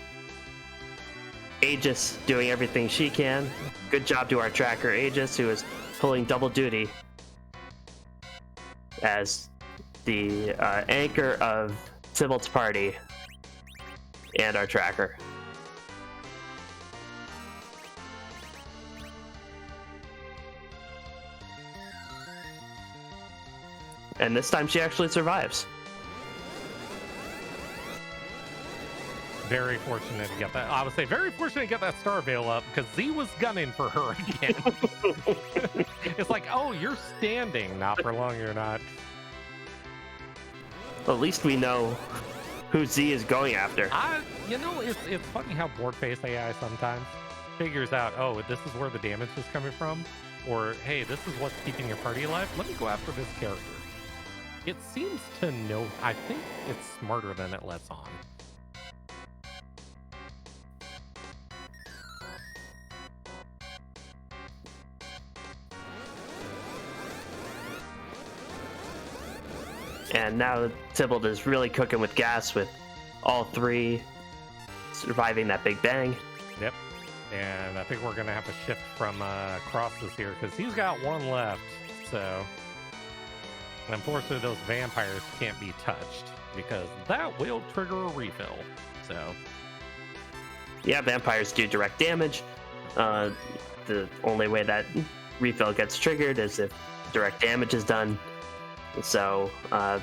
Aegis doing everything she can. Good job to our tracker Aegis, who is pulling double duty as the anchor of Tybalt's party and our tracker. And this time she actually survives. Very fortunate to get that. I would say very fortunate to get that Star Veil up because Z was gunning for her again. It's like, oh, you're standing. Not for long, you're not. At least we know who Z is going after. It's funny how board-face AI sometimes figures out, oh, this is where the damage is coming from, or hey, this is what's keeping your party alive. Let me go after this character. It seems to know. I think it's smarter than it lets on. And now Tybalt is really cooking with gas with all three surviving that big bang. Yep. And I think we're going to have to shift from crosses here because he's got one left. So, unfortunately, those vampires can't be touched because that will trigger a refill. So, yeah, vampires do direct damage. The only way that refill gets triggered is if direct damage is done. So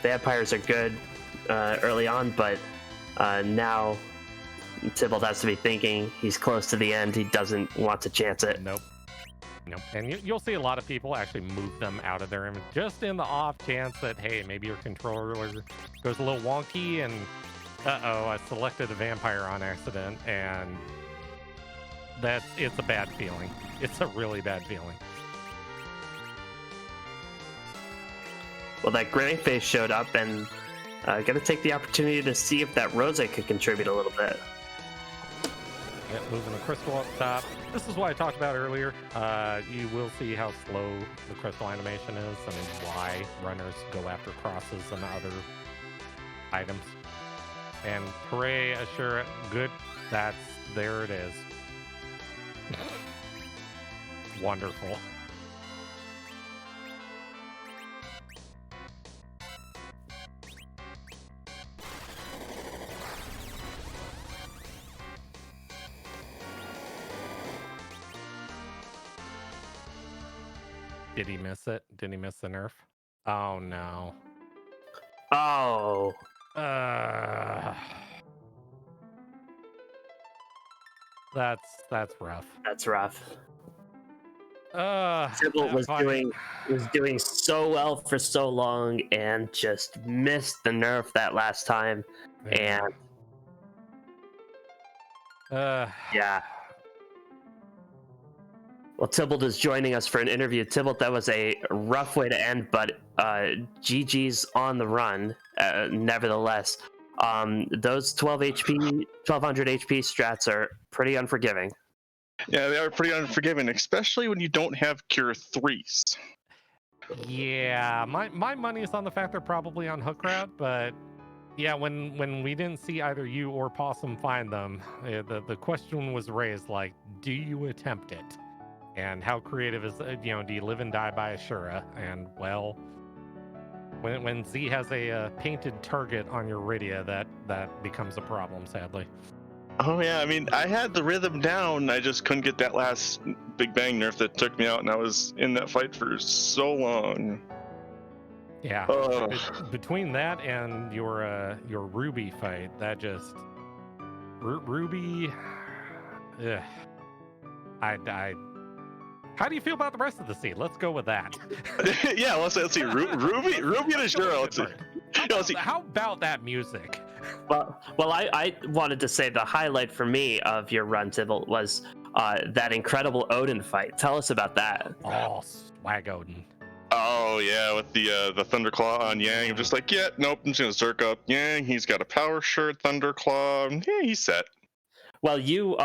vampires are good early on, but now Tybalt has to be thinking he's close to the end. He doesn't want to chance it. Nope. And you'll see a lot of people actually move them out of their image just in the off chance that, hey, maybe your controller goes a little wonky and, uh-oh, I selected a vampire on accident, and it's a bad feeling. It's a really bad feeling. Well, that gray face showed up, and gonna take the opportunity to see if that Rose could contribute a little bit. Yep, moving the crystal up top. This is what I talked about earlier. You will see how slow the crystal animation is and why runners go after crosses and other items. And hooray, Asura, good. There it is. Wonderful. Did he miss it? Did he miss the nerf? Oh no. Oh. That's rough. That's rough. Tybalt was doing so well for so long and just missed the nerf that last time. Yeah. And yeah. Well, Tybalt is joining us for an interview. Tybalt, that was a rough way to end, but GG's on the run, nevertheless. Those 1200 HP strats are pretty unforgiving. Yeah, they are pretty unforgiving, especially when you don't have Cure 3s. Yeah, my money is on the fact they're probably on hook route, but yeah, when we didn't see either you or Possum find them, the question was raised, like, do you attempt it? And how creative is, do you live and die by Asura? And, well, when Z has a painted target on your Rydia, that becomes a problem, sadly. Oh, yeah, I mean, I had the rhythm down, I just couldn't get that last Big Bang nerf that took me out, and I was in that fight for so long. Yeah, between that and your Ruby fight, that just... Ruby... Ugh. How do you feel about the rest of the seed? Let's go with that. Yeah, let's see. Ruby and Asura. How about that music? Well, I wanted to say the highlight for me of your run, Tybalt, was that incredible Odin fight. Tell us about that. Oh, swag Odin. Oh yeah, with the Thunderclaw on Yang, I'm just like, yeah, nope, I'm just gonna Zerk up Yang. He's got a Power Shirt, Thunderclaw. Yeah, he's set. Well, you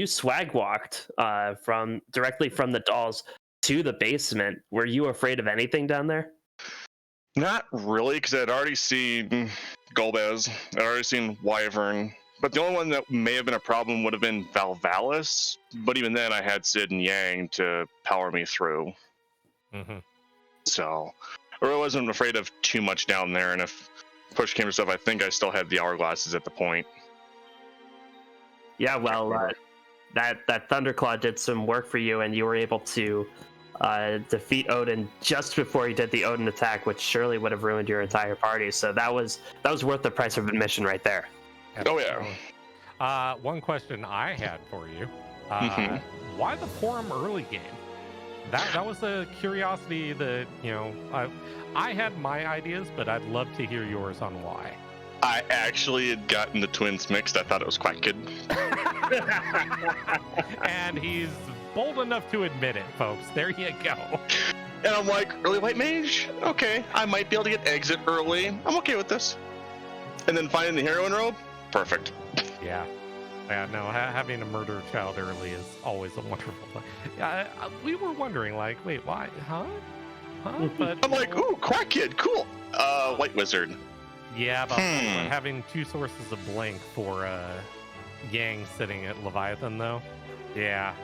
swag walked directly from the dolls to the basement. Were you afraid of anything down there? Not really, because I'd already seen Golbez, I'd already seen Wyvern, but the only one that may have been a problem would have been Valvalis. But even then, I had Sid and Yang to power me through. Mm-hmm. So, I really wasn't afraid of too much down there. And if push came to stuff, I think I still had the hourglasses at the point. Yeah, well, that Thunderclaw did some work for you, and you were able to defeat Odin just before he did the Odin attack, which surely would have ruined your entire party. So that was worth the price of admission right there. Oh yeah. One question I had for you: why the Forum early game? That was a curiosity that I had my ideas, but I'd love to hear yours on why. I actually had gotten the twins mixed. I thought it was quite good. And he's bold enough to admit it, folks. There you go. And I'm like, early white mage? Okay, I might be able to get exit early. I'm okay with this. And then finding the heroine robe? Perfect. Yeah. Yeah, no, having a murder child early is always a wonderful thing. Yeah, we were wondering, like, wait, why? Huh? But I'm like, ooh, quack kid, cool. White wizard. Yeah, but having two sources of blank for Yang sitting at Leviathan, though. Yeah.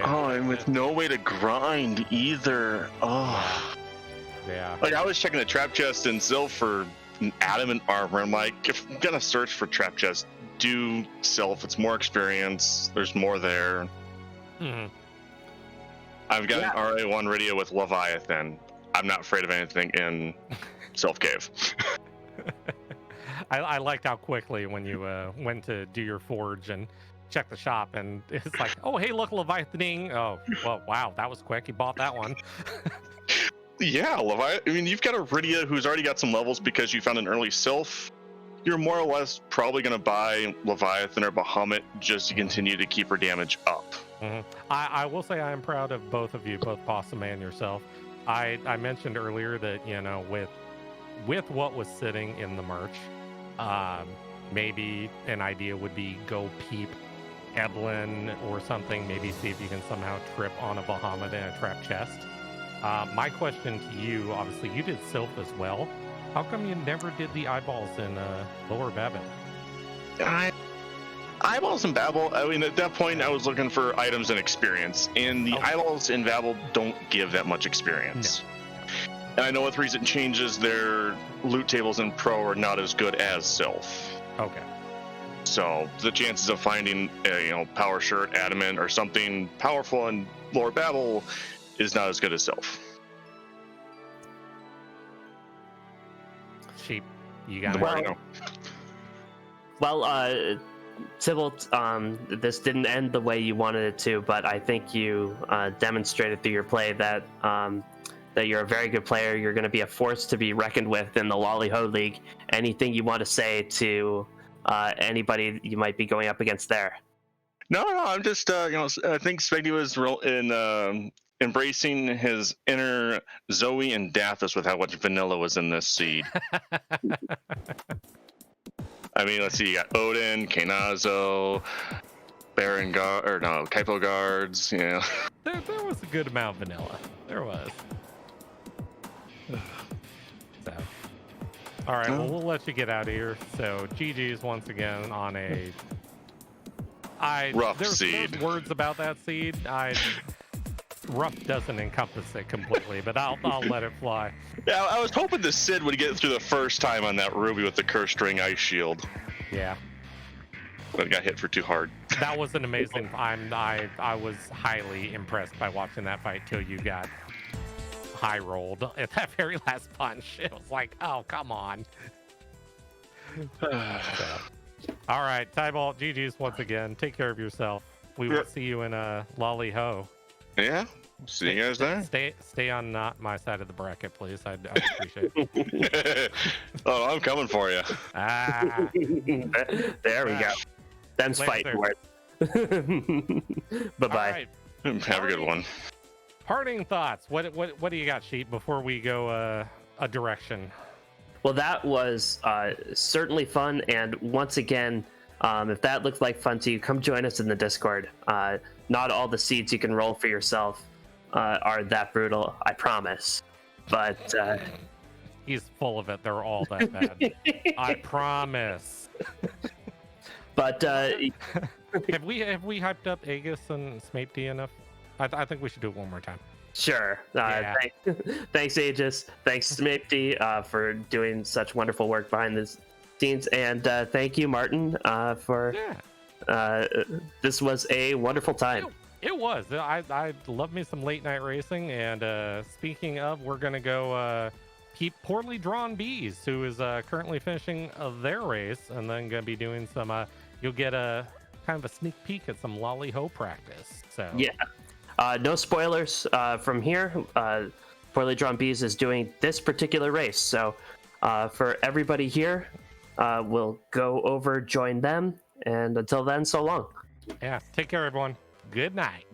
Oh, and with no way to grind either. Oh. Yeah. Like, I was checking the trap chest in Sylph for adamant armor. I'm like, if I'm gonna search for trap chest, do Sylph. It's more experience. There's more there. Mm-hmm. I've got an RA1 radio with Leviathan. I'm not afraid of anything in Sylph Cave. I liked how quickly when you went to do your forge and check the shop, and it's like, oh, hey, look, Leviathaning. Oh, well, wow, that was quick. You bought that one. Yeah, Leviathan. I mean, you've got a Rydia who's already got some levels because you found an early Sylph. You're more or less probably going to buy Leviathan or Bahamut just to continue to keep her damage up. Mm-hmm. I will say I am proud of both of you, both Possum and yourself. I mentioned earlier that, with what was sitting in the merch, maybe an idea would be go peep Eblin or something, maybe see if you can somehow trip on a Bahamut in a trap chest. My question to you, obviously you did Sylph as well. How come you never did the eyeballs in Lower Babel? Eyeballs in Babel, I mean, at that point I was looking for items and experience, and the eyeballs in Babel don't give that much experience. No. And I know with recent changes, their loot tables in Pro are not as good as Sylph. Okay. So the chances of finding a Power Shirt, Adamant, or something powerful in Lower Babel is not as good as Sylph. Sheep, you got it. Well, Tybalt, this didn't end the way you wanted it to, but I think you demonstrated through your play that that you're a very good player. You're going to be a force to be reckoned with in the Lolly-Ho League. Anything you want to say to anybody you might be going up against there? No, I'm just, I think Speggy was embracing his inner Zoe and Dathis with how much vanilla was in this seed. I mean, let's see, you got Odin, Kainazo, Kaipo guards, There was a good amount of vanilla. There was. So. All right, well, we'll let you get out of here. So, GG's once again on a... rough seed. There's words about that seed. Rough doesn't encompass it completely, but I'll let it fly. Yeah, I was hoping the Sid would get through the first time on that Ruby with the Cursed Ring Ice Shield. Yeah. But it got hit for too hard. That was an amazing... I was highly impressed by watching that fight till you got high rolled at that very last punch. It was like, oh, come on. All right, Tybalt, GG's once again. Take care of yourself. We will see you in Lolly-Ho. Yeah, see you guys there. Stay on not my side of the bracket, please. I'd appreciate it. Oh, I'm coming for you. There we go. Ben's fighting for it. Bye-bye. Right. Have a good one. Parting thoughts. What do you got, Sheep, before we go a direction? Well, that was certainly fun, and once again, if that looked like fun to you, come join us in the Discord. Not all the seeds you can roll for yourself are that brutal, I promise. But he's full of it. They're all that bad. I promise. But have we hyped up Aegis and Snape D enough? I think we should do it one more time. Sure. Thanks, Aegis. Thanks, Smipty, for doing such wonderful work behind the scenes. And thank you, Martin, for this was a wonderful time. It was. I love me some late night racing. And speaking of, we're going to go keep Poorly Drawn Bees, who is currently finishing their race, and then going to be doing some, you'll get a kind of a sneak peek at some Lolly Ho practice. So yeah. No spoilers from here. Poorly Drawn Bees is doing this particular race. So for everybody here, we'll go over, join them. And until then, so long. Yeah. Take care, everyone. Good night.